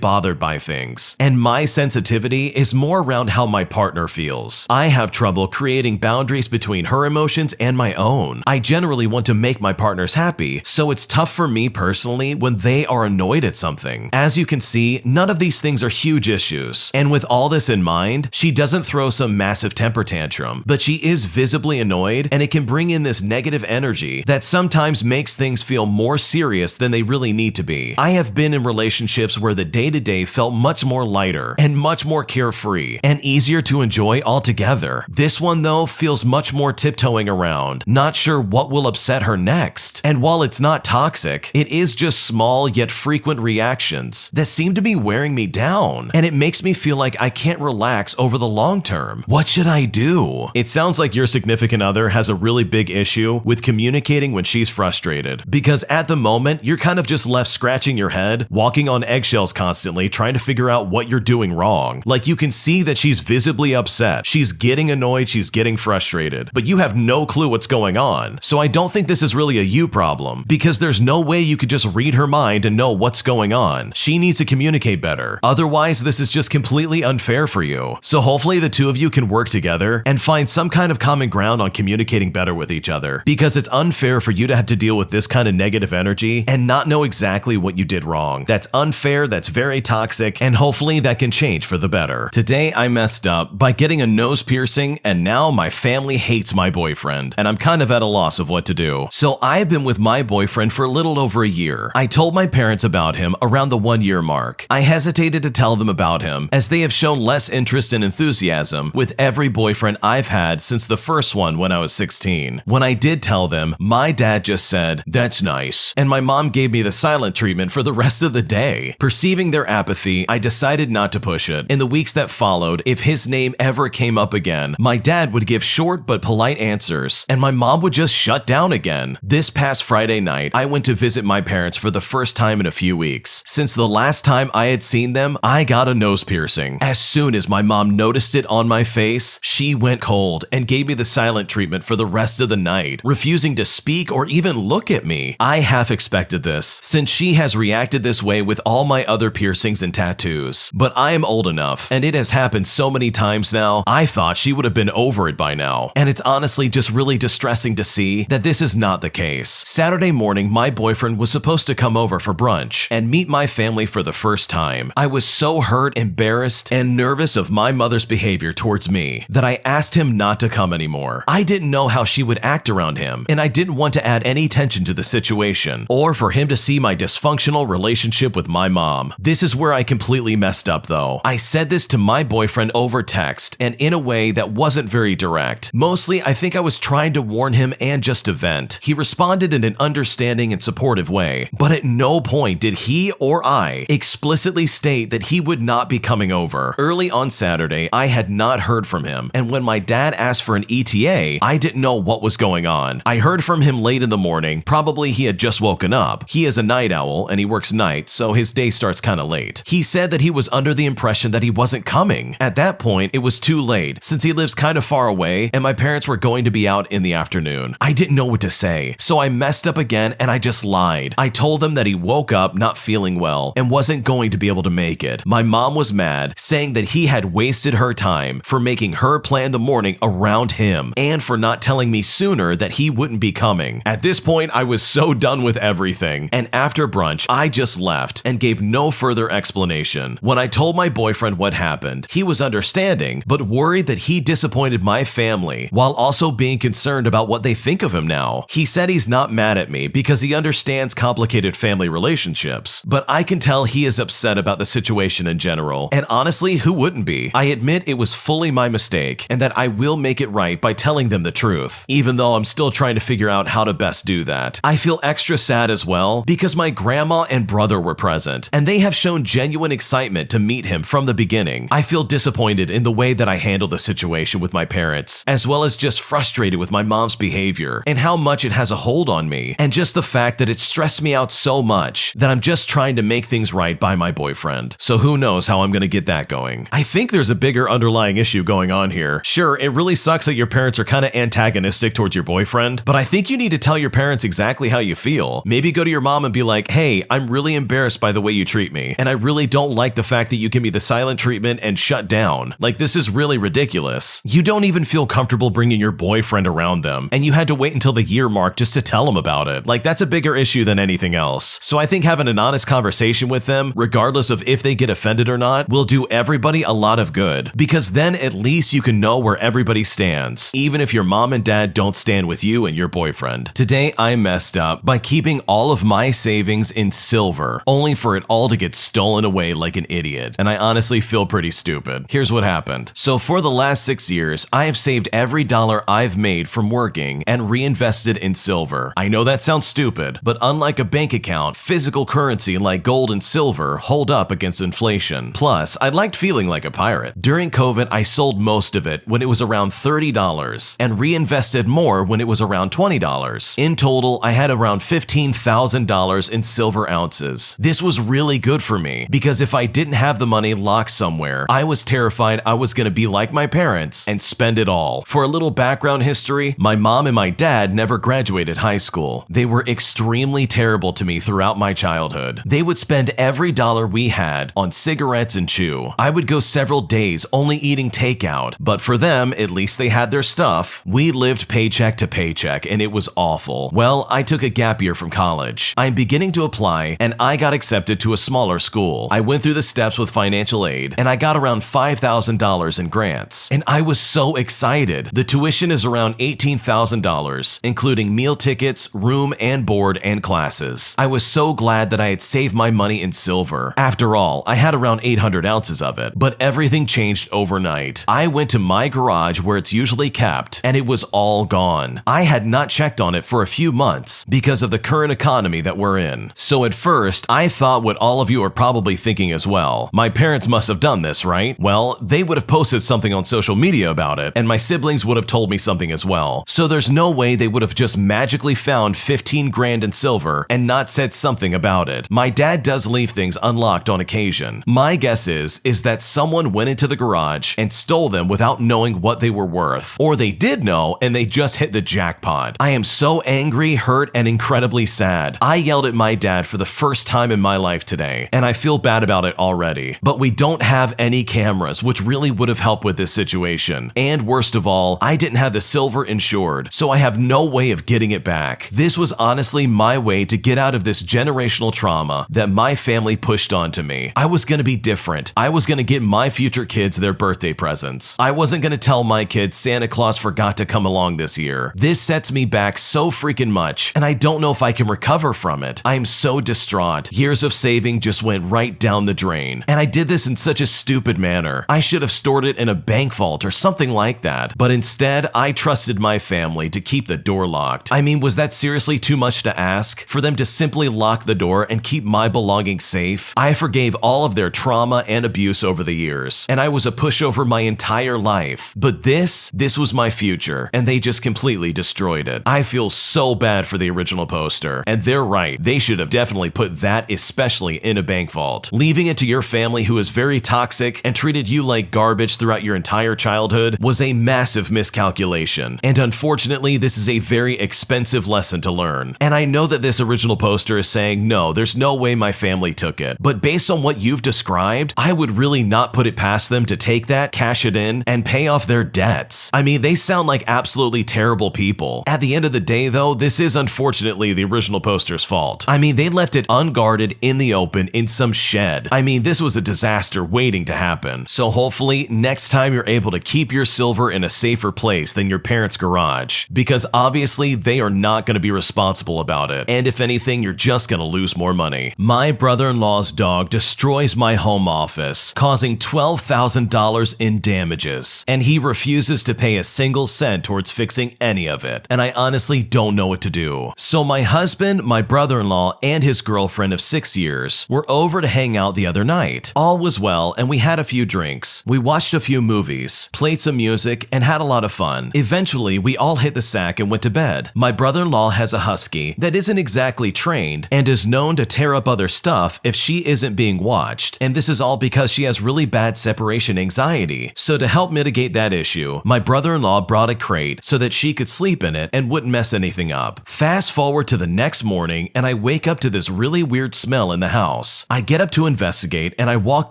bothered by things, and my sensitivity is more around how my partner feels. I have trouble creating boundaries between her emotions and my own. I generally want to make my partners happy, so it's tough for me personally when they are annoyed at something. As you can see, none of these things are huge issues, and with all this in mind, she doesn't throw some massive temper tantrum, but she is visibly annoyed, and it can bring in this negative energy that sometimes makes things feel more serious than they really need to be. I have been in relationships where the day-to-day felt much more lighter and much more carefree and easier to enjoy altogether. This one though feels much more tiptoeing around, not sure what will upset her next. And while it's not toxic, it is just small yet frequent reactions that seem to be wearing me down, and it makes me feel like I can't relax over the long term. What should I do? It sounds like your significant other has a really big issue with communicating when she's frustrated, because at the moment you're kind of just left scratching your head, walking on eggshells constantly, trying to figure out what you're doing wrong. Like, you can see that she's visibly upset, she's getting annoyed, she's getting frustrated, but you have no clue what's going on. So I don't think this is really a you problem, because there's no way you could just read her mind and know what's going on. She needs to communicate better. Otherwise, this is just completely unfair for you. So hopefully the two of you can work together and find some kind of common ground on communicating better with each other, because it's unfair for you to have to deal with this kind of negative energy and not know exactly what you did wrong. That's unfair, that's very toxic, and hopefully that can change for the better. Today I messed up by getting a nose piercing, and now my family hates my boyfriend, and I'm kind of at a loss of what to do. So I've been with my boyfriend for a little over a year. I told my parents about him around the 1-year mark. I hesitated to tell them about him, as they have shown less interest and enthusiasm with every boyfriend I've had since the first one when I was 16. When I did tell them, my dad just said, "That's nice," and my mom gave me the silent treatment for the rest of the day. Perceiving their apathy, I decided not to push it. In the weeks that followed, if his name ever came up again, my dad would give short but polite answers, and my mom would just shut down again. This past Friday night, I went to visit my parents for the first time in a few weeks. Since the last time I had seen them, I got a nose piercing. As soon as my mom noticed it on my face, she went cold and gave me the silent treatment for the rest of the night, refusing to speak or even look at me. I half expected this, since she has reacted this way with all my other piercings and tattoos. But I am old enough, and it has happened so many times now, I thought she would have been over it by now. And it's honestly just really distressing to see that this is not the case. Saturday morning, my boyfriend was supposed to come over for brunch and meet my family for the first time. I was so hurt, embarrassed, and nervous of my mother's behavior towards me that I asked him not to come anymore. I didn't know how she would act around him, and I didn't want to add any tension to the situation, or for him to see my dysfunctional relationship with my mom. This is where I completely messed up though. I said this to my boyfriend over text, and in a way that wasn't very direct. Mostly, I think I was trying to warn him and just to vent. He responded in an understanding and supportive way, but at no point did he he or I explicitly state that he would not be coming over. Early on Saturday, I had not heard from him, and when my dad asked for an ETA, I didn't know what was going on. I heard from him late in the morning, probably he had just woken up. He is a night owl and he works nights, so his day starts kind of late. He said that he was under the impression that he wasn't coming. At that point, it was too late, since he lives kind of far away and my parents were going to be out in the afternoon. I didn't know what to say, so I messed up again and I just lied. I told them that he woke up not feeling well and wasn't going to be able to make it. My mom was mad, saying that he had wasted her time for making her plan the morning around him and for not telling me sooner that he wouldn't be coming. At this point, I was so done with everything, and after brunch, I just left and gave no further explanation. When I told my boyfriend what happened, he was understanding, but worried that he disappointed my family while also being concerned about what they think of him now. He said he's not mad at me because he understands complicated family relationships, but I can tell he is upset about the situation in general, and honestly, who wouldn't be? I admit it was fully my mistake and that I will make it right by telling them the truth, even though I'm still trying to figure out how to best do that. I feel extra sad as well because my grandma and brother were present, and they have shown genuine excitement to meet him from the beginning. I feel disappointed in the way that I handled the situation with my parents, as well as just frustrated with my mom's behavior and how much it has a hold on me, and just the fact that it stressed me out so much that I'm just trying to make things right by my boyfriend. So who knows how I'm gonna get that going. I think there's a bigger underlying issue going on here. Sure, it really sucks that your parents are kind of antagonistic towards your boyfriend, but I think you need to tell your parents exactly how you feel. Maybe go to your mom and be like, hey, I'm really embarrassed by the way you treat me, and I really don't like the fact that you give me the silent treatment and shut down. Like, this is really ridiculous. You don't even feel comfortable bringing your boyfriend around them, and you had to wait until the year mark just to tell them about it. Like, that's a bigger issue than anything else. So I think having an honest conversation with them, regardless of if they get offended or not, will do everybody a lot of good, because then at least you can know where everybody stands, even if your mom and dad don't stand with you and your boyfriend. Today, I messed up by keeping all of my savings in silver, only for it all to get stolen away like an idiot, and I honestly feel pretty stupid. Here's what happened. So for the last 6 years, I have saved every dollar I've made from working and reinvested in silver. I know that sounds stupid, but unlike a bank account, physical currency like gold and silver hold up against inflation. Plus, I liked feeling like a pirate. During COVID, I sold most of it when it was around $30 and reinvested more when it was around $20. In total, I had around $15,000 in silver ounces. This was really good for me because if I didn't have the money locked somewhere, I was terrified I was going to be like my parents and spend it all. For a little background history, my mom and my dad never graduated high school. They were extremely terrible to me throughout my childhood. They would spend every dollar we had on cigarettes and chew. I would go several days only eating takeout, but for them, at least they had their stuff. We lived paycheck to paycheck and it was awful. Well, I took a gap year from college. I'm beginning to apply and I got accepted to a smaller school. I went through the steps with financial aid and I got around $5,000 in grants. And I was so excited. The tuition is around $18,000, including meal tickets, room and board, and classes. I was so glad that I had saved my money in silver. After all, I had around 800 ounces of it, but everything changed overnight. I went to my garage where it's usually kept and it was all gone. I had not checked on it for a few months because of the current economy that we're in. So at first, I thought what all of you are probably thinking as well. My parents must have done this, right? Well, they would have posted something on social media about it, and my siblings would have told me something as well. So there's no way they would have just magically found 15 grand in silver and not said something about it. My dad does leave things unlocked on occasion. My guess is that someone went into the garage and stole them without knowing what they were worth. Or they did know and they just hit the jackpot. I am so angry, hurt, and incredibly sad. I yelled at my dad for the first time in my life today, and I feel bad about it already. But we don't have any cameras, which really would have helped with this situation. And worst of all, I didn't have the silver insured, so I have no way of getting it back. This was honestly my way to get out of this generational trauma that my family pushed onto me. I was gonna be different. I was gonna get my future kids their birthday presents. I wasn't gonna tell my kids Santa Claus forgot to come along this year. This sets me back so freaking much, and I don't know if I can recover from it. I am so distraught. Years of saving just went right down the drain, and I did this in such a stupid manner. I should have stored it in a bank vault or something like that, but instead, I trusted my family to keep the door locked. I mean, was that seriously too much to ask? For them to simply lock the door and keep keep my belongings safe, I forgave all of their trauma and abuse over the years, and I was a pushover my entire life. But this was my future, and they just completely destroyed it. I feel so bad for the original poster, and they're right. They should have definitely put that especially in a bank vault. Leaving it to your family who is very toxic and treated you like garbage throughout your entire childhood was a massive miscalculation. And unfortunately, this is a very expensive lesson to learn. And I know that this original poster is saying, no, there's no way my family took it. But based on what you've described, I would really not put it past them to take that, cash it in, and pay off their debts. I mean, they sound like absolutely terrible people. At the end of the day, though, this is unfortunately the original poster's fault. I mean, they left it unguarded in the open in some shed. I mean, this was a disaster waiting to happen. So hopefully, next time you're able to keep your silver in a safer place than your parents' garage, because obviously they are not going to be responsible about it. And if anything, you're just going to lose more money. My brother-in-law's dog destroys my home office, causing $12,000 in damages, and he refuses to pay a single cent towards fixing any of it. And I honestly don't know what to do. So my husband, my brother-in-law, and his girlfriend of 6 years were over to hang out the other night. All was well, and we had a few drinks. We watched a few movies, played some music, and had a lot of fun. Eventually, we all hit the sack and went to bed. My brother-in-law has a husky that isn't exactly trained and is known to tear up other stuff if she isn't being watched, and this is all because she has really bad separation anxiety. So to help mitigate that issue, my brother-in-law brought a crate so that she could sleep in it and wouldn't mess anything up. Fast forward to the next morning, and I wake up to this really weird smell in the house. I get up to investigate, and I walk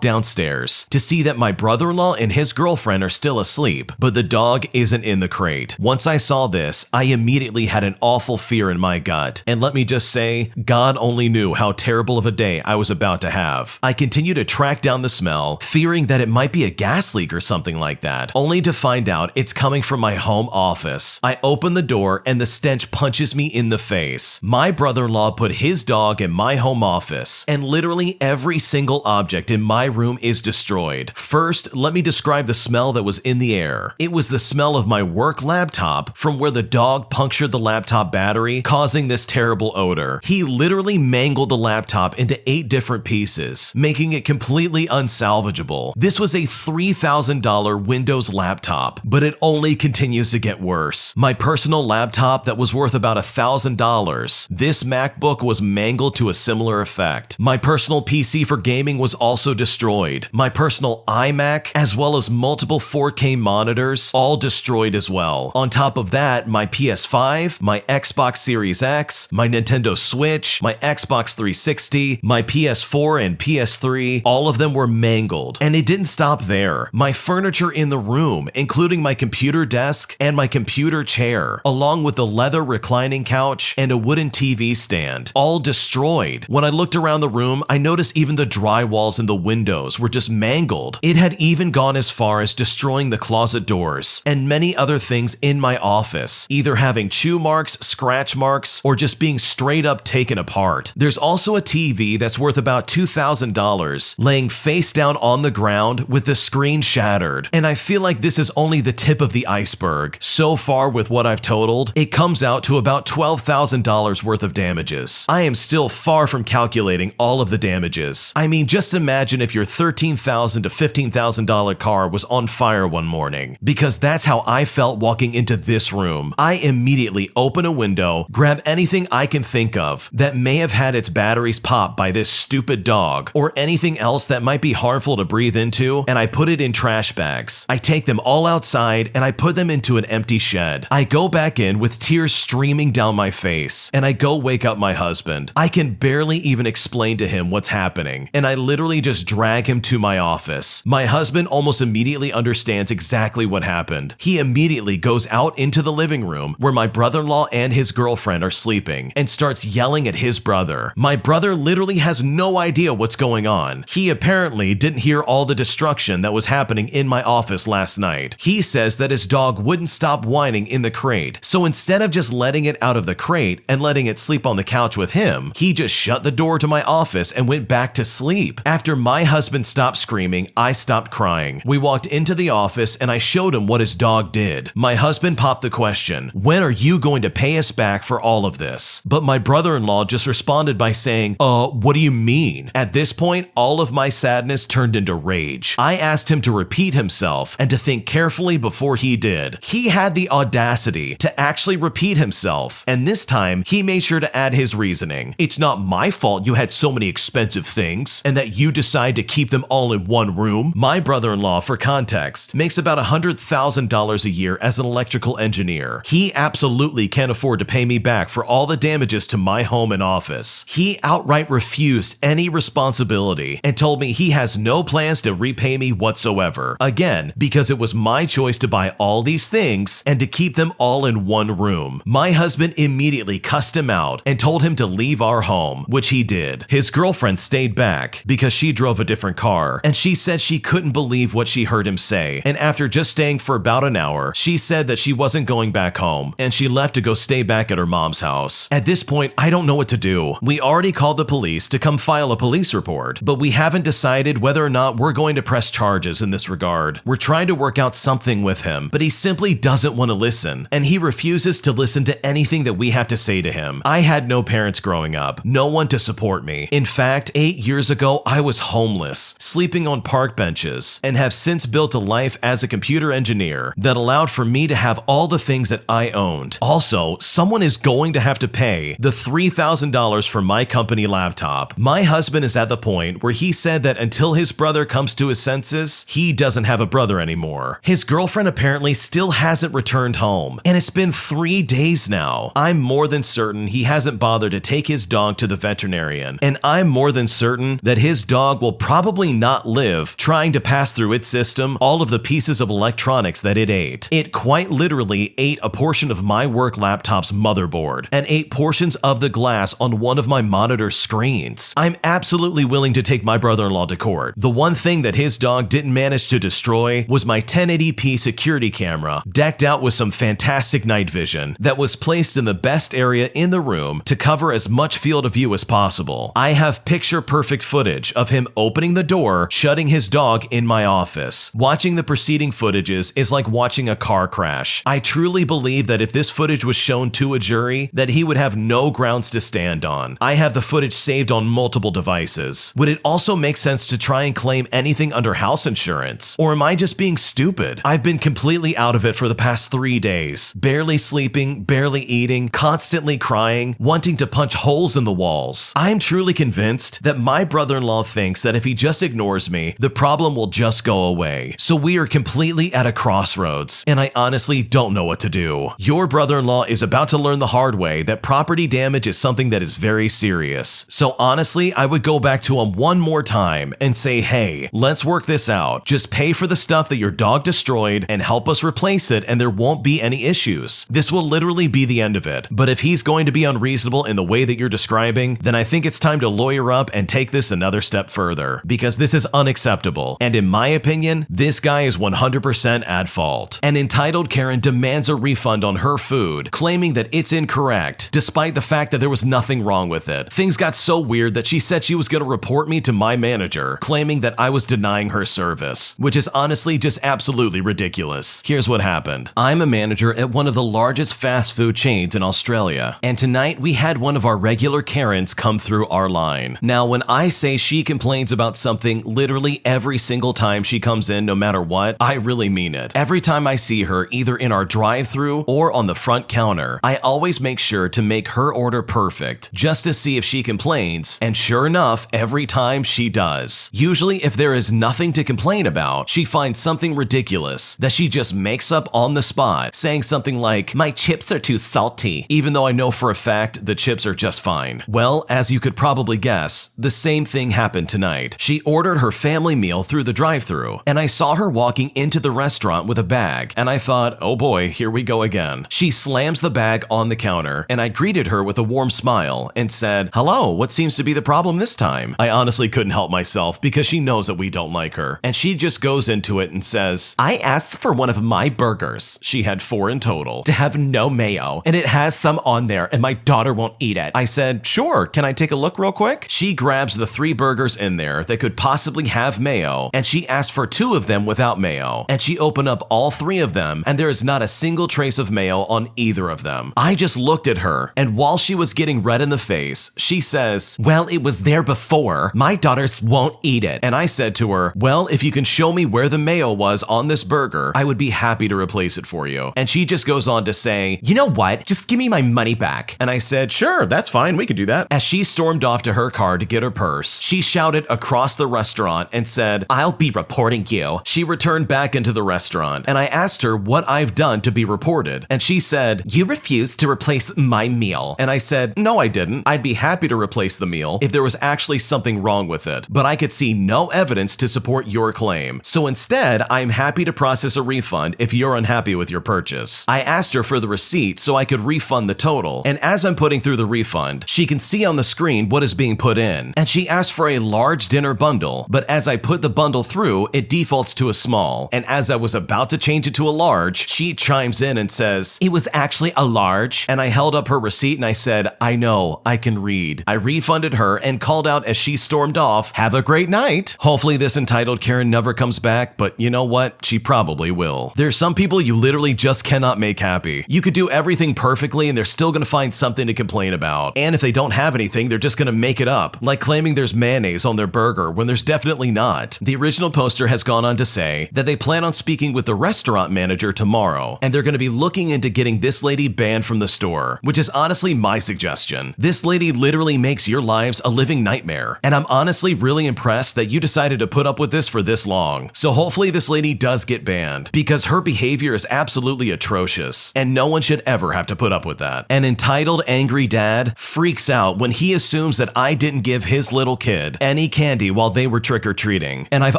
downstairs to see that my brother-in-law and his girlfriend are still asleep, but the dog isn't in the crate. Once I saw this, I immediately had an awful fear in my gut, and let me just say, God only knew how terrible of a day I was about to have. I continue to track down the smell, fearing that it might be a gas leak or something like that, only to find out it's coming from my home office. I open the door and the stench punches me in the face. My brother-in-law put his dog in my home office, and literally every single object in my room is destroyed. First, let me describe the smell that was in the air. It was the smell of my work laptop from where the dog punctured the laptop battery, causing this terrible odor. He literally mangled the laptop into 8 different pieces, making it completely unsalvageable. This was a $3,000 Windows laptop, but it only continues to get worse. My personal laptop that was worth about $1,000. This MacBook was mangled to a similar effect. My personal PC for gaming was also destroyed. My personal iMac, as well as multiple 4K monitors, all destroyed as well. On top of that, my PS5, my Xbox Series X, my Nintendo Switch, my Xbox 360, my PS4 and PS3, all of them were mangled. And it didn't stop there. My furniture in the room, including my computer desk and my computer chair, along with the leather reclining couch and a wooden TV stand, all destroyed. When I looked around the room, I noticed even the drywalls and the windows were just mangled. It had even gone as far as destroying the closet doors and many other things in my office, either having chew marks, scratch marks, or just being straight up taken apart. There's also a TV that's worth about $2,000 laying face down on the ground with the screen shattered. And I feel like this is only the tip of the iceberg. So far with what I've totaled, it comes out to about $12,000 worth of damages. I am still far from calculating all of the damages. I mean, just imagine if your $13,000 to $15,000 car was on fire one morning, because that's how I felt walking into this room. I immediately open a window, grab anything I can think of that may have had its batteries popped by this stupid dog, or anything else that might be harmful to breathe into, and I put it in trash bags. I take them all outside and I put them into an empty shed. I go back in with tears streaming down my face, and I go wake up my husband. I can barely even explain to him what's happening, and I literally just drag him to my office. My husband almost immediately understands exactly what happened. He immediately goes out into the living room where my brother-in-law and his girlfriend are sleeping and starts yelling at his brother. My brother literally has no idea what's going on. He apparently didn't hear all the destruction that was happening in my office last night. He says that his dog wouldn't stop whining in the crate, so instead of just letting it out of the crate and letting it sleep on the couch with him, he just shut the door to my office and went back to sleep. After my husband stopped screaming, I stopped crying. We walked into the office and I showed him what his dog did. My husband popped the question, "When are you going to pay us back for all of this?" But my brother-in-law just responded by saying, saying, what do you mean? At this point, all of my sadness turned into rage. I asked him to repeat himself and to think carefully before he did. He had the audacity to actually repeat himself, and this time he made sure to add his reasoning. It's not my fault you had so many expensive things and that you decide to keep them all in one room. My brother-in-law, for context, makes about $100,000 a year as an electrical engineer. He absolutely can't afford to pay me back for all the damages to my home and office. He outright refused any responsibility and told me he has no plans to repay me whatsoever. Again, because it was my choice to buy all these things and to keep them all in one room. My husband immediately cussed him out and told him to leave our home, which he did. His girlfriend stayed back because she drove a different car, and she said she couldn't believe what she heard him say. And after just staying for about an hour, she said that she wasn't going back home, and she left to go stay back at her mom's house. At this point, I don't know what to do. We already called the police to come file a police report, but we haven't decided whether or not we're going to press charges in this regard. We're trying to work out something with him, but he simply doesn't want to listen, and he refuses to listen to anything that we have to say to him. I had no parents growing up, no one to support me. In fact, 8 years ago, I was homeless, sleeping on park benches, and have since built a life as a computer engineer that allowed for me to have all the things that I owned. Also, someone is going to have to pay the $3,000 for my company laptop. My husband is at the point where he said that until his brother comes to his senses, he doesn't have a brother anymore. His girlfriend apparently still hasn't returned home, and it's been 3 days now. I'm more than certain he hasn't bothered to take his dog to the veterinarian, and I'm more than certain that his dog will probably not live trying to pass through its system all of the pieces of electronics that it ate. It quite literally ate a portion of my work laptop's motherboard and ate portions of the glass on one of my monitor screens. I'm absolutely willing to take my brother-in-law to court. The one thing that his dog didn't manage to destroy was my 1080p security camera, decked out with some fantastic night vision that was placed in the best area in the room to cover as much field of view as possible. I have picture-perfect footage of him opening the door, shutting his dog in my office. Watching the preceding footages is like watching a car crash. I truly believe that if this footage was shown to a jury, that he would have no grounds to stand on. I have the footage saved on multiple devices. Would it also make sense to try and claim anything under house insurance? Or am I just being stupid? I've been completely out of it for the past 3 days. Barely sleeping, barely eating, constantly crying, wanting to punch holes in the walls. I'm truly convinced that my brother-in-law thinks that if he just ignores me, the problem will just go away. So we are completely at a crossroads, and I honestly don't know what to do. Your brother-in-law is about to learn the hard way that property damage is something that is very serious. So honestly, I would go back to him one more time and say, hey, let's work this out. Just pay for the stuff that your dog destroyed and help us replace it, and there won't be any issues. This will literally be the end of it. But if he's going to be unreasonable in the way that you're describing, then I think it's time to lawyer up and take this another step further, because this is unacceptable. And in my opinion, this guy is 100% at fault. An entitled Karen demands a refund on her food, claiming that it's incorrect, despite the fact that there was nothing wrong with it. Things got so weird that she said she was going to report me to my manager, claiming that I was denying her service, which is honestly just absolutely ridiculous. Here's what happened. I'm a manager at one of the largest fast food chains in Australia, and tonight we had one of our regular Karens come through our line. Now, when I say she complains about something literally every single time she comes in, no matter what, I really mean it. Every time I see her, either in our drive-thru or on the front counter, I always make sure to make her order perfect, just to see if she complains, and sure enough, every time she does. Usually, if there is nothing to complain about, she finds something ridiculous that she just makes up on the spot, saying something like, my chips are too salty, even though I know for a fact the chips are just fine. Well, as you could probably guess, the same thing happened tonight. She ordered her family meal through the drive-thru, and I saw her walking into the restaurant with a bag, and I thought, oh boy, here we go again. She slams the bag on the counter, and I greeted her with a warm smile and said, hello, what seems to be the problem this time? I honestly couldn't help myself because she knows that we don't like her, and she just goes into it and says, I asked for one of my burgers, she had 4 in total, to have no mayo, and it has some on there, and my daughter won't eat it. I said, sure, can I take a look real quick? She grabs the 3 burgers in there that could possibly have mayo, and she asked for 2 of them without mayo, and she opened up all 3 of them, and there is not a single trace of mayo on either of them. I just looked at her, and while she was getting red in the face, She says, well, it was there before. My daughters won't eat it. And I said to her, well, if you can show me where the mayo was on this burger, I would be happy to replace it for you. And she just goes on to say, you know what? Just give me my money back. And I said, sure, that's fine. We could do that. As she stormed off to her car to get her purse, she shouted across the restaurant and said, I'll be reporting you. She returned back into the restaurant and I asked her what I've done to be reported. And she said, you refused to replace my meal. And I said, no, I didn't. I'd be happy to replace the meal if there was actually something wrong with it, but I could see no evidence to support your claim. So instead, I'm happy to process a refund if you're unhappy with your purchase. I asked her for the receipt so I could refund the total, and as I'm putting through the refund, she can see on the screen what is being put in, and she asked for a large dinner bundle, but as I put the bundle through, it defaults to a small, and as I was about to change it to a large, she chimes in and says, it was actually a large, and I held up her receipt and I said, I know, I can read. I refunded her and called out as she stormed off, have a great night. Hopefully this entitled Karen never comes back, but you know what? She probably will. There's some people you literally just cannot make happy. You could do everything perfectly and they're still gonna find something to complain about. And if they don't have anything, they're just gonna make it up, like claiming there's mayonnaise on their burger when there's definitely not. The original poster has gone on to say that they plan on speaking with the restaurant manager tomorrow, and they're gonna be looking into getting this lady banned from the store, which is honestly my suggestion. This lady literally makes your lives a living nightmare, and I'm honestly really impressed that you decided to put up with this for this long. So hopefully this lady does get banned, because her behavior is absolutely atrocious, and no one should ever have to put up with that. An entitled angry dad freaks out when he assumes that I didn't give his little kid any candy while they were trick-or-treating, and I've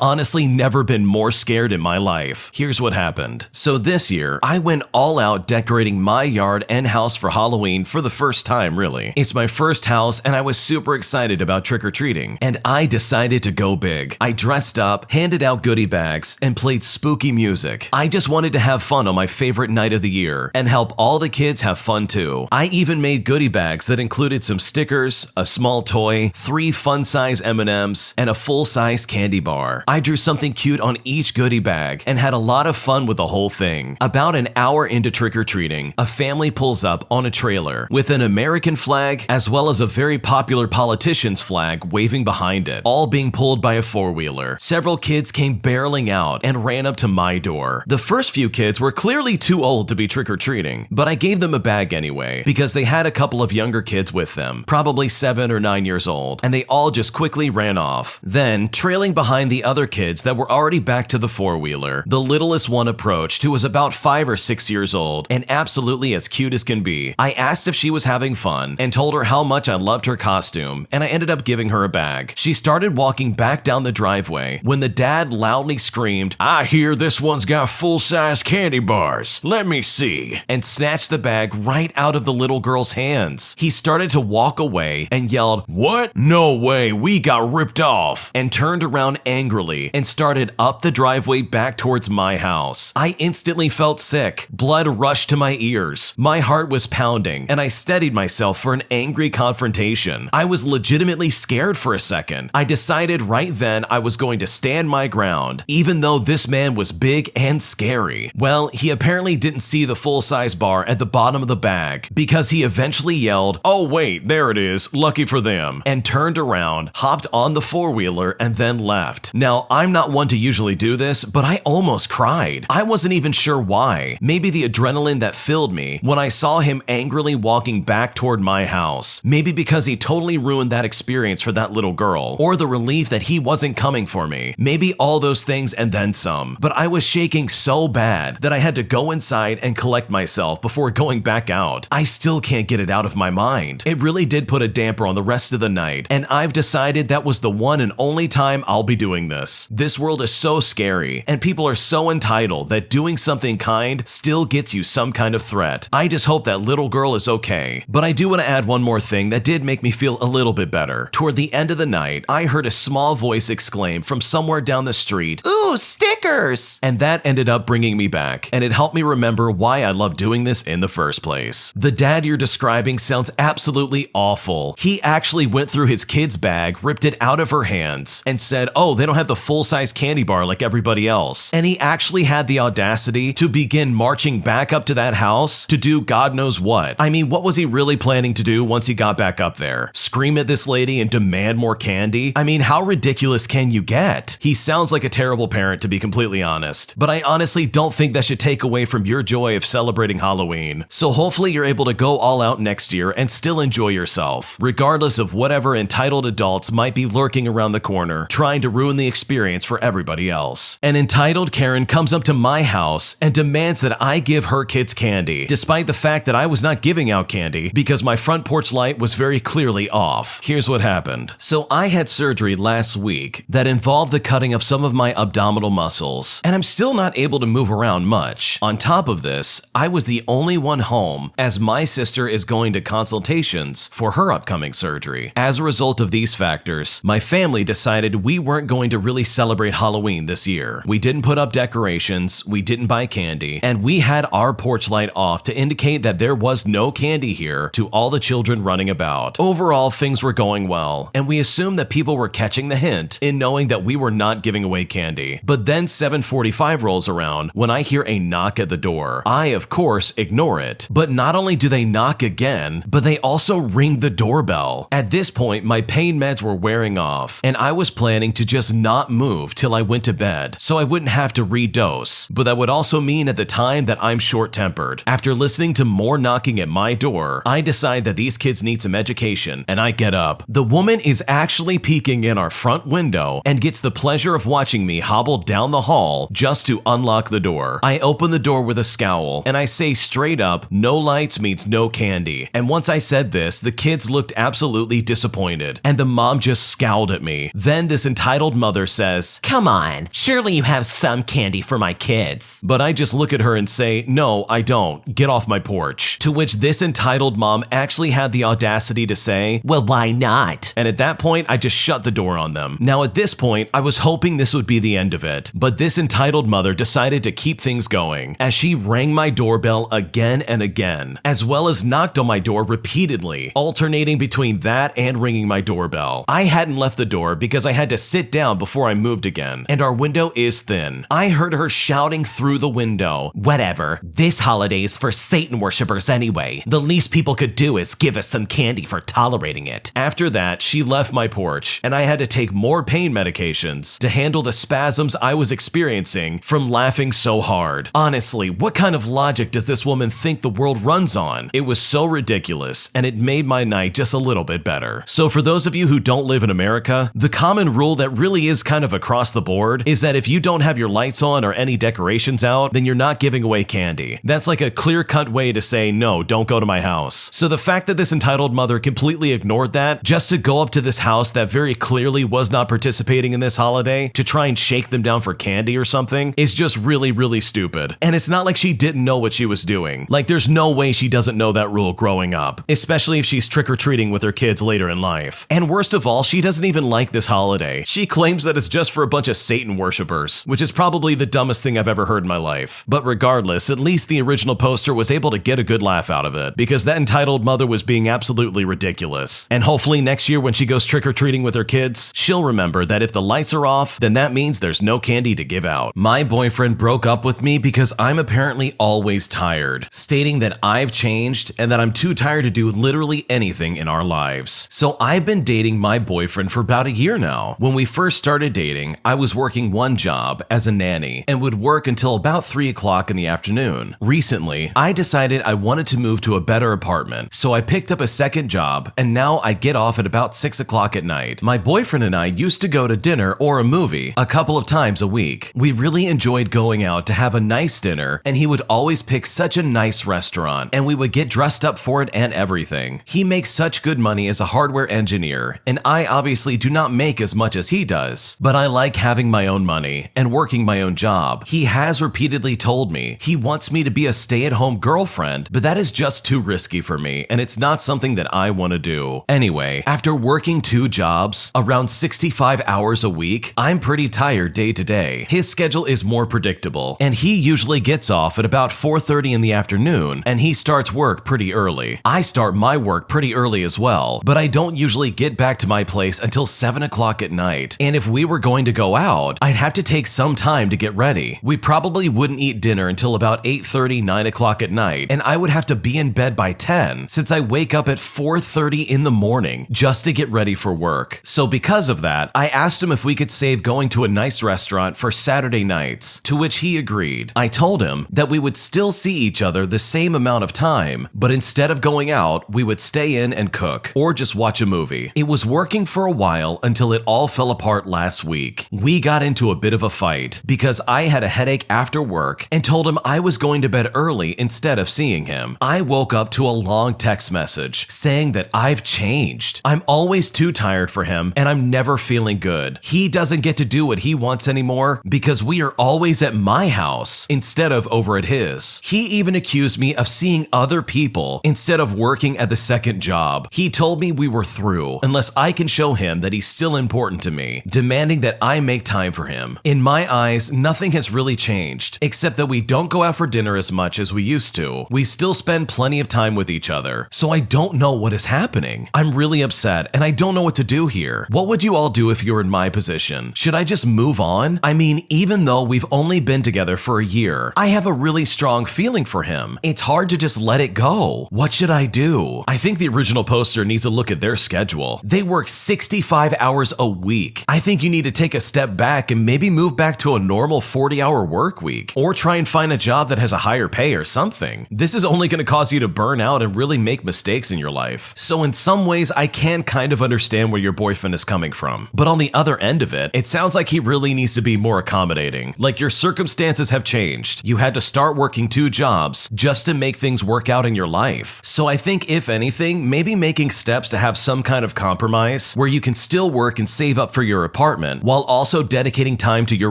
honestly never been more scared in my life. Here's what happened. So this year, I went all out decorating my yard and house for Halloween for the first time, really. It's my first house, and I was super excited about trick-or-treating, and I decided to go big. I dressed up, handed out goodie bags, and played spooky music. I just wanted to have fun on my favorite night of the year, and help all the kids have fun too. I even made goodie bags that included some stickers, a small toy, 3 fun-size M&Ms, and a full-size candy bar. I drew something cute on each goodie bag, and had a lot of fun with the whole thing. About an hour into trick-or-treating, a family pulls up on a trailer with an American flag as well as a very popular politician's flag waving behind it, all being pulled by a four-wheeler. Several kids came barreling out and ran up to my door. The first few kids were clearly too old to be trick-or-treating, but I gave them a bag anyway, because they had a couple of younger kids with them, probably 7 or 9 years old, and they all just quickly ran off. Then, trailing behind the other kids that were already back to the four-wheeler, the littlest one approached, who was about 5 or 6 years old, and absolutely as cute as can be. I asked if she was having fun, and told her how much I loved her costume, and I ended up giving her a bag. She started walking back down the driveway, when the dad loudly screamed, I hear this one's got full-size candy bars. Let me see. And snatched the bag right out of the little girl's hands. He started to walk away and yelled, what? No way, we got ripped off. And turned around angrily and started up the driveway back towards my house. I instantly felt sick. Blood rushed to my ears. My heart was pounding, and I steadied myself for an angry confrontation. I was legitimately scared for a second. I decided right then I was going to stand my ground, even though this man was big and scary. Well, he apparently didn't see the full-size bar at the bottom of the bag, because he eventually yelled, oh wait, there it is, lucky for them, and turned around, hopped on the four-wheeler, and then left. Now, I'm not one to usually do this, but I almost cried. I wasn't even sure why. Maybe the adrenaline that filled me when I saw him angrily walking back toward my house. Maybe because he totally ruined that experience for that little girl, or the relief that he wasn't coming for me. Maybe all those things and then some. But I was shaking so bad that I had to go inside and collect myself before going back out. I still can't get it out of my mind. It really did put a damper on the rest of the night, and I've decided that was the one and only time I'll be doing this. This world is so scary, and people are so entitled that doing something kind still gets you some kind of threat. I just hope that little girl is okay. But I do want to add one more thing that did make me feel a little bit better. Toward the end of the night, I heard a small voice exclaim from somewhere down the street, ooh, stickers! And that ended up bringing me back, and it helped me remember why I love doing this in the first place. The dad you're describing sounds absolutely awful. He actually went through his kid's bag, ripped it out of her hands, and said, oh, they don't have the full-size candy bar like everybody else. And he actually had the audacity to begin marching back up to that house to do God knows what. I mean, what was he really planning to do once he got back back up there. Scream at this lady and demand more candy? I mean, how ridiculous can you get? He sounds like a terrible parent, to be completely honest. But I honestly don't think that should take away from your joy of celebrating Halloween. So hopefully you're able to go all out next year and still enjoy yourself, regardless of whatever entitled adults might be lurking around the corner, trying to ruin the experience for everybody else. An entitled Karen comes up to my house and demands that I give her kids candy, despite the fact that I was not giving out candy because my front porch light was very clearly off. Here's what happened. So I had surgery last week that involved the cutting of some of my abdominal muscles, and I'm still not able to move around much. On top of this, I was the only one home as my sister is going to consultations for her upcoming surgery. As a result of these factors, my family decided we weren't going to really celebrate Halloween this year. We didn't put up decorations, we didn't buy candy, and we had our porch light off to indicate that there was no candy here to all the children running about. Overall, things were going well, and we assumed that people were catching the hint in knowing that we were not giving away candy. But then 7:45 rolls around when I hear a knock at the door. I, of course, ignore it. But not only do they knock again, but they also ring the doorbell. At this point, my pain meds were wearing off, and I was planning to just not move till I went to bed, so I wouldn't have to redose. But that would also mean at the time that I'm short-tempered. After listening to more knocking at my door, I decide that these kids need some education, and I get up. The woman is actually peeking in our front window and gets the pleasure of watching me hobble down the hall just to unlock the door. I open the door with a scowl, and I say straight up, no lights means no candy. And once I said this, the kids looked absolutely disappointed, and the mom just scowled at me. Then this entitled mother says, Come on, surely you have some candy for my kids. but I just look at her and say, no, I don't. Get off my porch. To which this entitled mom actually had the audacity to say, Well, why not? and at that point, I just shut the door on them. Now at this point, I was hoping this would be the end of it, but this entitled mother decided to keep things going as she rang my doorbell again and again, as well as knocked on my door repeatedly, alternating between that and ringing my doorbell. I hadn't left the door because I had to sit down before I moved again, and our window is thin. I heard her shouting through the window, Whatever. This holiday is for Satan worshippers anyway. The least people could do is give us some candy for tolerating it. After that, she left my porch, and I had to take more pain medications to handle the spasms I was experiencing from laughing so hard. Honestly, what kind of logic does this woman think the world runs on? It was so ridiculous, and it made my night just a little bit better. So for those of you who don't live in America, the common rule that really is kind of across the board is that if you don't have your lights on or any decorations out, then you're not giving away candy. That's like a clear-cut way to say, no, don't go to my house. So the fact that this entitled mother completely ignored that just to go up to this house that very clearly was not participating in this holiday to try and shake them down for candy or something is just really, really stupid. And it's not like she didn't know what she was doing. Like, there's no way she doesn't know that rule growing up, especially if she's trick-or-treating with her kids later in life. And worst of all, she doesn't even like this holiday. She claims that it's just for a bunch of Satan worshippers, which is probably the dumbest thing I've ever heard in my life. But regardless, at least the original poster was able to get a good laugh out of it, because that entitled mother was being absolutely ridiculous. And hopefully next year when she goes trick-or-treating with her kids, she'll remember that if the lights are off, then that means there's no candy to give out. My boyfriend broke up with me because I'm apparently always tired, stating that I've changed and that I'm too tired to do literally anything in our lives. So I've been dating my boyfriend for about a year now. When we first started dating, I was working one job as a nanny and would work until about 3 o'clock in the afternoon. Recently, I decided I wanted to move to a better apartment, so I picked up a second job, and now I get off at about 6 o'clock at night. My boyfriend and I used to go to dinner or a movie a couple of times a week. We really enjoyed going out to have a nice dinner, and he would always pick such a nice restaurant, and we would get dressed up for it and everything. He makes such good money as a hardware engineer, and I obviously do not make as much as he does, but I like having my own money and working my own job. He has repeatedly told me he wants me to be a stay-at-home girlfriend, but that is just too risky for me, and it's not something that I want to do. Anyway, after working 2 jobs, around 65 hours a week, I'm pretty tired day to day. His schedule is more predictable, and he usually gets off at about 4:30 in the afternoon, and he starts work pretty early. I start my work pretty early as well, but I don't usually get back to my place until 7 o'clock at night, and if we were going to go out, I'd have to take some time to get ready. We probably wouldn't eat dinner until about 8:30, 9 o'clock at night, and I would have to be in bed by 10 since I wake up at 4:30 in the morning just to get ready for work. So because of that, I asked him if we could save going to a nice restaurant for Saturday nights, to which he agreed. I told him that we would still see each other the same amount of time, but instead of going out, we would stay in and cook, or just watch a movie. It was working for a while until it all fell apart last week. We got into a bit of a fight because I had a headache after work and told him I was going to bed early instead of seeing him. I woke up to a long text message saying that I've changed. I'm always too tired for him and I'm never feeling good. He doesn't get to do what he wants anymore because we are always at my house instead of over at his. He even accused me of seeing other people instead of working at the second job. He told me we were through unless I can show him that he's still important to me, demanding that I make time for him. In my eyes, nothing has really changed, except that we don't go out for dinner as much as we used to. We still spend plenty of time with each other, so I don't know what is happening. I'm really upset and I don't know what to do here. What would you all do if you were in my position? Should I just move on? I mean, even though we've only been together for a year, I have a really strong feeling for him. It's hard to just let it go. What should I do? I think the original poster needs to look at their schedule. They work 65 hours a week. I think you need to take a step back and maybe move back to a normal 40-hour work week, or try and find a job that has a higher pay or something. This is only going to cause you to burn out and really make mistakes in your life. So in some ways, I can kind of understand where your boyfriend is coming from. But on the other end of it, it sounds like he really needs to be more accommodating. Like your circumstances have changed. You had to start working 2 jobs just to make things work out in your life. So I think if anything, maybe making steps to have some kind of compromise where you can still work and save up for your apartment while also dedicating time to your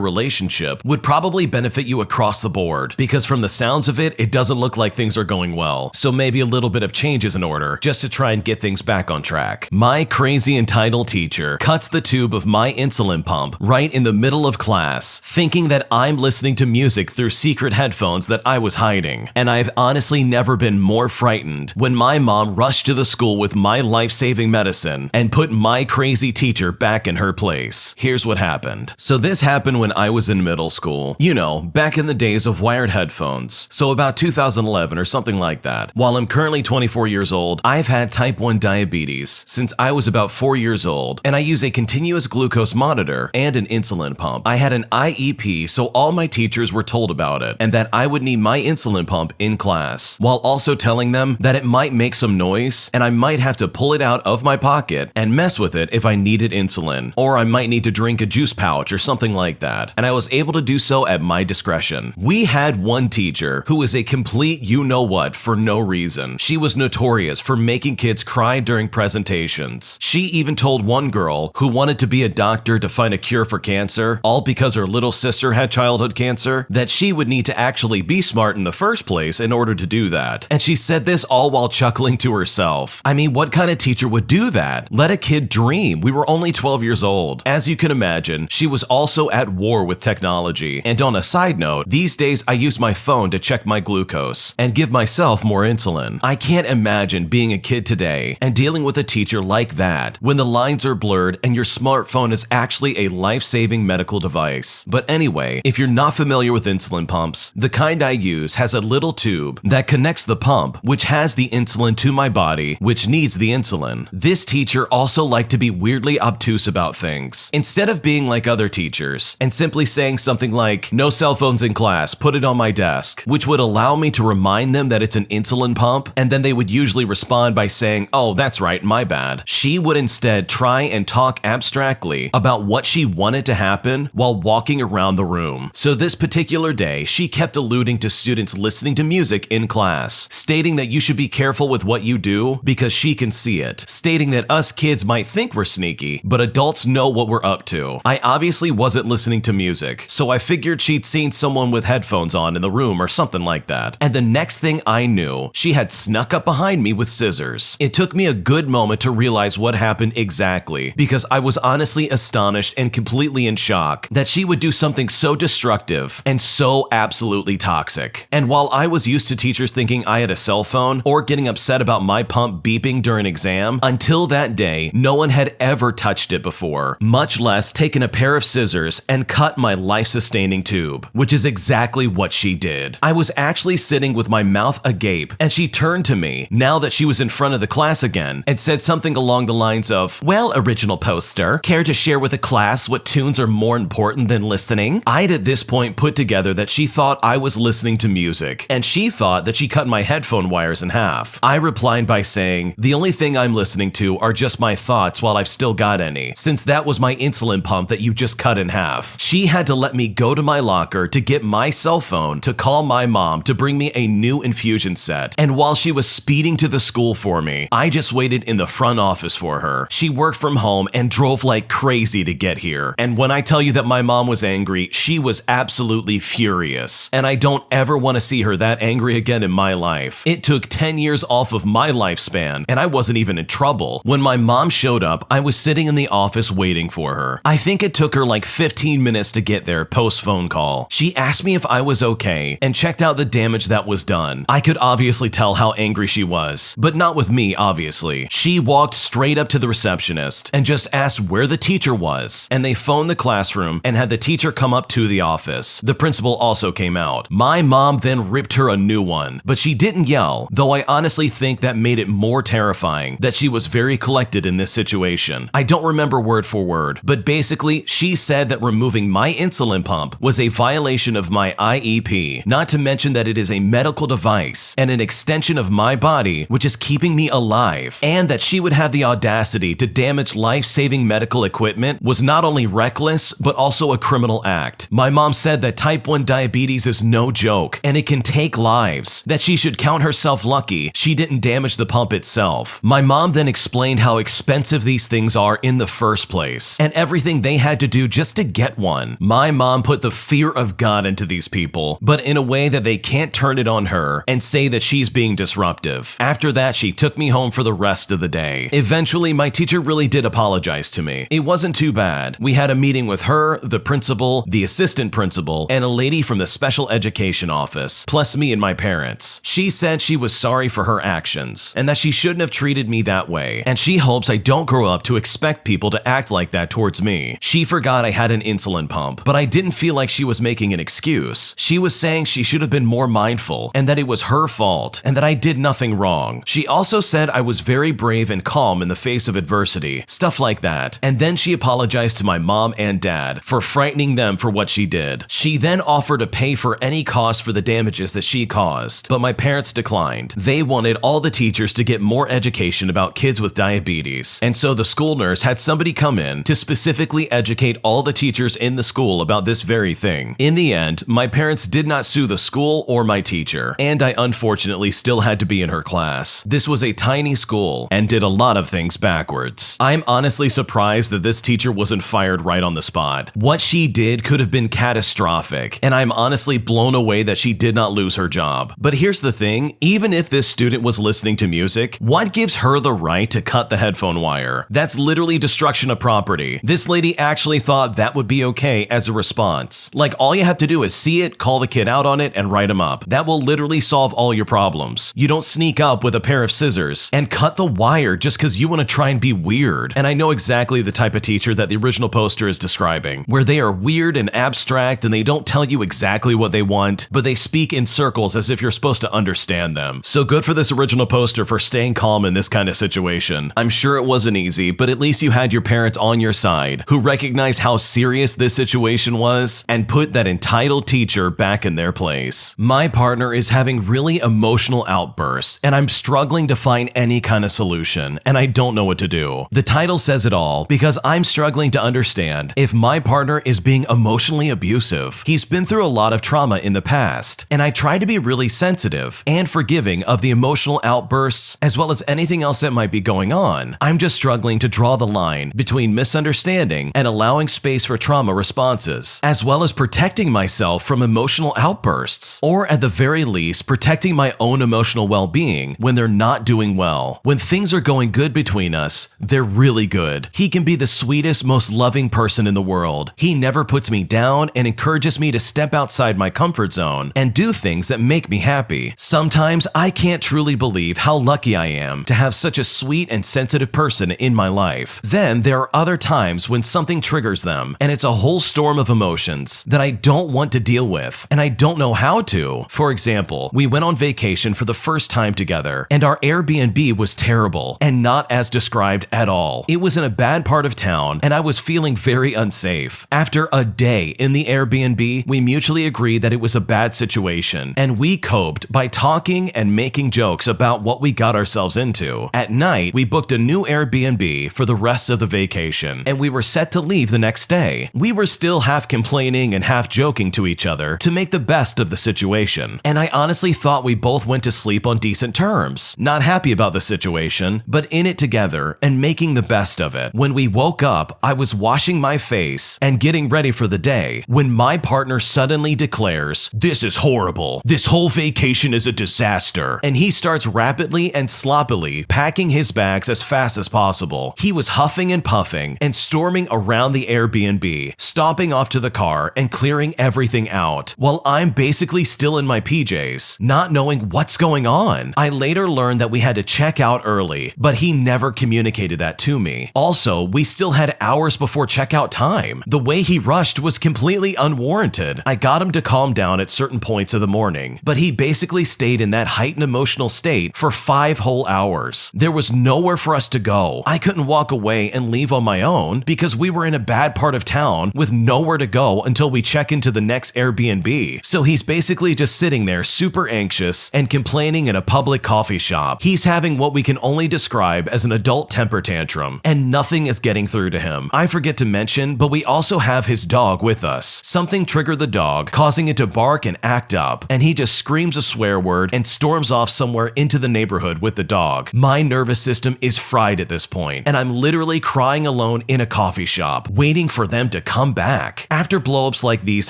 relationship would probably benefit you across the board, because from the sounds of it, it doesn't look like things are going well. So maybe a little bit of change is in order just to try and get things back on track. My crazy entitled teacher cuts the tube of my insulin pump right in the middle of class, thinking that I'm listening to music through secret headphones that I was hiding. And I've honestly never been more frightened when my mom rushed to the school with my life-saving medicine and put my crazy teacher back in her place. Here's what happened. So this happened when I was in middle school. You know, back in the days of wired headphones. So about 2011 or something like that. While I'm currently 24 years old, I've had type 1 diabetes since I was about 4 years old, and I use a continuous glucose monitor and an insulin pump. I had an IEP, so all my teachers were told about it, and that I would need my insulin pump in class, while also telling them that it might make some noise, and I might have to pull it out of my pocket and mess with it if I needed insulin, or I might need to drink a juice pouch or something like that, and I was able to do so at my discretion. We had one teacher who was a complete you-know-what for no reason. She was notorious for making kids cry during presentations. She even told one girl who wanted to be a doctor to find a cure for cancer, all because her little sister had childhood cancer, that she would need to actually be smart in the first place in order to do that. And she said this all while chuckling to herself. I mean, what kind of teacher would do that? Let a kid dream. We were only 12 years old. As you can imagine, she was also at war with technology. And on a side note, these days I use my phone to check my glucose and give myself more insulin. I can't imagine being a kid today and dealing with a teacher like that when the lines are blurred and your smartphone is actually a life-saving medical device. But anyway, if you're not familiar with insulin pumps, the kind I use has a little tube that connects the pump, which has the insulin, to my body, which needs the insulin. This teacher also liked to be weirdly obtuse about things. Instead of being like other teachers and simply saying something like, "No cell phones in class, put it on my desk," which would allow me to remind them that it's an insulin pump, and then they would usually respond by saying, "Oh, that's right, my bad." She would instead try and talk abstractly about what she wanted to happen while walking around the room. So this particular day, she kept alluding to students listening to music in class, stating that you should be careful with what you do because she can see it, stating that us kids might think we're sneaky, but adults know what we're up to. I obviously wasn't listening to music, so I figured she'd seen someone with headphones on in the room or something like that. And the next thing I knew, she had snuck up behind me with scissors. It took me a good moment to realize what happened exactly, because I was honestly astonished and completely in shock that she would do something so destructive and so absolutely toxic. And while I was used to teachers thinking I had a cell phone or getting upset about my pump beeping during an exam, until that day, no one had ever touched it before, much less taken a pair of scissors and cut my life-sustaining tube, which is exactly what she did. I was actually sitting with my mouth agape, and she turned to me, now that she was in front of the class again and said something along the lines of, "Well, original poster, care to share with the class what tunes are more important than listening?" I'd at this point put together that she thought I was listening to music, and she thought that she cut my headphone wires in half. I replied by saying, "The only thing I'm listening to are just my thoughts while I've still got any, since that was my insulin pump that you just cut in half." She had to let me go to my locker to get my cell phone to call my mom to bring me a new infusion set, and while she was speeding to the school for me, I just waited in the front office for her. She worked from home and drove like crazy to get here, and when I tell you that my mom was angry, she was absolutely furious, and I don't ever want to see her that angry again in my life. It took 10 years off of my lifespan, and I wasn't even in trouble. When my mom showed up, I was sitting in the office waiting for her. I think it took her like 15 minutes to get there post phone call. She asked me if I was okay and checked out the damage that was done. I could obviously tell how angry she was, but not with me, obviously. She walked straight up to the receptionist and just asked where the teacher was, and they phoned the classroom and had the teacher come up to the office. The principal also came out. My mom then ripped her a new one, but she didn't yell, though I honestly think that made it more terrifying that she was very collected in this situation. I don't remember word for word, but basically she said that removing my insulin pump was a violation of my IEP, not to mention that it is a medical device and an extension of my body which is keeping me alive, and that she would have the audacity to damage life-saving medical equipment was not only reckless, but also a criminal act. My mom said that type 1 diabetes is no joke, and it can take lives, that she should count herself lucky she didn't damage the pump itself. My mom then explained how expensive these things are in the first place, and everything they had to do just to get one. My mom put the fear of God into these people, but in a way that they can't turn it on her and say that she's being disruptive. After that, she took me home for the rest of the day. Eventually, my teacher really did apologize to me. It wasn't too bad. We had a meeting with her, the principal, the assistant principal, and a lady from the special education office, plus me and my parents. She said she was sorry for her actions, and that she shouldn't have treated me that way, and she hopes I don't grow up to expect people to act like that towards me. She forgot I had an insulin pump, but I didn't feel like she was making an excuse. She was saying she should have been more mindful, and that it was her fault, and that I did nothing wrong. She also said I was very brave and calm in the face of adversity, stuff like that, and then she apologized to my mom and dad for frightening them for what she did. She then offered to pay for any cost for the damages that she caused, but my parents declined. They wanted all the teachers to get more education about kids with diabetes, and so the school nurse had somebody come in to specifically educate all the teachers in the school about this very thing. In the end, my parents did not sue the school or my teacher, and I unfortunately still had to be in her class. This was a tiny school and did a lot of things backwards. I'm honestly surprised that this teacher wasn't fired right on the spot. What she did could have been catastrophic, and I'm honestly blown away that she did not lose her job. But here's the thing, even if this student was listening to music, what gives her the right to cut the headphone wire? That's literally destruction of property. This lady actually thought that would be okay as a response. Like, all you have to do is see it, call the kid out on it, and write him up. That will literally solve all your problems. You don't sneak up with a pair of scissors and cut the wire just because you want to try and be weird. And I know exactly the type of teacher that the original poster is describing, where they are weird and abstract and they don't tell you exactly what they want, but they speak in circles as if you're supposed to understand them. So good for this original poster for staying calm in this kind of situation. I'm sure it wasn't easy, but at least you had your parents on your side who recognized how serious this situation was and put that entitled teacher back in their place. My partner is having really emotional outbursts, and I'm struggling to find any kind of solution, and I don't know what to do. The title says it all, because I'm struggling to understand if my partner is being emotionally abusive. He's been through a lot of trauma in the past, and I try to be really sensitive and forgiving of the emotional outbursts as well as anything else that might be going on. I'm just struggling to draw the line between misunderstanding and allowing space for trauma responses, as well as protecting myself from emotional outbursts, or at the very least, protecting my own emotional well-being when they're not doing well. When things are going good between us, they're really good. He can be the sweetest, most loving person in the world. He never puts me down and encourages me to step outside my comfort zone and do things that make me happy. Sometimes I can't truly believe how lucky I am to have such a sweet and sensitive person in my life. Then there are other times when something triggers them, and it's a whole storm of emotions that I don't want to deal with, and I don't know how to. For example, we went on vacation for the first time together, and our Our Airbnb was terrible and not as described at all. It was in a bad part of town and I was feeling very unsafe. After a day in the Airbnb, we mutually agreed that it was a bad situation and we coped by talking and making jokes about what we got ourselves into. At night, we booked a new Airbnb for the rest of the vacation and we were set to leave the next day. We were still half complaining and half joking to each other to make the best of the situation, and I honestly thought we both went to sleep on decent terms. Not happy about the situation, but in it together and making the best of it. When we woke up, I was washing my face and getting ready for the day when my partner suddenly declares, "This is horrible. This whole vacation is a disaster." And he starts rapidly and sloppily packing his bags as fast as possible. He was huffing and puffing and storming around the Airbnb, stomping off to the car and clearing everything out, while I'm basically still in my PJs, not knowing what's going on. I later learned that we had to check out early, but he never communicated that to me. Also, we still had hours before checkout time. The way he rushed was completely unwarranted. I got him to calm down at certain points of the morning, but he basically stayed in that heightened emotional state for 5 whole hours. There was nowhere for us to go. I couldn't walk away and leave on my own because we were in a bad part of town with nowhere to go until we check into the next Airbnb. So he's basically just sitting there super anxious and complaining in a public coffee shop. He's having what we can only describe as an adult temper tantrum, and nothing is getting through to him. I forget to mention, but we also have his dog with us. Something triggered the dog, causing it to bark and act up, and he just screams a swear word and storms off somewhere into the neighborhood with the dog. My nervous system is fried at this point, and I'm literally crying alone in a coffee shop, waiting for them to come back. After blowups like these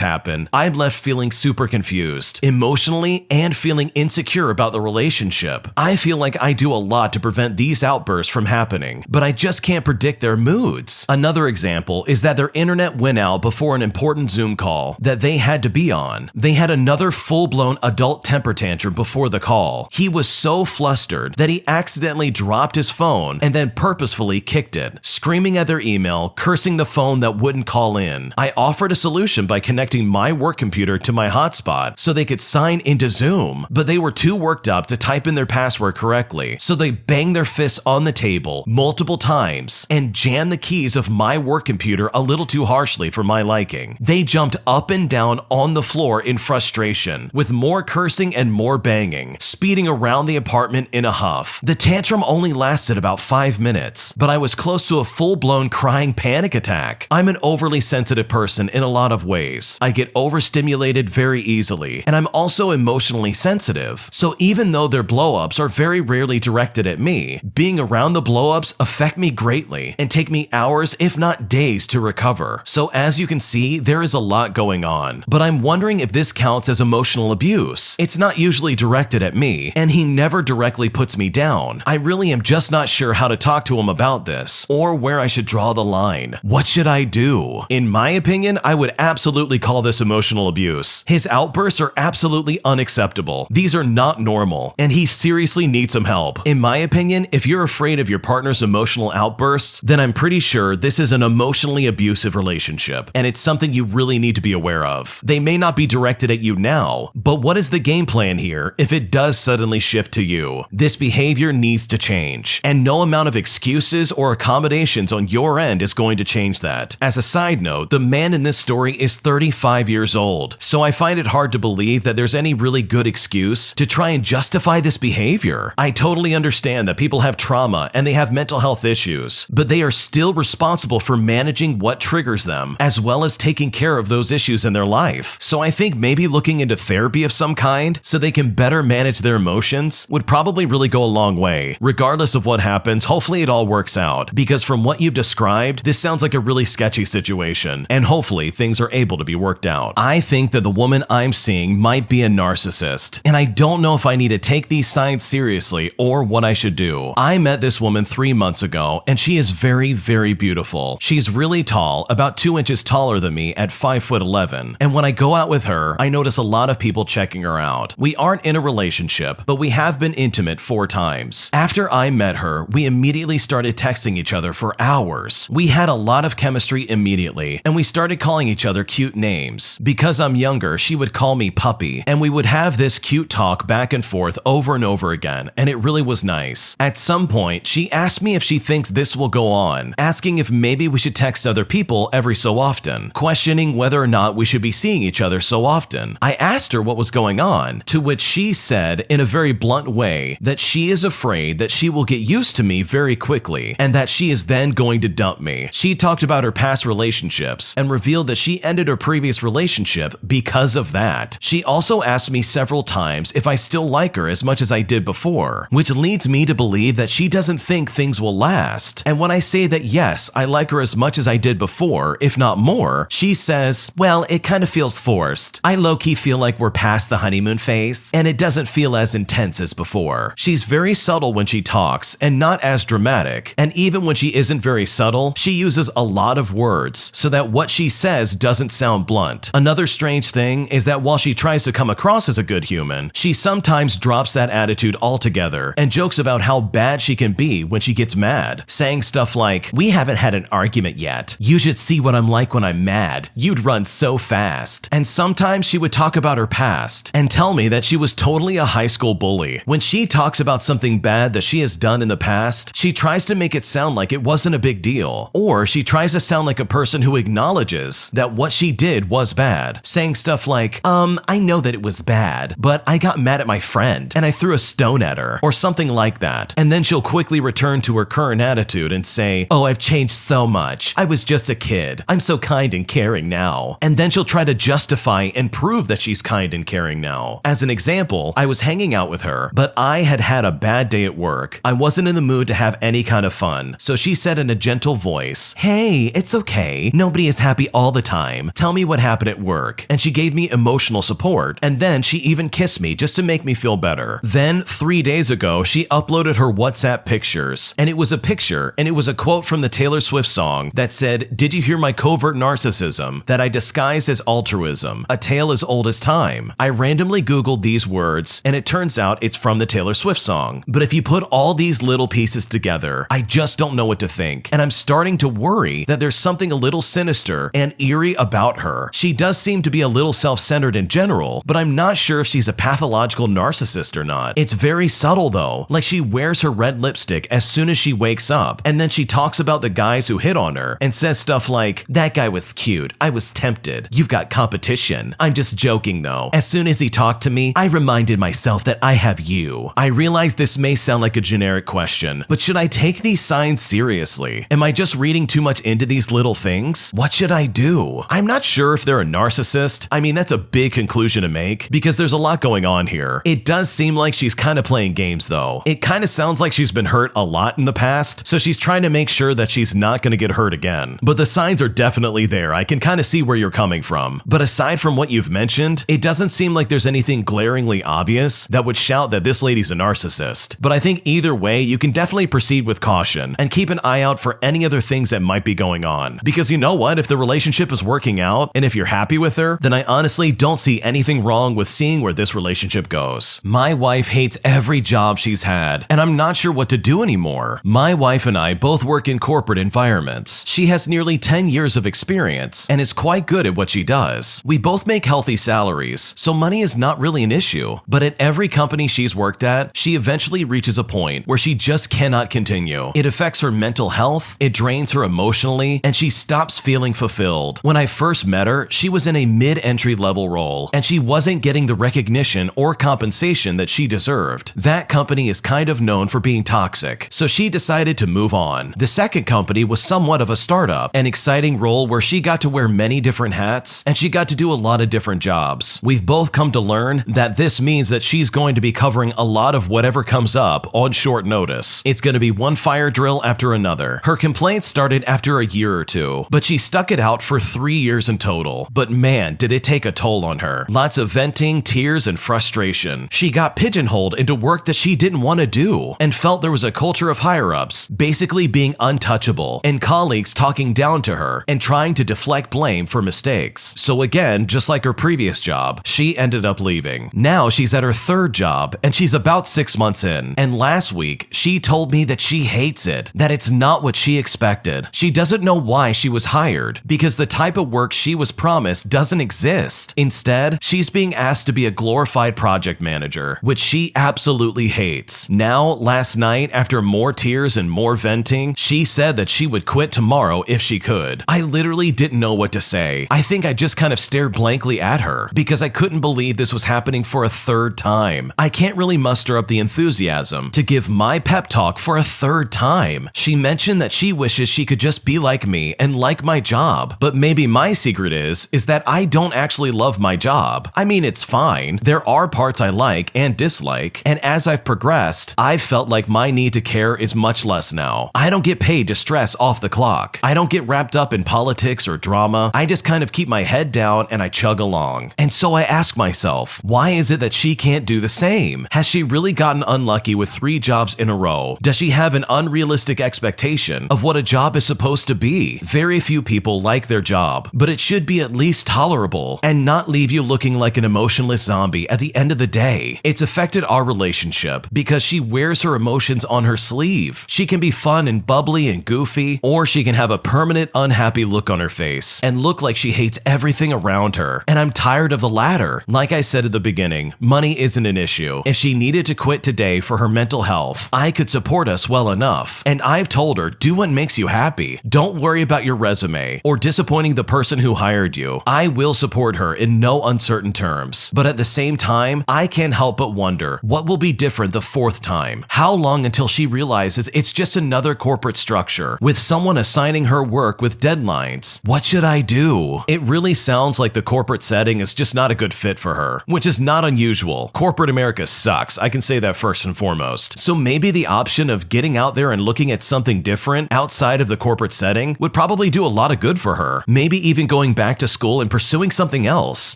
happen, I'm left feeling super confused, emotionally, and feeling insecure about the relationship. I feel like I do a lot to prevent these outbursts from happening, but I just can't predict their moods. Another example is that their internet went out before an important Zoom call that they had to be on. They had another full-blown adult temper tantrum before the call. He was so flustered that he accidentally dropped his phone and then purposefully kicked it, screaming at their email, cursing the phone that wouldn't call in. I offered a solution by connecting my work computer to my hotspot so they could sign into Zoom, but they were too worked up to type in their password correctly, so they banged their fists on the table multiple times and jammed the keys of my work computer a little too harshly for my liking. They jumped up and down on the floor in frustration, with more cursing and more banging, speeding around the apartment in a huff. The tantrum only lasted about 5 minutes, but I was close to a full-blown crying panic attack. I'm an overly sensitive person in a lot of ways. I get overstimulated very easily, and I'm also emotionally sensitive. So even though their blowups are very rarely directed at me, being around the blowups affect me greatly and take me hours, if not days, to recover. So as you can see, there is a lot going on, but I'm wondering if this counts as emotional abuse. It's not usually directed at me, and he never directly puts me down. I really am just not sure how to talk to him about this, or where I should draw the line. What should I do? In my opinion, I would absolutely call this emotional abuse. His outbursts are absolutely unacceptable. These are not normal, and he seriously needs some help. In my opinion, if you're afraid of your partner's emotional outbursts, then I'm pretty sure this is an emotionally abusive relationship, and it's something you really need to be aware of. They may not be directed at you now, but what is the game plan here if it does suddenly shift to you? This behavior needs to change, and no amount of excuses or accommodations on your end is going to change that. As a side note, the man in this story is 35 years old, so I find it hard to believe that there's any really good excuse to try and justify this behavior. I totally understand that people have trauma and they have mental health issues, but they are still responsible for managing what triggers them, as well as taking care of those issues in their life. So I think maybe looking into therapy of some kind so they can better manage their emotions would probably really go a long way. Regardless of what happens, hopefully it all works out, because from what you've described, this sounds like a really sketchy situation, and hopefully things are able to be worked out. I think that the woman I'm seeing might be a narcissist, and I don't know if I need to take these signs seriously or what I should do. I met this woman 3 months ago, and she is very, very beautiful. She's really tall, about 2 inches taller than me at 5'11", and when I go out with her, I notice a lot of people checking her out. We aren't in a relationship, but we have been intimate 4 times. After I met her, we immediately started texting each other for hours. We had a lot of chemistry immediately, and we started calling each other cute names. Because I'm younger, she would call me puppy, and we would have this cute talk back and forth over and over again. again, and it really was nice. At some point, she asked me if she thinks this will go on, asking if maybe we should text other people every so often, questioning whether or not we should be seeing each other so often. I asked her what was going on, to which she said in a very blunt way that she is afraid that she will get used to me very quickly and that she is then going to dump me. She talked about her past relationships and revealed that she ended her previous relationship because of that. She also asked me several times if I still like her as much as I did before, which leads me to believe that she doesn't think things will last. And when I say that yes, I like her as much as I did before, if not more, she says, well, it kind of feels forced. I low-key feel like we're past the honeymoon phase, and it doesn't feel as intense as before. She's very subtle when she talks, and not as dramatic, and even when she isn't very subtle, she uses a lot of words, so that what she says doesn't sound blunt. Another strange thing is that while she tries to come across as a good human, she sometimes drops that attitude altogether, and jokes about how bad she can be when she gets mad, saying stuff like, we haven't had an argument yet. You should see what I'm like when I'm mad. You'd run so fast. And sometimes she would talk about her past and tell me that she was totally a high school bully. When she talks about something bad that she has done in the past, she tries to make it sound like it wasn't a big deal, or she tries to sound like a person who acknowledges that what she did was bad, saying stuff like, I know that it was bad, but I got mad at my friend and I threw a stone at her, or something like that. And then she'll quickly return to her current attitude and say, oh, I've changed so much. I was just a kid. I'm so kind and caring now. And then she'll try to justify and prove that she's kind and caring now. As an example, I was hanging out with her, but I had had a bad day at work. I wasn't in the mood to have any kind of fun. So she said in a gentle voice, hey, it's okay. Nobody is happy all the time. Tell me what happened at work. And she gave me emotional support. And then she even kissed me just to make me feel better. Then 3 days ago, she uploaded her WhatsApp pictures. And it was a picture, and it was a quote from the Taylor Swift song that said, did you hear my covert narcissism that I disguised as altruism, a tale as old as time? I randomly Googled these words, and it turns out it's from the Taylor Swift song. But if you put all these little pieces together, I just don't know what to think. And I'm starting to worry that there's something a little sinister and eerie about her. She does seem to be a little self-centered in general, but I'm not sure if she's a pathological narcissist or not. It's very subtle though, like she wears her red lipstick as soon as she wakes up, and then she talks about the guys who hit on her and says stuff like, that guy was cute, I was tempted, you've got competition. I'm just joking though. As soon as he talked to me, I reminded myself that I have you. I realize this may sound like a generic question, but should I take these signs seriously? Am I just reading too much into these little things? What should I do? I'm not sure if they're a narcissist. I mean, that's a big conclusion to make because there's a lot going on here. It does seem like she's kind of playing games though. It kind of sounds like she's been hurt a lot in the past, so she's trying to make sure that she's not going to get hurt again. But the signs are definitely there. I can kind of see where you're coming from. But aside from what you've mentioned, it doesn't seem like there's anything glaringly obvious that would shout that this lady's a narcissist. But I think either way, you can definitely proceed with caution and keep an eye out for any other things that might be going on. Because you know what? If the relationship is working out and if you're happy with her, then I honestly don't see anything wrong with seeing where this relationship goes. My wife hates every job she's had, and I'm not sure what to do anymore. My wife and I both work in corporate environments. She has nearly 10 years of experience and is quite good at what she does. We both make healthy salaries, so money is not really an issue. But at every company she's worked at, she eventually reaches a point where she just cannot continue. It affects her mental health, it drains her emotionally, and she stops feeling fulfilled. When I first met her, she was in a mid-entry level role, and she wasn't getting the recognition or compensation that she deserved. That company is kind of known for being toxic, so she decided to move on. The second company was somewhat of a startup, an exciting role where she got to wear many different hats, and she got to do a lot of different jobs. We've both come to learn that this means that she's going to be covering a lot of whatever comes up on short notice. It's going to be one fire drill after another. Her complaints started after a year or two, but she stuck it out for 3 years in total. But man, did it take a toll on her. Lots of venting, tears, and frustration. She got pigeonholed into work that she didn't want to do, and felt there was a culture of higher-ups basically being untouchable, and colleagues talking down to her and trying to deflect blame for mistakes. So again, just like her previous job, she ended up leaving. Now she's at her third job, and she's about 6 months in. And last week, she told me that she hates it, that it's not what she expected. She doesn't know why she was hired, because the type of work she was promised doesn't exist. Instead, she's being asked to be a glorified project manager, which she absolutely absolutely hates. Now, last night, after more tears and more venting, she said that she would quit tomorrow if she could. I literally didn't know what to say. I think I just kind of stared blankly at her because I couldn't believe this was happening for a third time. I can't really muster up the enthusiasm to give my pep talk for a third time. She mentioned that she wishes she could just be like me and like my job, but maybe my secret is that I don't actually love my job. I mean, it's fine. There are parts I like and dislike, and as I've progressed, I've felt like my need to care is much less now. I don't get paid to stress off the clock. I don't get wrapped up in politics or drama. I just kind of keep my head down and I chug along. And so I ask myself, why is it that she can't do the same? Has she really gotten unlucky with 3 jobs in a row? Does she have an unrealistic expectation of what a job is supposed to be? Very few people like their job, but it should be at least tolerable and not leave you looking like an emotionless zombie at the end of the day. It's affected our relationship because she wears her emotions on her sleeve. She can be fun and bubbly and goofy, or she can have a permanent unhappy look on her face and look like she hates everything around her. And I'm tired of the latter. Like I said at the beginning, money isn't an issue. If she needed to quit today for her mental health, I could support us well enough. And I've told her, do what makes you happy. Don't worry about your resume or disappointing the person who hired you. I will support her in no uncertain terms. But at the same time, I can't help but wonder what will be different the 4th time. How long until she realizes it's just another corporate structure with someone assigning her work with deadlines? What should I do? It really sounds like the corporate setting is just not a good fit for her, which is not unusual. Corporate America sucks. I can say that first and foremost. So maybe the option of getting out there and looking at something different outside of the corporate setting would probably do a lot of good for her. Maybe even going back to school and pursuing something else,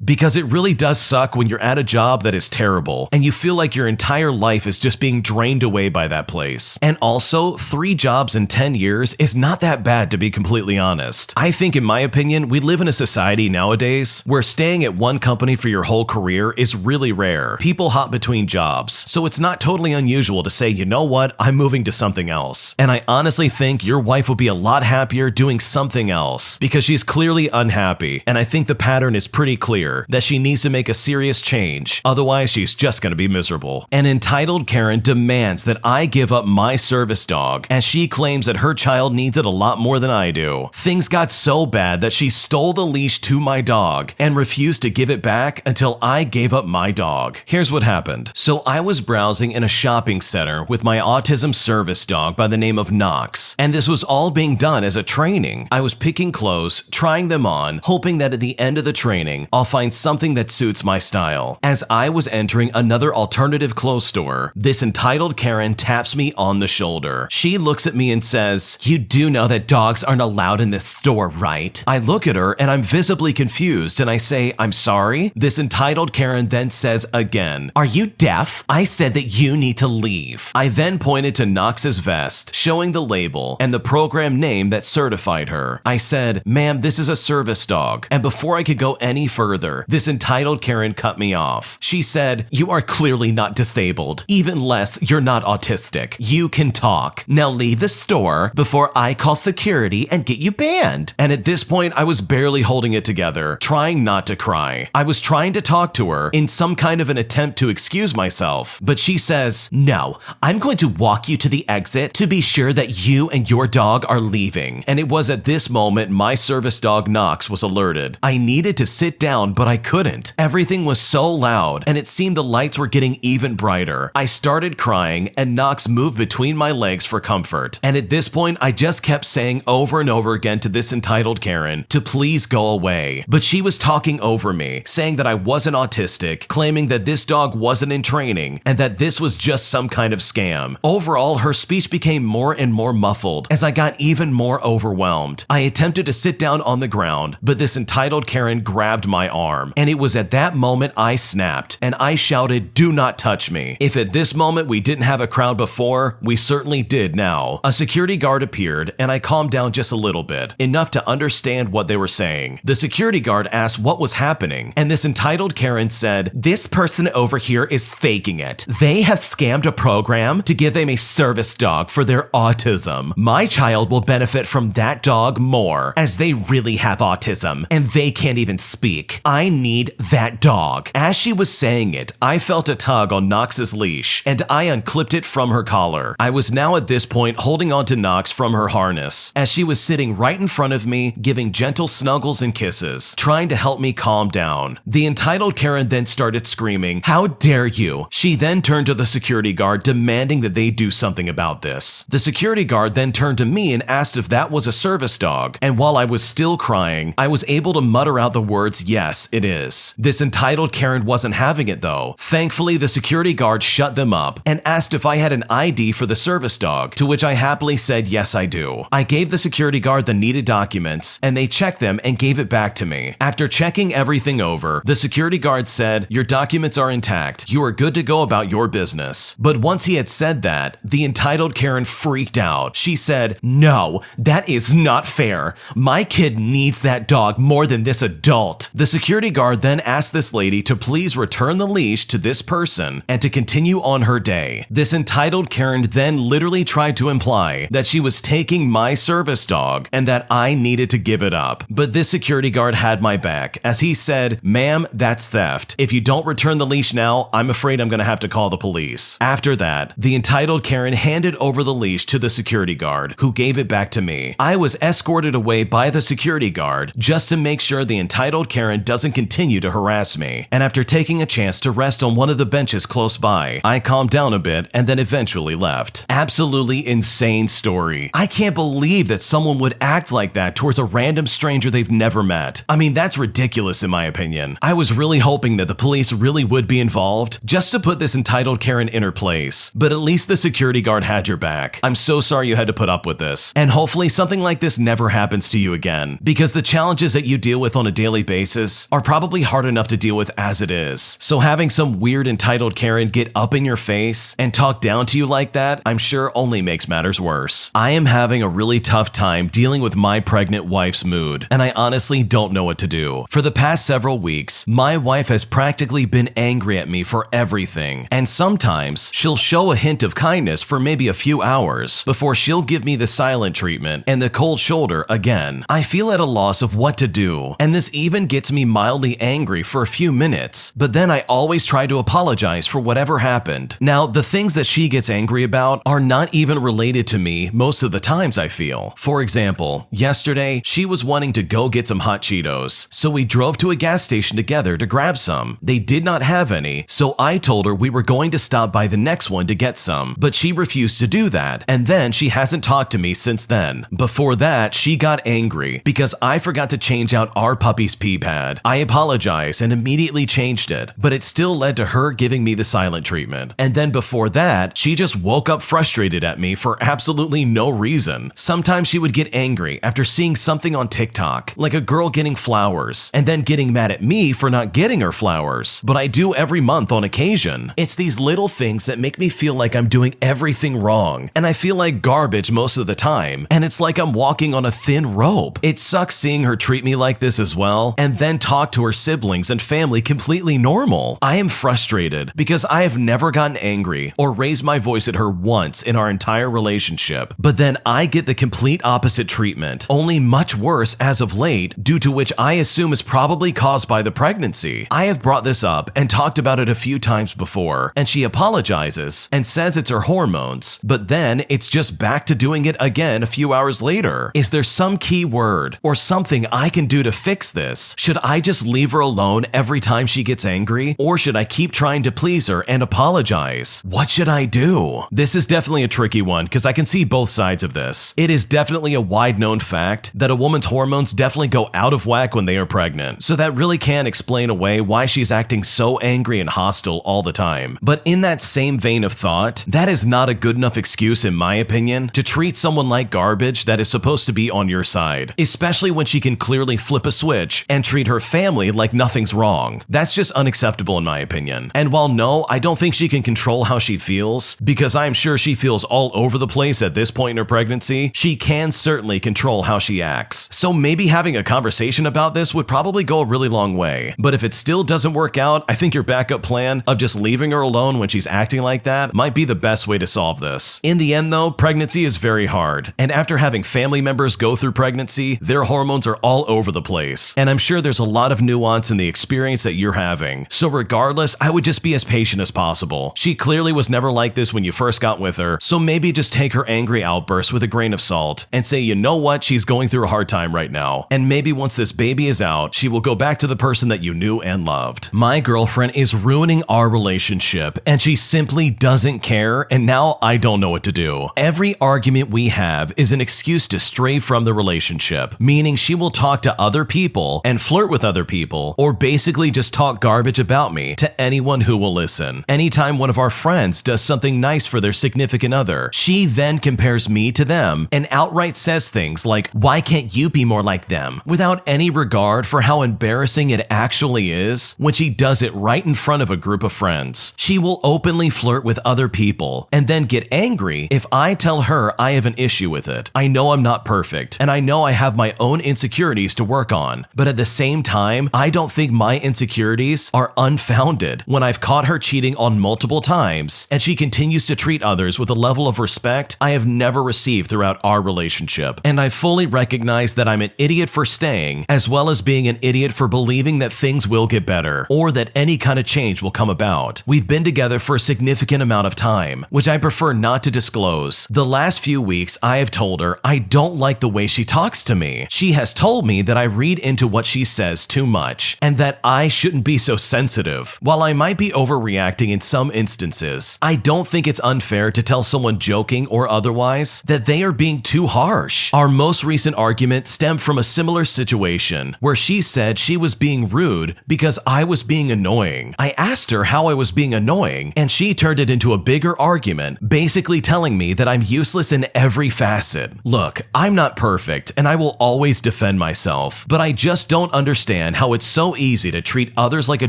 because it really does suck when you're at a job that is terrible and you feel like your entire life is just being drained away by that place. And also, 3 jobs in 10 years is not that bad, to be completely honest. I think, in my opinion, we live in a society nowadays where staying at one company for your whole career is really rare. People hop between jobs, so it's not totally unusual to say, you know what, I'm moving to something else. And I honestly think your wife will be a lot happier doing something else because she's clearly unhappy, and I think the pattern is pretty clear that she needs to make a serious change, otherwise she's just gonna be miserable. An entitled Karen demands that I give up my service dog, as she claims that her child needs it a lot more than I do. Things got so bad that she stole the leash to my dog and refused to give it back until I gave up my dog. Here's what happened. So I was browsing in a shopping center with my autism service dog by the name of Knox, and this was all being done as a training. I was picking clothes, trying them on, hoping that at the end of the training, I'll find something that suits my style. As I was entering another alternative clothes store, this entitled Karen taps me on the shoulder. She looks at me and says, "You do know that dogs aren't allowed in this store, right?" I look at her and I'm visibly confused and I say, "I'm sorry." This entitled Karen then says again, "Are you deaf? I said that you need to leave." I then pointed to Knox's vest, showing the label and the program name that certified her. I said, "Ma'am, this is a service dog." And before I could go any further, this entitled Karen cut me off. She said, "You are clearly not disabled. Even less, you're not autistic. You can talk. Now leave the store before I call security and get you banned." And at this point, I was barely holding it together, trying not to cry. I was trying to talk to her in some kind of an attempt to excuse myself, but she says, "No, I'm going to walk you to the exit to be sure that you and your dog are leaving." And it was at this moment my service dog Knox was alerted. I needed to sit down, but I couldn't. Everything was so loud, and it seemed the lights were getting even brighter. I started crying, and Knox moved between my legs for comfort. And at this point, I just kept saying over and over again to this entitled Karen to please go away. But she was talking over me, saying that I wasn't autistic, claiming that this dog wasn't in training, and that this was just some kind of scam. Overall, her speech became more and more muffled as I got even more overwhelmed. I attempted to sit down on the ground, but this entitled Karen grabbed my arm, and it was at that moment I snapped, and I shouted, "Do not touch me." If at this moment we didn't have a crowd before, we certainly did now. A security guard appeared, and I calmed down just a little bit, enough to understand what they were saying. The security guard asked what was happening, and this entitled Karen said, "This person over here is faking it. They have scammed a program to give them a service dog for their autism. My child will benefit from that dog more, as they really have autism, and they can't even speak. I need that dog." As she was saying it, I felt a tug on Knox's leash, and I unclipped it from her collar. I was now at this point holding on to Knox from her harness, as she was sitting right in front of me, giving gentle snuggles and kisses, trying to help me calm down. The entitled Karen then started screaming, "How dare you!" She then turned to the security guard, demanding that they do something about this. The security guard then turned to me and asked if that was a service dog, and while I was still crying, I was able to mutter out the words, "Yes, it is." This entitled Karen wasn't having it though. Thankfully, the security guard shut them up and asked if I had an ID for the service dog, to which I happily said, "Yes, I do." I gave the security guard the needed documents, and they checked them and gave it back to me. After checking everything over, the security guard said, "Your documents are intact. You are good to go about your business." But once he had said that, the entitled Karen freaked out. She said, "No, that is not fair. My kid needs that dog more than this adult." The security guard then asked this lady to please return the leash to this person and to continue on her day. This entitled Karen then literally tried to imply that she was taking my service dog and that I needed to give it up. But this security guard had my back, as he said, "Ma'am, that's theft. If you don't return the leash now, I'm afraid I'm going to have to call the police." After that, the entitled Karen handed over the leash to the security guard, who gave it back to me. I was escorted away by the security guard just to make sure the entitled Karen doesn't continue to harass me. And after taking a chance to rest on one of the benches close by, I calmed down a bit and then eventually left. Absolutely insane story. I can't believe that someone would act like that towards a random stranger they've never met. I mean, that's ridiculous in my opinion. I was really hoping that the police really would be involved just to put this entitled Karen in her place, but at least the security guard had your back. I'm so sorry you had to put up with this, and hopefully something like this never happens to you again, because the challenges that you deal with on a daily basis are probably hard enough to deal with as it is. So having some weird entitled Karen get up in your face and talk down to you like that, I'm sure only makes matters worse. I am having a really tough time dealing with my pregnant wife's mood, and I honestly don't know what to do. For the past several weeks, my wife has practically been angry at me for everything, and sometimes she'll show a hint of kindness for maybe a few hours before she'll give me the silent treatment and the cold shoulder again. I feel at a loss of what to do, and this even gets me mildly angry for a few minutes, but then I always try to apologize for whatever happened. Now, the things that she gets angry about are not even related to me most of the times, I feel. For example, yesterday, she was wanting to go get some hot Cheetos, so we drove to a gas station together to grab some. They did not have any, so I told her we were going to stop by the next one to get some, but she refused to do that, and then she hasn't talked to me since then. Before that, she got angry because I forgot to change out our puppy's pee pad. I apologized and immediately changed it, but it still led to her giving me the silent treatment. And then before that, she just woke up frustrated at me for absolutely no reason. Sometimes she would get angry after seeing something on TikTok, like a girl getting flowers, and then getting mad at me for not getting her flowers, but I do every month on occasion. It's these little things that make me feel like I'm doing everything wrong, and I feel like garbage most of the time, and it's like I'm walking on a thin rope. It sucks seeing her treat me like this as well, and then talk to her siblings and family completely normal. I am frustrated because I have never gotten angry or raised my voice at her once in our entire relationship, but then I get the complete opposite treatment, only much worse as of late, due to which I assume is probably caused by the pregnancy. I have brought this up and talked about it a few times before, and she apologizes and says it's her hormones, but then it's just back to doing it again a few hours later. Is there some key word or something I can do to fix this? Should I just leave her alone every time she gets angry, or should I keep trying to please her and apologize? What should I do? This is definitely a tricky one because I can see both sides of this. It is definitely a wide known fact that a woman's hormones definitely go out of whack when they are pregnant, so that really can explain away why she's acting so angry and hostile all the time. But in that same vein of thought, that is not a good enough excuse in my opinion to treat someone like garbage that is supposed to be on your side, especially when she can clearly flip a switch and treat her family like nothing's wrong. That's just unacceptable in my opinion. And while no, I don't think she can control how she feels, because I'm sure she feels all over the place at this point in her pregnancy, she can certainly control how she acts. So maybe having a conversation about this would probably go a really long way. But if it still doesn't work out, I think your backup plan of just leaving her alone when she's acting like that might be the best way to solve this. In the end though, pregnancy is very hard, and after having family members go through pregnancy, their hormones are all over the place, and I'm sure there's a lot of nuance in the experience that you're having. So regardless, I would just be as patient situation as possible. She clearly was never like this when you first got with her, so maybe just take her angry outbursts with a grain of salt and say, you know what, she's going through a hard time right now. And maybe once this baby is out, she will go back to the person that you knew and loved. My girlfriend is ruining our relationship, and she simply doesn't care, and now I don't know what to do. Every argument we have is an excuse to stray from the relationship, meaning she will talk to other people and flirt with other people, or basically just talk garbage about me to anyone who will listen. Anytime one of our friends does something nice for their significant other, she then compares me to them and outright says things like, why can't you be more like them? Without any regard for how embarrassing it actually is when she does it right in front of a group of friends. She will openly flirt with other people and then get angry if I tell her I have an issue with it. I know I'm not perfect, and I know I have my own insecurities to work on, but at the same time, I don't think my insecurities are unfounded when I've caught her cheating on multiple times and she continues to treat others with a level of respect I have never received throughout our relationship. And I fully recognize that I'm an idiot for staying, as well as being an idiot for believing that things will get better or that any kind of change will come about. We've been together for a significant amount of time, which I prefer not to disclose. The last few weeks, I have told her I don't like the way she talks to me. She has told me that I read into what she says too much and that I shouldn't be so sensitive. While I might be overreacting in some instances, I don't think it's unfair to tell someone joking or otherwise that they are being too harsh. Our most recent argument stemmed from a similar situation where she said she was being rude because I was being annoying. I asked her how I was being annoying, and she turned it into a bigger argument, basically telling me that I'm useless in every facet. Look, I'm not perfect, and I will always defend myself, but I just don't understand how it's so easy to treat others like a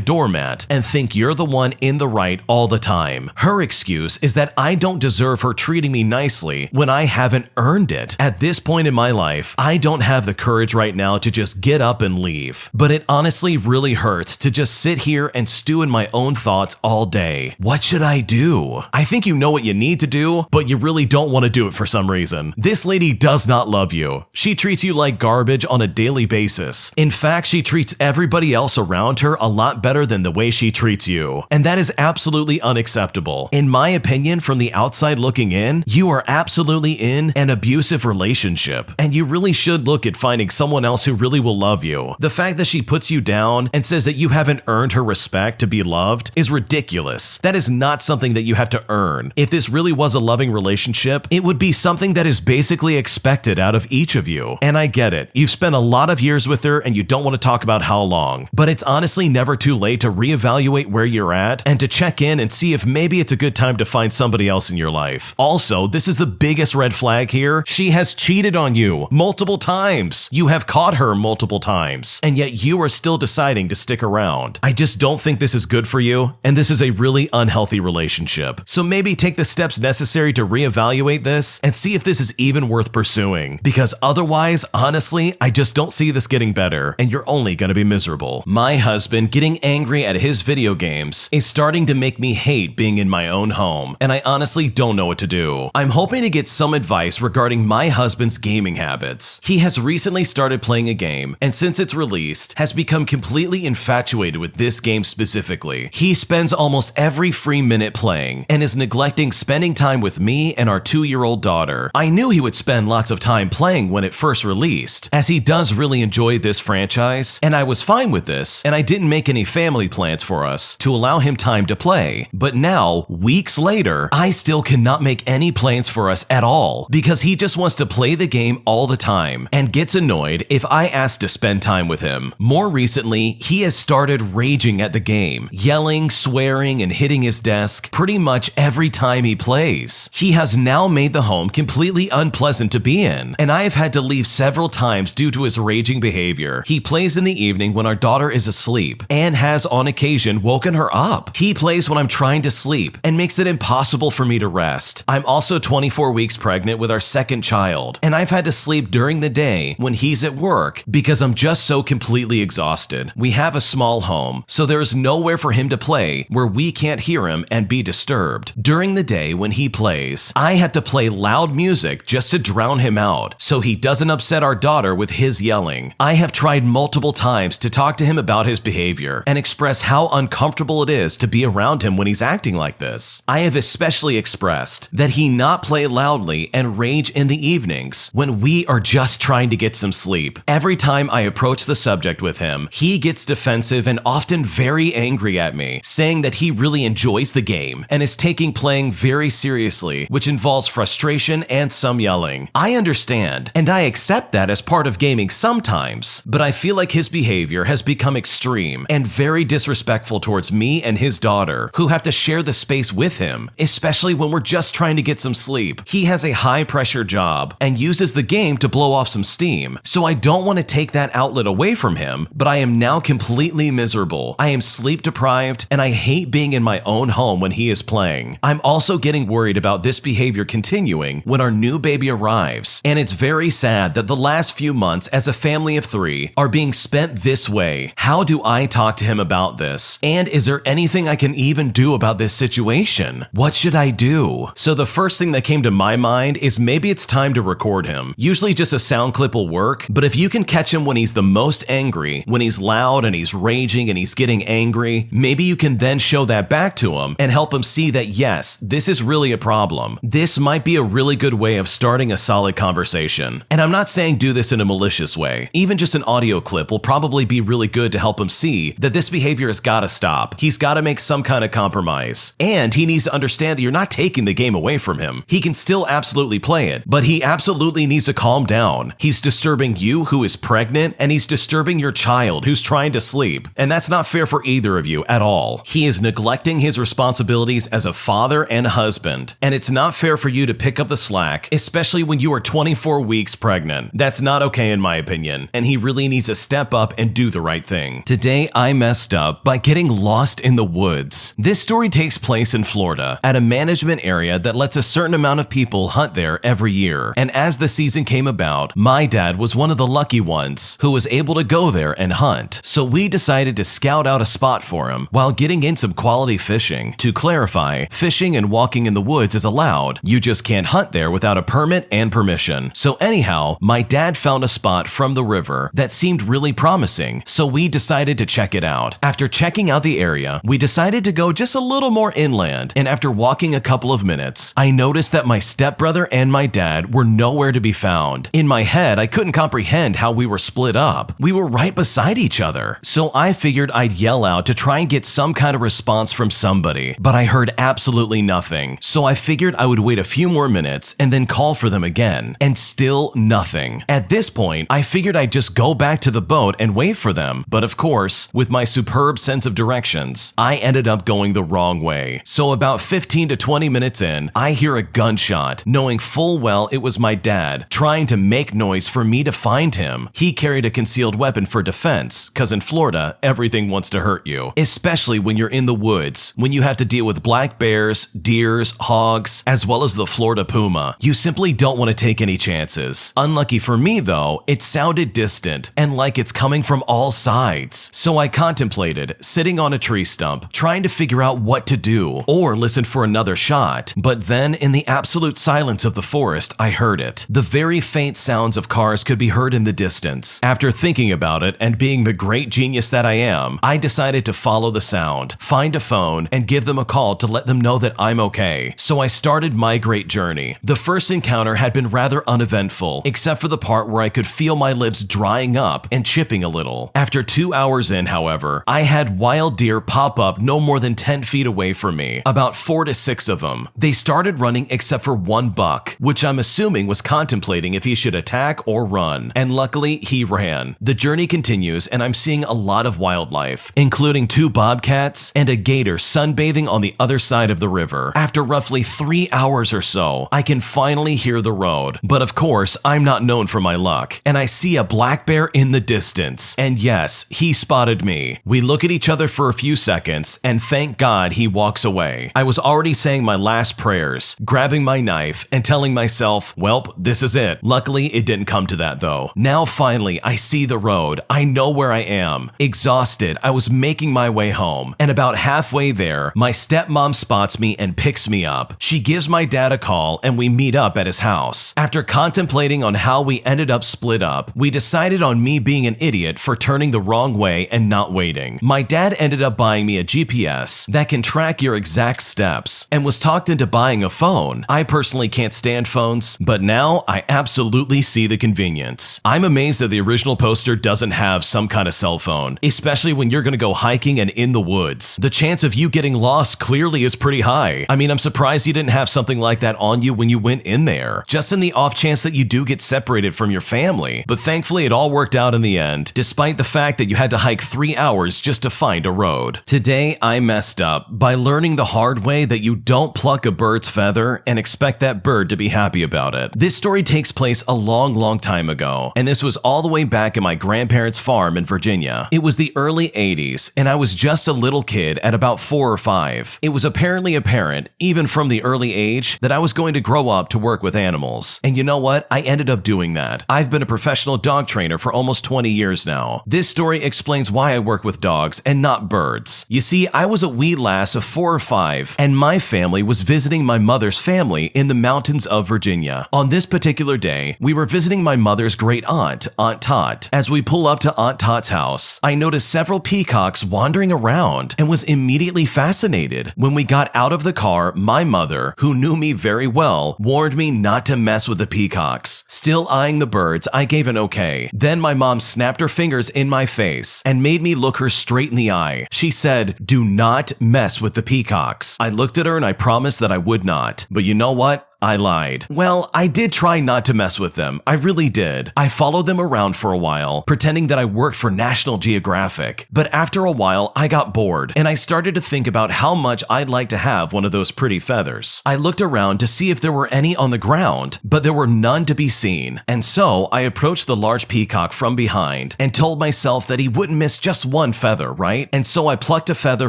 doormat and think you're the one in the right all the time. Her excuse is that I don't deserve her treating me nicely when I haven't earned it. At this point in my life, I don't have the courage right now to just get up and leave, but it honestly really hurts to just sit here and stew in my own thoughts all day. What should I do? I think you know what you need to do, but you really don't want to do it for some reason. This lady does not love you. She treats you like garbage on a daily basis. In fact, she treats everybody else around her a lot better than the way she treats you, and that is absolutely unacceptable. In my opinion, from the outside looking in, you are absolutely in an abusive relationship, and you really should look at finding someone else who really will love you. The fact that she puts you down and says that you haven't earned her respect to be loved is ridiculous. That is not something that you have to earn. If this really was a loving relationship, it would be something that is basically expected out of each of you. And I get it. You've spent a lot of years with her and you don't want to talk about how long, but it's honestly never too late to reevaluate where you're at and to check in and see if maybe it's a good time to find somebody else in your life. Also, this is the biggest red flag here. She has cheated on you multiple times. You have caught her multiple times, and yet you are still deciding to stick around. I just don't think this is good for you, and this is a really unhealthy relationship. So maybe take the steps necessary to reevaluate this and see if this is even worth pursuing, because otherwise, honestly, I just don't see this getting better, and you're only gonna be miserable. My husband getting angry at his video games is starting to make me hate being in my own home, and I honestly don't know what to do. I'm hoping to get some advice regarding my husband's gaming habits. He has recently started playing a game, and since its released, has become completely infatuated with this game specifically. He spends almost every free minute playing, and is neglecting spending time with me and our 2-year-old daughter. I knew he would spend lots of time playing when it first released, as he does really enjoy this franchise, and I was fine with this, and I didn't make any family plans for us to allow him time to play. But now, weeks later, I still cannot make any plans for us at all, because he just wants to play the game all the time, and gets annoyed if I ask to spend time with him. More recently, he has started raging at the game, yelling, swearing, and hitting his desk pretty much every time he plays. He has now made the home completely unpleasant to be in, and I have had to leave several times due to his raging behavior. He plays in the evening when our daughter is asleep, and has on occasion woken her up. He plays when I'm trying to sleep, and makes it impossible for me to rest. I'm also 24 weeks pregnant with our second child, and I've had to sleep during the day when he's at work because I'm just so completely exhausted. We have a small home, so there is nowhere for him to play where we can't hear him and be disturbed. During the day when he plays, I have to play loud music just to drown him out so he doesn't upset our daughter with his yelling. I have tried multiple times to talk to him about his behavior and express how uncomfortable it is to be around him when he's acting like this. I have especially expressed that he not play loudly and rage in the evenings when we are just trying to get some sleep. Every time I approach the subject with him, he gets defensive and often very angry at me, saying that he really enjoys the game and is taking playing very seriously, which involves frustration and some yelling. I understand, and I accept that as part of gaming sometimes, but I feel like his behavior has become extreme and very disrespectful towards me and his daughter, who have to share the space with him, especially when we're just trying to get some sleep. He has a high-pressure job and uses the game to blow off some steam, so I don't want to take that outlet away from him, but I am now completely miserable. I am sleep-deprived, and I hate being in my own home when he is playing. I'm also getting worried about this behavior continuing when our new baby arrives, and it's very sad that the last few months as a family of 3 are being spent this way. How do I talk to him about this? And is there anything I can even do about this situation? What should I do? So the first thing that came to my mind is maybe it's time to record him. Usually just a sound clip will work, but if you can catch him when he's the most angry, when he's loud and he's raging and he's getting angry, maybe you can then show that back to him and help him see that yes, this is really a problem. This might be a really good way of starting a solid conversation. And I'm not saying do this in a malicious way. Even just an audio clip will probably be really good to help him see that this behavior has got to stop. He's got to make some kind of compromise. And he needs to understand that you're not taking the game away from him. He can still absolutely play it, but he absolutely needs to calm down. He's disturbing you who is pregnant, and he's disturbing your child who's trying to sleep. And that's not fair for either of you at all. He is neglecting his responsibilities as a father and husband. And it's not fair for you to pick up the slack, especially when you are 24 weeks pregnant. That's not okay in my opinion, and he really needs to step up and do the right thing. Today, I messed up by getting lost in the woods. This story takes place in Florida, at a management area that lets a certain amount of people hunt there every year. And as the season came about, my dad was one of the lucky ones who was able to go there and hunt. So we decided to scout out a spot for him while getting in some quality fishing. To clarify, fishing and walking in the woods is allowed. You just can't hunt there without a permit and permission. So anyhow, my dad found a spot from the river that seemed really promising, so we decided to check it out. After checking out the area, we decided to go just a little more inland, and after walking a couple of minutes, I noticed that my stepbrother and my dad were nowhere to be found. In my head, I couldn't comprehend how we were split up. We were right beside each other. So I figured I'd yell out to try and get some kind of response from somebody, but I heard absolutely nothing. So I figured I would wait a few more minutes and then call for them again, and still nothing. At this point, I figured I'd just go back to the boat and wait for them, but of course, with my superb sense of directions, I ended up going the wrong way. So about 15 to 20 minutes in, I hear a gunshot, knowing full well it was my dad trying to make noise for me to find him. He carried a concealed weapon for defense, cause in Florida, everything wants to hurt you, especially when you're in the woods, when you have to deal with black bears, deers, hogs, as well as the Florida puma. You simply don't want to take any chances. Unlucky for me though, it sounded distant and like it's coming from all sides. So I contemplated sitting on a tree stump, trying to figure out what to do, or listen for another shot. But then in the absolute silence of the forest, I heard it. The very faint sounds of cars could be heard in the distance. After thinking about it and being the great genius that I am, I decided to follow the sound, find a phone, and give them a call to let them know that I'm okay. So I started my great journey. The first encounter had been rather uneventful, except for the part where I could feel my lips drying up and chipping a little. After 2 hours in, however, I had wild deer pop up no more than 10 feet away from me, about 4 to 6 of them. They started running except for one buck, which I'm assuming was contemplating if he should attack or run, and luckily he ran. The journey continues and I'm seeing a lot of wildlife, including 2 bobcats and a gator sunbathing on the other side of the river. After roughly 3 hours or so, I can finally hear the road, but of course I'm not known for my luck, and I see a black bear in the distance, and yes, he spotted me. We look at each other for a few seconds, and thank God he walks away. I was already saying my last prayers, grabbing my knife, and telling myself, welp, this is it. Luckily, it didn't come to that though. Now finally, I see the road. I know where I am. Exhausted, I was making my way home, and about halfway there, my stepmom spots me and picks me up. She gives my dad a call, and we meet up at his house. After contemplating on how we ended up split up, we decided on me being an idiot for turning the wrong way and not waiting. My dad ended up buying me a GPS that can track your exact steps and was talked into buying a phone. I personally can't stand phones, but now I absolutely see the convenience. I'm amazed that the original poster doesn't have some kind of cell phone, especially when you're gonna go hiking and in the woods. The chance of you getting lost clearly is pretty high. I mean, I'm surprised you didn't have something like that on you when you went in there, just in the off chance that you do get separated from your family. But thankfully it all worked out in the end, despite the fact that you had to hike 3 hours just to find a road. Today I messed up by learning the hard way that you don't pluck a bird's feather and expect that bird to be happy about it. This story takes place a long time ago, and this was all the way back at my grandparents' farm in Virginia. It was the early 80s, and I was just a little kid at about 4 or 5. It was apparently apparent, even from the early age, that I was going to grow up to work with animals. And you know what? I ended up doing that. I've been a professional dog trainer for almost 20 years now. This story explains why I work with dogs and not birds. You see, I was a wee lass of 4 or 5, and my family was visiting my mother's family in the mountains of Virginia. On this particular day, we were visiting my mother's great aunt, Aunt Tot. As we pull up to Aunt Tot's house, I noticed several peacocks wandering around and was immediately fascinated. When we got out of the car, my mother, who knew me very well, warned me not to mess with the peacocks. Still eyeing the birds, I gave an okay. Then my mom snapped her fingers in my face and made me look her straight in the eye. She said, "Do not mess with the peacocks." I looked at her and I promised that I would not. But you know what? I lied. Well, I did try not to mess with them. I really did. I followed them around for a while, pretending that I worked for National Geographic. But after a while, I got bored, and I started to think about how much I'd like to have one of those pretty feathers. I looked around to see if there were any on the ground, but there were none to be seen. And so I approached the large peacock from behind and told myself that he wouldn't miss just one feather, right? And so I plucked a feather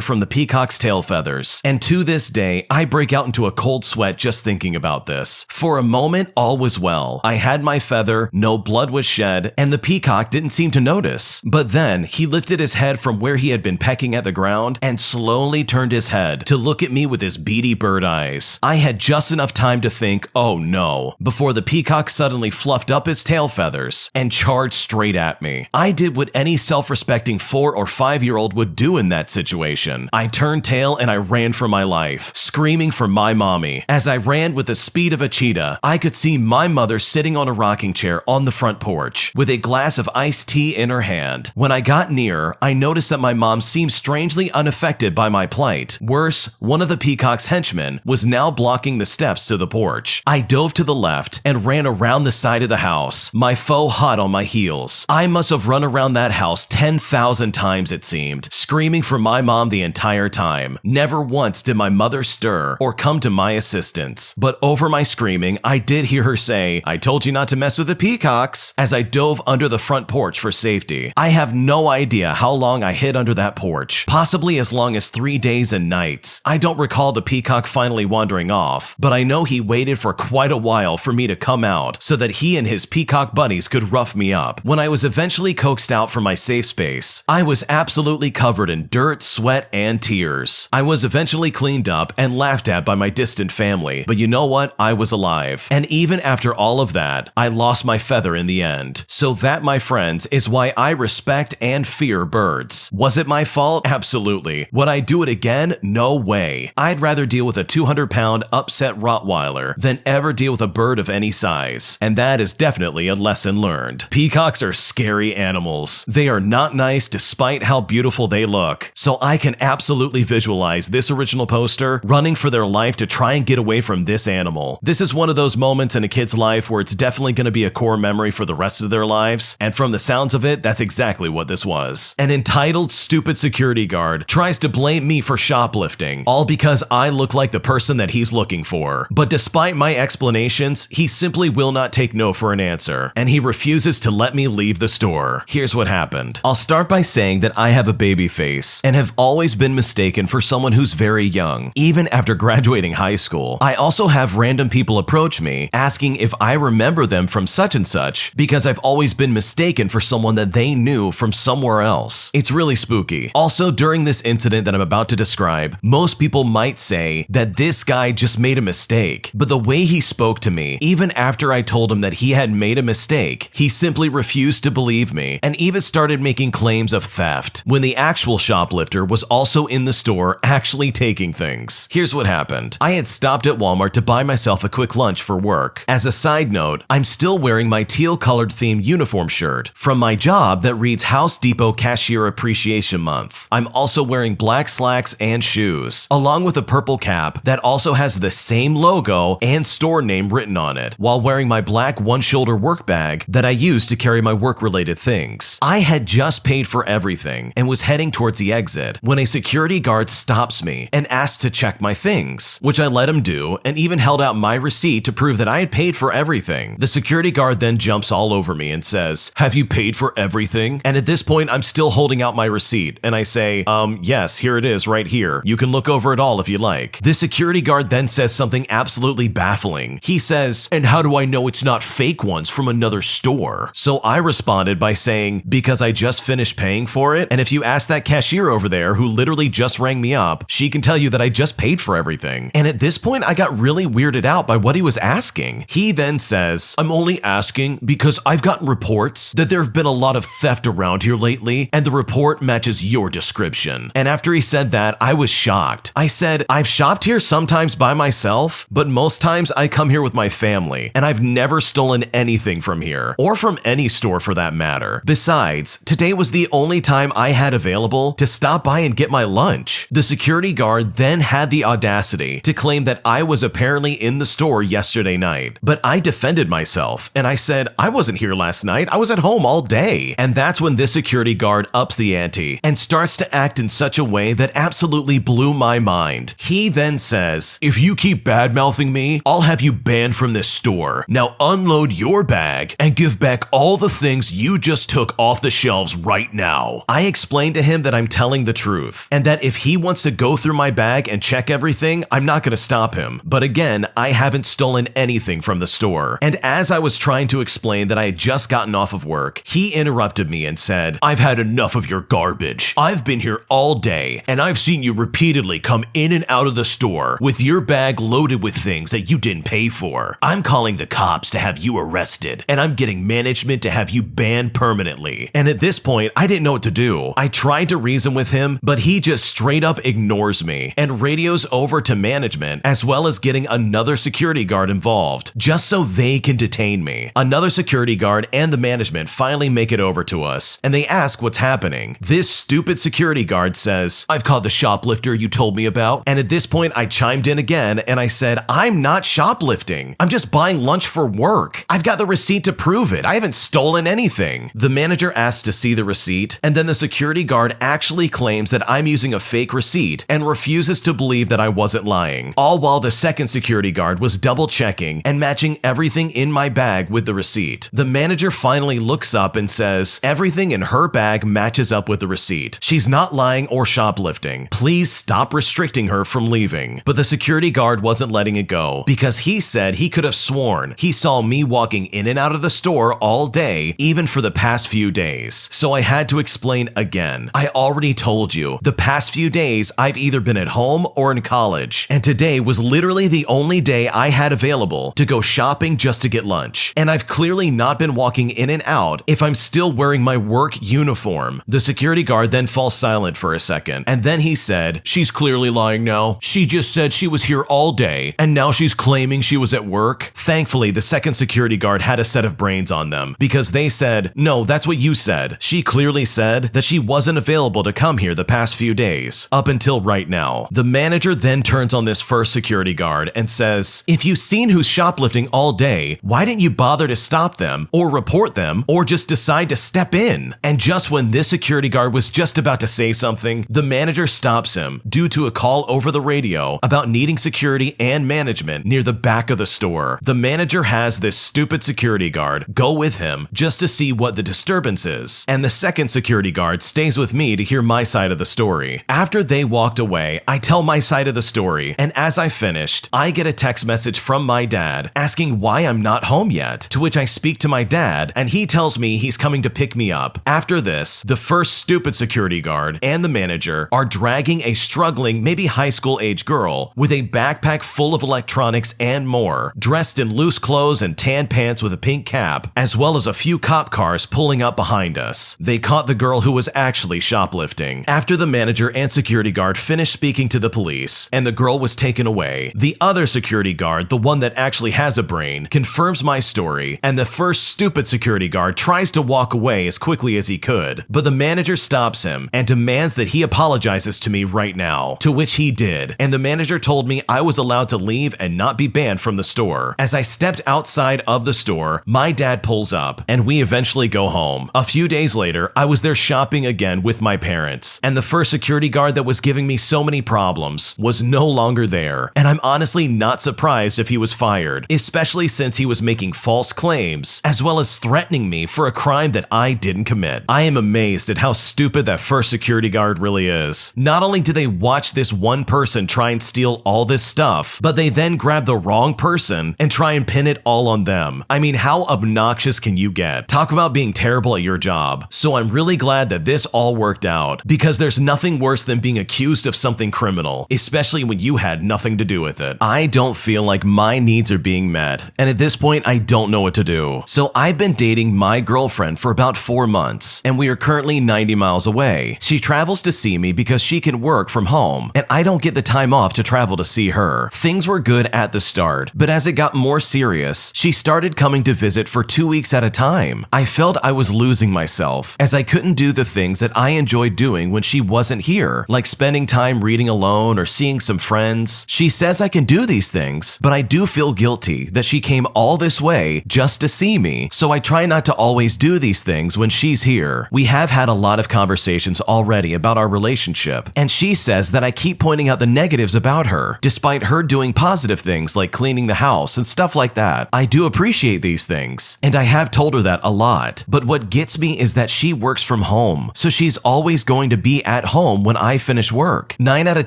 from the peacock's tail feathers. And to this day, I break out into a cold sweat just thinking about this. For a moment, all was well. I had my feather, no blood was shed, and the peacock didn't seem to notice. But then he lifted his head from where he had been pecking at the ground and slowly turned his head to look at me with his beady bird eyes. I had just enough time to think, oh no, before the peacock suddenly fluffed up his tail feathers and charged straight at me. I did what any self-respecting 4 or 5-year-old would do in that situation. I turned tail and I ran for my life, screaming for my mommy. As I ran with the speed of a cheetah, I could see my mother sitting on a rocking chair on the front porch with a glass of iced tea in her hand. When I got near, I noticed that my mom seemed strangely unaffected by my plight. Worse, one of the peacock's henchmen was now blocking the steps to the porch. I dove to the left and ran around the side of the house, my foe hot on my heels. I must have run around that house 10,000 times it seemed, screaming for my mom the entire time. Never once did my mother stir or come to my assistance. But over my screaming, I did hear her say, "I told you not to mess with the peacocks," as I dove under the front porch for safety. I have no idea how long I hid under that porch, possibly as long as 3 days and nights. I don't recall the peacock finally wandering off, but I know he waited for quite a while for me to come out so that he and his peacock buddies could rough me up. When I was eventually coaxed out from my safe space, I was absolutely covered in dirt, sweat, and tears. I was eventually cleaned up and laughed at by my distant family, but you know what? I was alive. And even after all of that, I lost my feather in the end. So that, my friends, is why I respect and fear birds. Was it my fault? Absolutely. Would I do it again? No way. I'd rather deal with a 200-pound upset Rottweiler than ever deal with a bird of any size. And that is definitely a lesson learned. Peacocks are scary animals. They are not nice despite how beautiful they look. So I can absolutely visualize this original poster running for their life to try and get away from this animal. This is one of those moments in a kid's life where it's definitely going to be a core memory for the rest of their lives, and from the sounds of it, that's exactly what this was. An entitled, stupid security guard tries to blame me for shoplifting, all because I look like the person that he's looking for. But despite my explanations, he simply will not take no for an answer, and he refuses to let me leave the store. Here's what happened. I'll start by saying that I have a baby face, and have always been mistaken for someone who's very young, even after graduating high school. I also have random people approach me asking if I remember them from such and such because I've always been mistaken for someone that they knew from somewhere else. It's really spooky. Also, during this incident that I'm about to describe, most people might say that this guy just made a mistake, but the way he spoke to me, even after I told him that he had made a mistake, he simply refused to believe me and even started making claims of theft when the actual shoplifter was also in the store actually taking things. Here's what happened. I had stopped at Walmart to buy myself a quick lunch for work. As a side note, I'm still wearing my teal-colored themed uniform shirt from my job that reads House Depot Cashier Appreciation Month. I'm also wearing black slacks and shoes, along with a purple cap that also has the same logo and store name written on it, while wearing my black one-shoulder work bag that I use to carry my work-related things. I had just paid for everything and was heading towards the exit when a security guard stops me and asks to check my things, which I let him do and even held out my receipt to prove that I had paid for everything. The security guard then jumps all over me and says, "Have you paid for everything?" And at this point, I'm still holding out my receipt and I say, yes, here it is right here. You can look over it all if you like. The security guard then says something absolutely baffling. He says, "And how do I know it's not fake ones from another store?" So I responded by saying, "Because I just finished paying for it, and if you ask that cashier over there who literally just rang me up, she can tell you that I just paid for everything." And at this point, I got really weirded out by what he was asking. He then says, "I'm only asking because I've gotten reports that there have been a lot of theft around here lately, and the report matches your description." And after he said that, I was shocked. I said, "I've shopped here sometimes by myself, but most times I come here with my family, and I've never stolen anything from here, or from any store for that matter. Besides, today was the only time I had available to stop by and get my lunch." The security guard then had the audacity to claim that I was apparently in the store yesterday night, but I defended myself, and I said, "I wasn't here last night, I was at home all day." And that's when this security guard ups the ante and starts to act in such a way that absolutely blew my mind. He then says, "If you keep bad-mouthing me, I'll have you banned from this store. Now unload your bag and give back all the things you just took off the shelves right now." I explained to him that I'm telling the truth, and that if he wants to go through my bag and check everything, I'm not going to stop him. But again, I haven't stolen anything from the store. And as I was trying to explain that I had just gotten off of work, he interrupted me and said, "I've had enough of your garbage. I've been here all day, and I've seen you repeatedly come in and out of the store with your bag loaded with things that you didn't pay for. I'm calling the cops to have you arrested, and I'm getting management to have you banned permanently." And at this point, I didn't know what to do. I tried to reason with him, but he just straight up ignores me and radios over to management, as well as getting another security guard involved, just so they can detain me. Another security guard and the management finally make it over to us, and they ask what's happening. This stupid security guard says, "I've caught the shoplifter you told me about." And at this point, I chimed in again, and I said, "I'm not shoplifting. I'm just buying lunch for work. I've got the receipt to prove it. I haven't stolen anything." The manager asks to see the receipt, and then the security guard actually claims that I'm using a fake receipt and refuses to believe that I wasn't lying, all while the second security guard was double checking and matching everything in my bag with the receipt. The manager finally looks up and says, "Everything in her bag matches up with the receipt. She's not lying or shoplifting. Please stop restricting her from leaving." But the security guard wasn't letting it go, because he said he could have sworn he saw me walking in and out of the store all day, even for the past few days. So I had to explain again. I already told you, the past few days I've either been at home or in college, and today was literally the only day I had available to go shopping just to get lunch. And I've clearly not been walking in and out if I'm still wearing my work uniform. The security guard then falls silent for a second, and then he said, "She's clearly lying now. She just said she was here all day, and now she's claiming she was at work." Thankfully, the second security guard had a set of brains on them, because they said, "No, that's what you said. She clearly said that she wasn't available to come here the past few days, up until right now." The manager then turns on this first security guard and says, "If you've seen who's shoplifting all day, why didn't you bother to stop them, or report them, or just decide to step in?" And just when this security guard was just about to say something, the manager stops him due to a call over the radio about needing security and management near the back of the store. The manager has this stupid security guard go with him just to see what the disturbance is, and the second security guard stays with me to hear my side of the story. After they walked away, I tell my side of the story, and as I finished, I get a a text message from my dad asking why I'm not home yet, to which I speak to my dad and he tells me he's coming to pick me up. After this, the first stupid security guard and the manager are dragging a struggling, maybe high school age girl with a backpack full of electronics and more, dressed in loose clothes and tan pants with a pink cap, as well as a few cop cars pulling up behind us. They caught the girl who was actually shoplifting. After the manager and security guard finished speaking to the police and the girl was taken away, the other security guard, the one that actually has a brain, confirms my story, and the first stupid security guard tries to walk away as quickly as he could, but the manager stops him and demands that he apologizes to me right now, to which he did, and the manager told me I was allowed to leave and not be banned from the store. As I stepped outside of the store, my dad pulls up, and we eventually go home. A few days later, I was there shopping again with my parents, and the first security guard that was giving me so many problems was no longer there, and I'm honestly not surprised if he was fired, especially since he was making false claims, as well as threatening me for a crime that I didn't commit. I am amazed at how stupid that first security guard really is. Not only do they watch this one person try and steal all this stuff, but they then grab the wrong person and try and pin it all on them. I mean, how obnoxious can you get? Talk about being terrible at your job. So I'm really glad that this all worked out, because there's nothing worse than being accused of something criminal, especially when you had nothing to do with it. I don't feel like my needs are being met, and at this point I don't know what to do. So I've been dating my girlfriend for about 4 months, and we are currently 90 miles away. She travels to see me because she can work from home, and I don't get the time off to travel to see her. Things were good at the start, but as it got more serious, she started coming to visit for 2 weeks at a time. I felt I was losing myself, as I couldn't do the things that I enjoyed doing when she wasn't here, like spending time reading alone or seeing some friends. She says I can do these things, but I do feel guilty that she came all this way just to see me, so I try not to always do these things when she's here. We have had a lot of conversations already about our relationship, and she says that I keep pointing out the negatives about her, despite her doing positive things like cleaning the house and stuff like that. I do appreciate these things, and I have told her that a lot, but what gets me is that she works from home, so she's always going to be at home when I finish work. 9 out of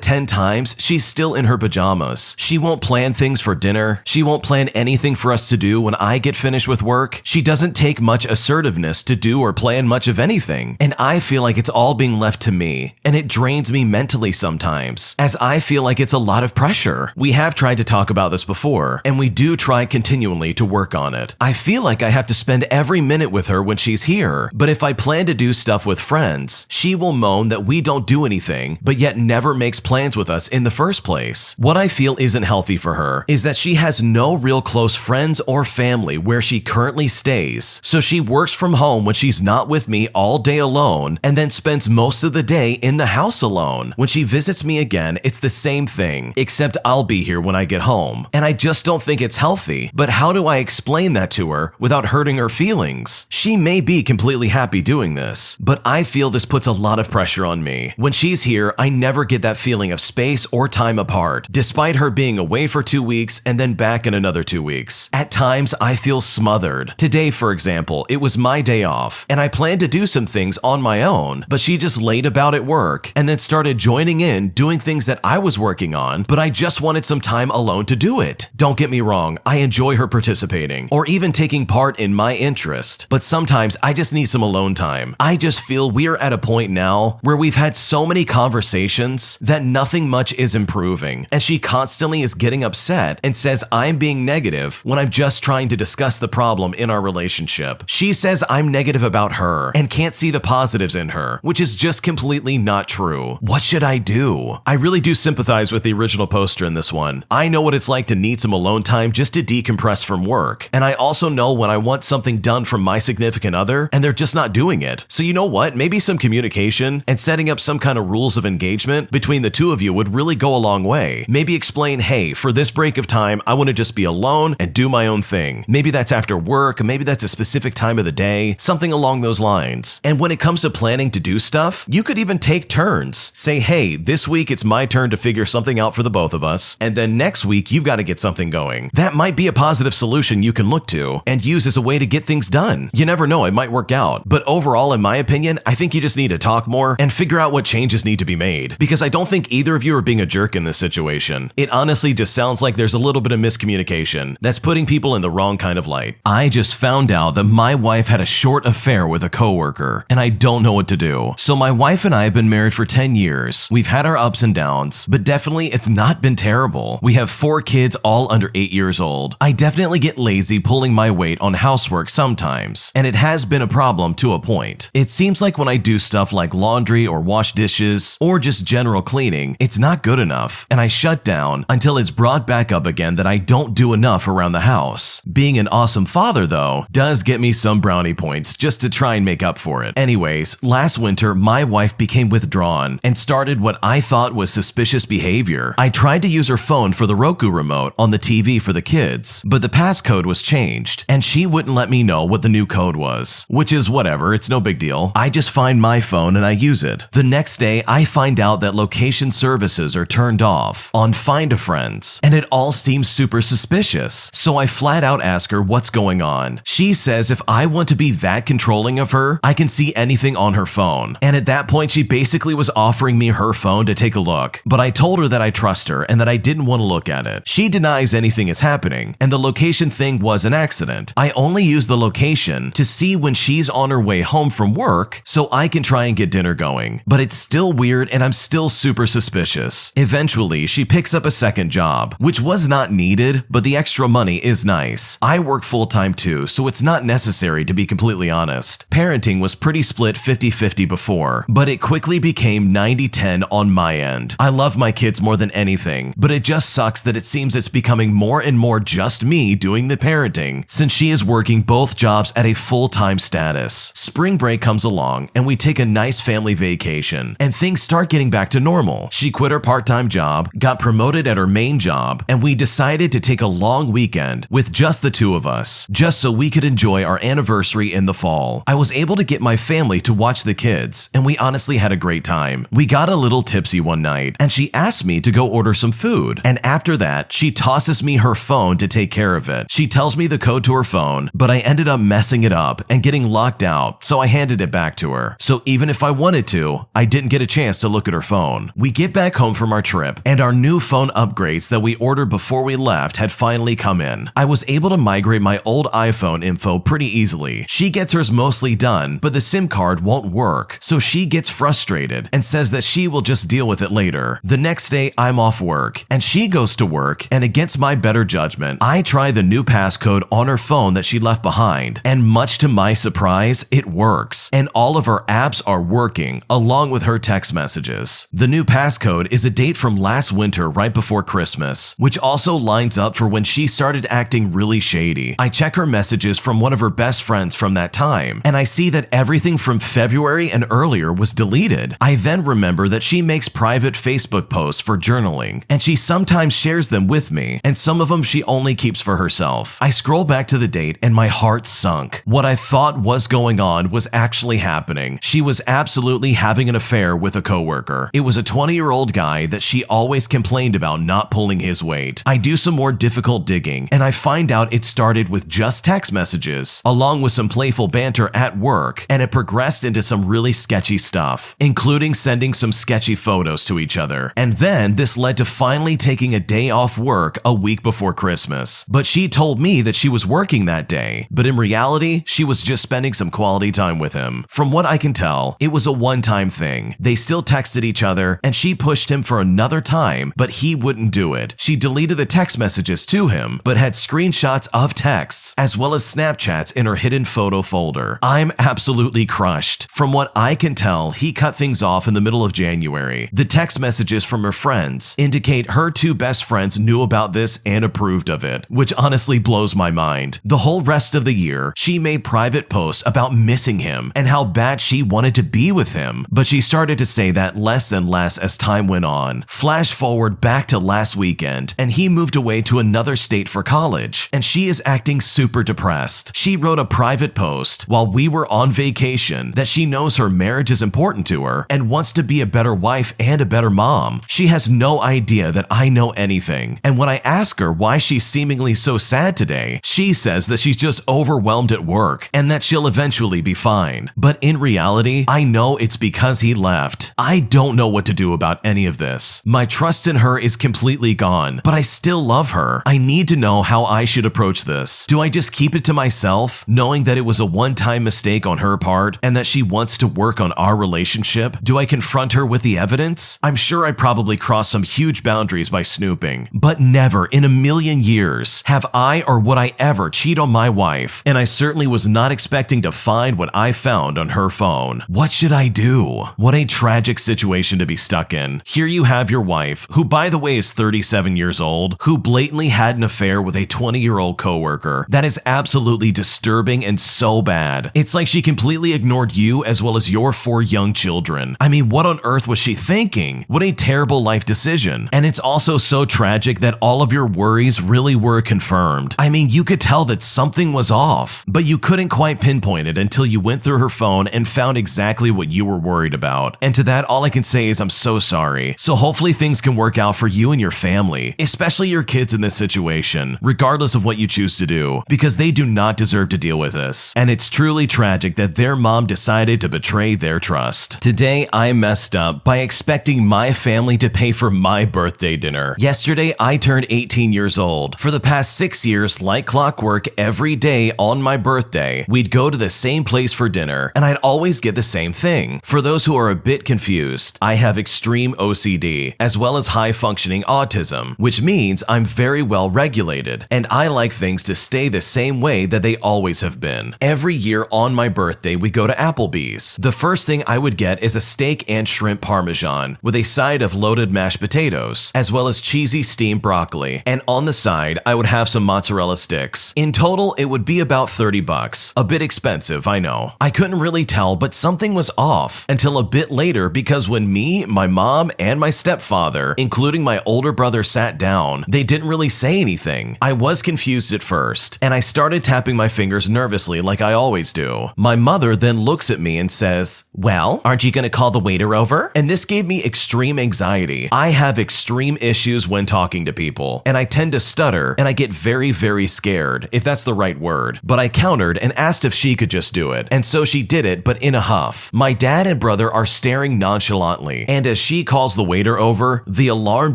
10 times, she's still in her pajamas. She won't plan things for dinner. She won't plan anything for us to do when I get finished with work. She doesn't take much assertiveness to do or plan much of anything, and I feel like it's all being left to me, and it drains me mentally sometimes, as I feel like it's a lot of pressure. We have tried to talk about this before, and we do try continually to work on it. I feel like I have to spend every minute with her when she's here, but if I plan to do stuff with friends, she will moan that we don't do anything, but yet never makes plans with us in the first place. What I feel isn't healthy for her is that she has no real close friends or family where she currently stays, so she works from home when she's not with me all day alone, and then spends most of the day in the house alone. When she visits me again, it's the same thing, except I'll be here when I get home, and I just don't think it's healthy. But how do I explain that to her without hurting her feelings? She may be completely happy doing this, but I feel this puts a lot of pressure on me. When she's here, I never get that feeling of space or time apart, despite her being away for 2 weeks and then back in another 2 weeks. At times, I feel smothered. Today, for example, it was my day off, and I planned to do some things on my own, but she just laid about at work and then started joining in, doing things that I was working on, but I just wanted some time alone to do it. Don't get me wrong, I enjoy her participating, or even taking part in my interest, but sometimes I just need some alone time. I just feel we're at a point now where we've had so many conversations that nothing much is improving, and she constantly is getting upset and says I'm being negative when I'm just trying to discuss the problem in our relationship. She says I'm negative about her and can't see the positives in her, which is just completely not true. What should I do? I really do sympathize with the original poster in this one. I know what it's like to need some alone time just to decompress from work, and I also know when I want something done from my significant other and they're just not doing it. So you know what? Maybe some communication and setting up some kind of rules of engagement between the two of you would really go a long way. Maybe explain, hey, for this break of time, I want to just be alone and do my own thing. Maybe that's after work, maybe that's a specific time of the day, something along those lines. And when it comes to planning to do stuff, you could even take turns. Say, hey, this week it's my turn to figure something out for the both of us, and then next week you've got to get something going. That might be a positive solution you can look to and use as a way to get things done. You never know, it might work out. But overall, in my opinion, I think you just need to talk more and figure out what changes need to be made, because I don't think either of you are being a jerk in this situation. It honestly just sounds like there's a little bit of miscommunication that's putting people in the wrong kind of light. I just found out that my wife had a short affair with a coworker, and I don't know what to do. So my wife and I have been married for 10 years. We've had our ups and downs, but definitely it's not been terrible. We have 4 kids, all under 8 years old. I definitely get lazy pulling my weight on housework sometimes, and it has been a problem to a point. It seems like when I do stuff like laundry or wash dishes or just general cleaning, it's not good enough, and I shut down until it's brought back up again that I don't do enough around the house. Being an awesome father, though, does get me some brownie points just to try and make up for it. Anyways, last winter, my wife became withdrawn and started what I thought was suspicious behavior. I tried to use her phone for the Roku remote on the TV for the kids, but the passcode was changed, and she wouldn't let me know what the new code was, which is whatever, it's no big deal. I just find my phone and I use it. The next day, I find out that location services are turned off on Find a Friends, and it all seems super suspicious. So I flat out ask her what's going on. She says if I want to be that controlling of her, I can see anything on her phone. And at that point, she basically was offering me her phone to take a look, but I told her that I trust her and that I didn't want to look at it. She denies anything is happening, and the location thing was an accident. I only use the location to see when she's on her way home from work so I can try and get dinner going. But it's still weird and I'm still super suspicious. Eventually, she picks up a second job, which was not needed, but the extra money is nice. I work full-time too, so it's not necessary to be completely honest. Parenting was pretty split 50-50 before, but it quickly became 90-10 on my end. I love my kids more than anything, but it just sucks that it seems it's becoming more and more just me doing the parenting since she is working both jobs at a full-time status. Spring break comes along and we take a nice family vacation and things start getting back to normal. She quit her part-time job, got promoted at her main job, and we decided to take a long weekend with just the 2 of us, just so we could enjoy our anniversary in the fall. I was able to get my family to watch the kids, and we honestly had a great time. We got a little tipsy one night, and she asked me to go order some food, and after that, she tosses me her phone to take care of it. She tells me the code to her phone, but I ended up messing it up and getting locked out, so I handed it back to her. So even if I wanted to, I didn't get a chance to look at her phone. We get back home from our trip, and our new phone upgrades that we ordered before we left had finally come in. I was able to migrate my old iPhone info pretty easily. She gets hers mostly done, but the SIM card won't work, so she gets frustrated and says that she will just deal with it later. The next day, I'm off work, and she goes to work, and against my better judgment, I try the new passcode on her phone that she left behind, and much to my surprise, it works, and all of her apps are working, along with her text messages. The new passcode is a date from last winter right before Christmas, which also lines up for when she started acting really shady. I check her messages from one of her best friends from that time, and I see that everything from February and earlier was deleted. I then remember that she makes private Facebook posts for journaling, and she sometimes shares them with me, and some of them she only keeps for herself. I scroll back to the date and my heart sunk. What I thought was going on was actually happening. She was absolutely having an affair with a coworker. It was a 20-year-old guy that she always complained about not pulling his weight. I do some more difficult digging, and I find out it started with just text messages, along with some playful banter at work, and it progressed into some really sketchy stuff, including sending some sketchy photos to each other. And then this led to finally taking a day off work a week before Christmas. But she told me that she was working that day, but in reality, she was just spending some quality time with him. From what I can tell, it was a one-time thing. They still texted each other, and she pushed him for another time, but he wouldn't do it. She deleted the text messages to him, but had screenshots of texts, as well as Snapchats in her hidden photo folder. I'm absolutely crushed. From what I can tell, he cut things off in the middle of January. The text messages from her friends indicate her 2 best friends knew about this and approved of it, which honestly blows my mind. The whole rest of the year, she made private posts about missing him and how bad she wanted to be with him, but she started to say that less and less as time went on. Flash forward back to last weekend, and he moved away to another state for college, and she is acting super depressed. She wrote a private post while we were on vacation that she knows her marriage is important to her and wants to be a better wife and a better mom. She has no idea that I know anything, and when I ask her why she's seemingly so sad today, she says that she's just overwhelmed at work and that she'll eventually be fine. But in reality, I know it's because he left. I don't know what to do about any of this. My trust in her is completely gone gone, but I still love her. I need to know how I should approach this. Do I just keep it to myself, knowing that it was a one-time mistake on her part and that she wants to work on our relationship? Do I confront her with the evidence? I'm sure I probably crossed some huge boundaries by snooping, but never in a million years have I or would I ever cheat on my wife, and I certainly was not expecting to find what I found on her phone. What should I do? What a tragic situation to be stuck in. Here you have your wife, who by the way is 37 years old, who blatantly had an affair with a 20-year-old coworker. That is absolutely disturbing and so bad. It's like she completely ignored you as well as your 4 young children. I mean, what on earth was she thinking? What a terrible life decision. And it's also so tragic that all of your worries really were confirmed. I mean, you could tell that something was off, but you couldn't quite pinpoint it until you went through her phone and found exactly what you were worried about. And to that, all I can say is I'm so sorry. So hopefully things can work out for you and your family, especially your kids in this situation, regardless of what you choose to do, because they do not deserve to deal with this. And it's truly tragic that their mom decided to betray their trust. Today, I messed up by expecting my family to pay for my birthday dinner. Yesterday, I turned 18 years old. For the past 6 years, like clockwork, every day on my birthday, we'd go to the same place for dinner, and I'd always get the same thing. For those who are a bit confused, I have extreme OCD, as well as high-functioning autism, which means I'm very well regulated, and I like things to stay the same way that they always have been. Every year on my birthday, we go to Applebee's. The first thing I would get is a steak and shrimp parmesan with a side of loaded mashed potatoes, as well as cheesy steamed broccoli, and on the side, I would have some mozzarella sticks. In total, it would be about $30. A bit expensive, I know. I couldn't really tell, but something was off until a bit later, because when me, my mom, and my stepfather, including my older brother, sat down, they didn't really say anything. I was confused at first, and I started tapping my fingers nervously like I always do. My mother then looks at me and says, "Well, aren't you gonna call the waiter over?" And this gave me extreme anxiety. I have extreme issues when talking to people, and I tend to stutter, and I get very, very scared, if that's the right word. But I countered and asked if she could just do it, and so she did it, but in a huff. My dad and brother are staring nonchalantly, and as she calls the waiter over, the alarm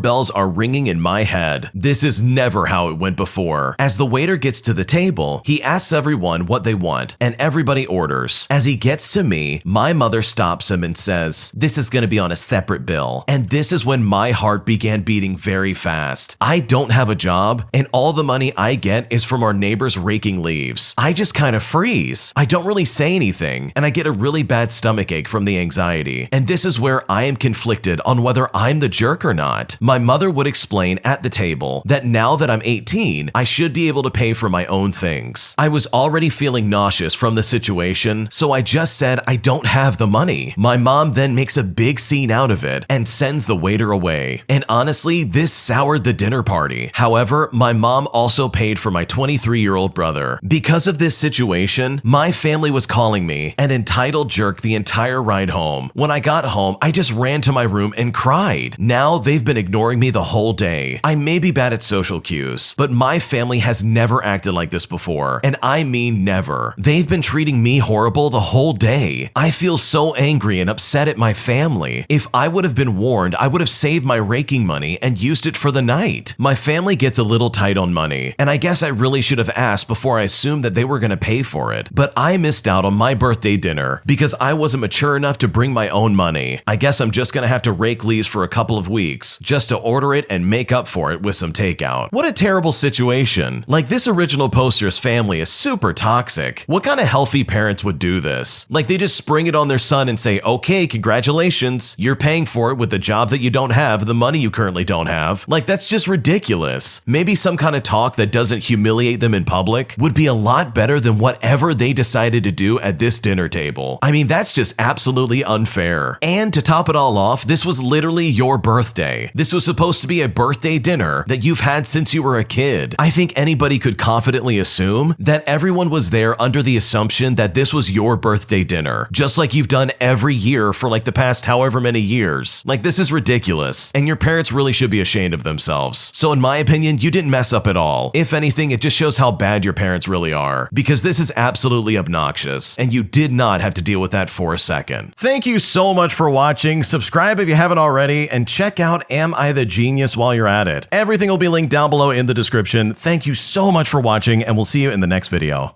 bells are ringing in my head. This is never how it went before. As the waiter gets to the table, he asks everyone what they want, and everybody orders. As he gets to me, my mother stops him and says, "This is gonna be on a separate bill." And this is when my heart began beating very fast. I don't have a job, and all the money I get is from our neighbors raking leaves. I just kind of freeze. I don't really say anything, and I get a really bad stomachache from the anxiety. And this is where I am conflicted on whether I'm the jerk or not. My mother would explain at the table that now that I'm 18, I should be able to pay for my own things. I was already feeling nauseous from the situation, so I just said I don't have the money. My mom then makes a big scene out of it and sends the waiter away. And honestly, this soured the dinner party. However, my mom also paid for my 23-year-old brother. Because of this situation, my family was calling me an entitled jerk the entire ride home. When I got home, I just ran to my room and cried. Now they've been ignoring me the whole day. I may be bad at social cues, but my family has never acted like this before, and I mean never. They've been treating me horrible the whole day. I feel so angry and upset at my family. If I would have been warned, I would have saved my raking money and used it for the night. My family gets a little tight on money, and I guess I really should have asked before I assumed that they were going to pay for it. But I missed out on my birthday dinner because I wasn't mature enough to bring my own money. I guess I'm just going to have to rake leaves for a couple of weeks just to order it and make up for it with some takeout. What a terrible situation. Like, this original poster's family is super toxic. What kind of healthy parents would do this? Like, they just spring it on their son and say, "Okay, congratulations, you're paying for it with the job that you don't have, the money you currently don't have." Like, that's just ridiculous. Maybe some kind of talk that doesn't humiliate them in public would be a lot better than whatever they decided to do at this dinner table. I mean, that's just absolutely unfair. And to top it all off, this was literally your birthday. This was supposed to be a birthday dinner that you've had since you were a kid. I think anybody could confidently assume that everyone was there under the assumption that this was your birthday dinner, just like you've done every year for like the past however many years. Like, this is ridiculous, and your parents really should be ashamed of themselves. So in my opinion, you didn't mess up at all. If anything, it just shows how bad your parents really are, because this is absolutely obnoxious, and you did not have to deal with that for a second. Thank you so much for watching. Subscribe if you haven't already, and check out Am I the Genius this while you're at it. Everything will be linked down below in the description. Thank you so much for watching, and we'll see you in the next video.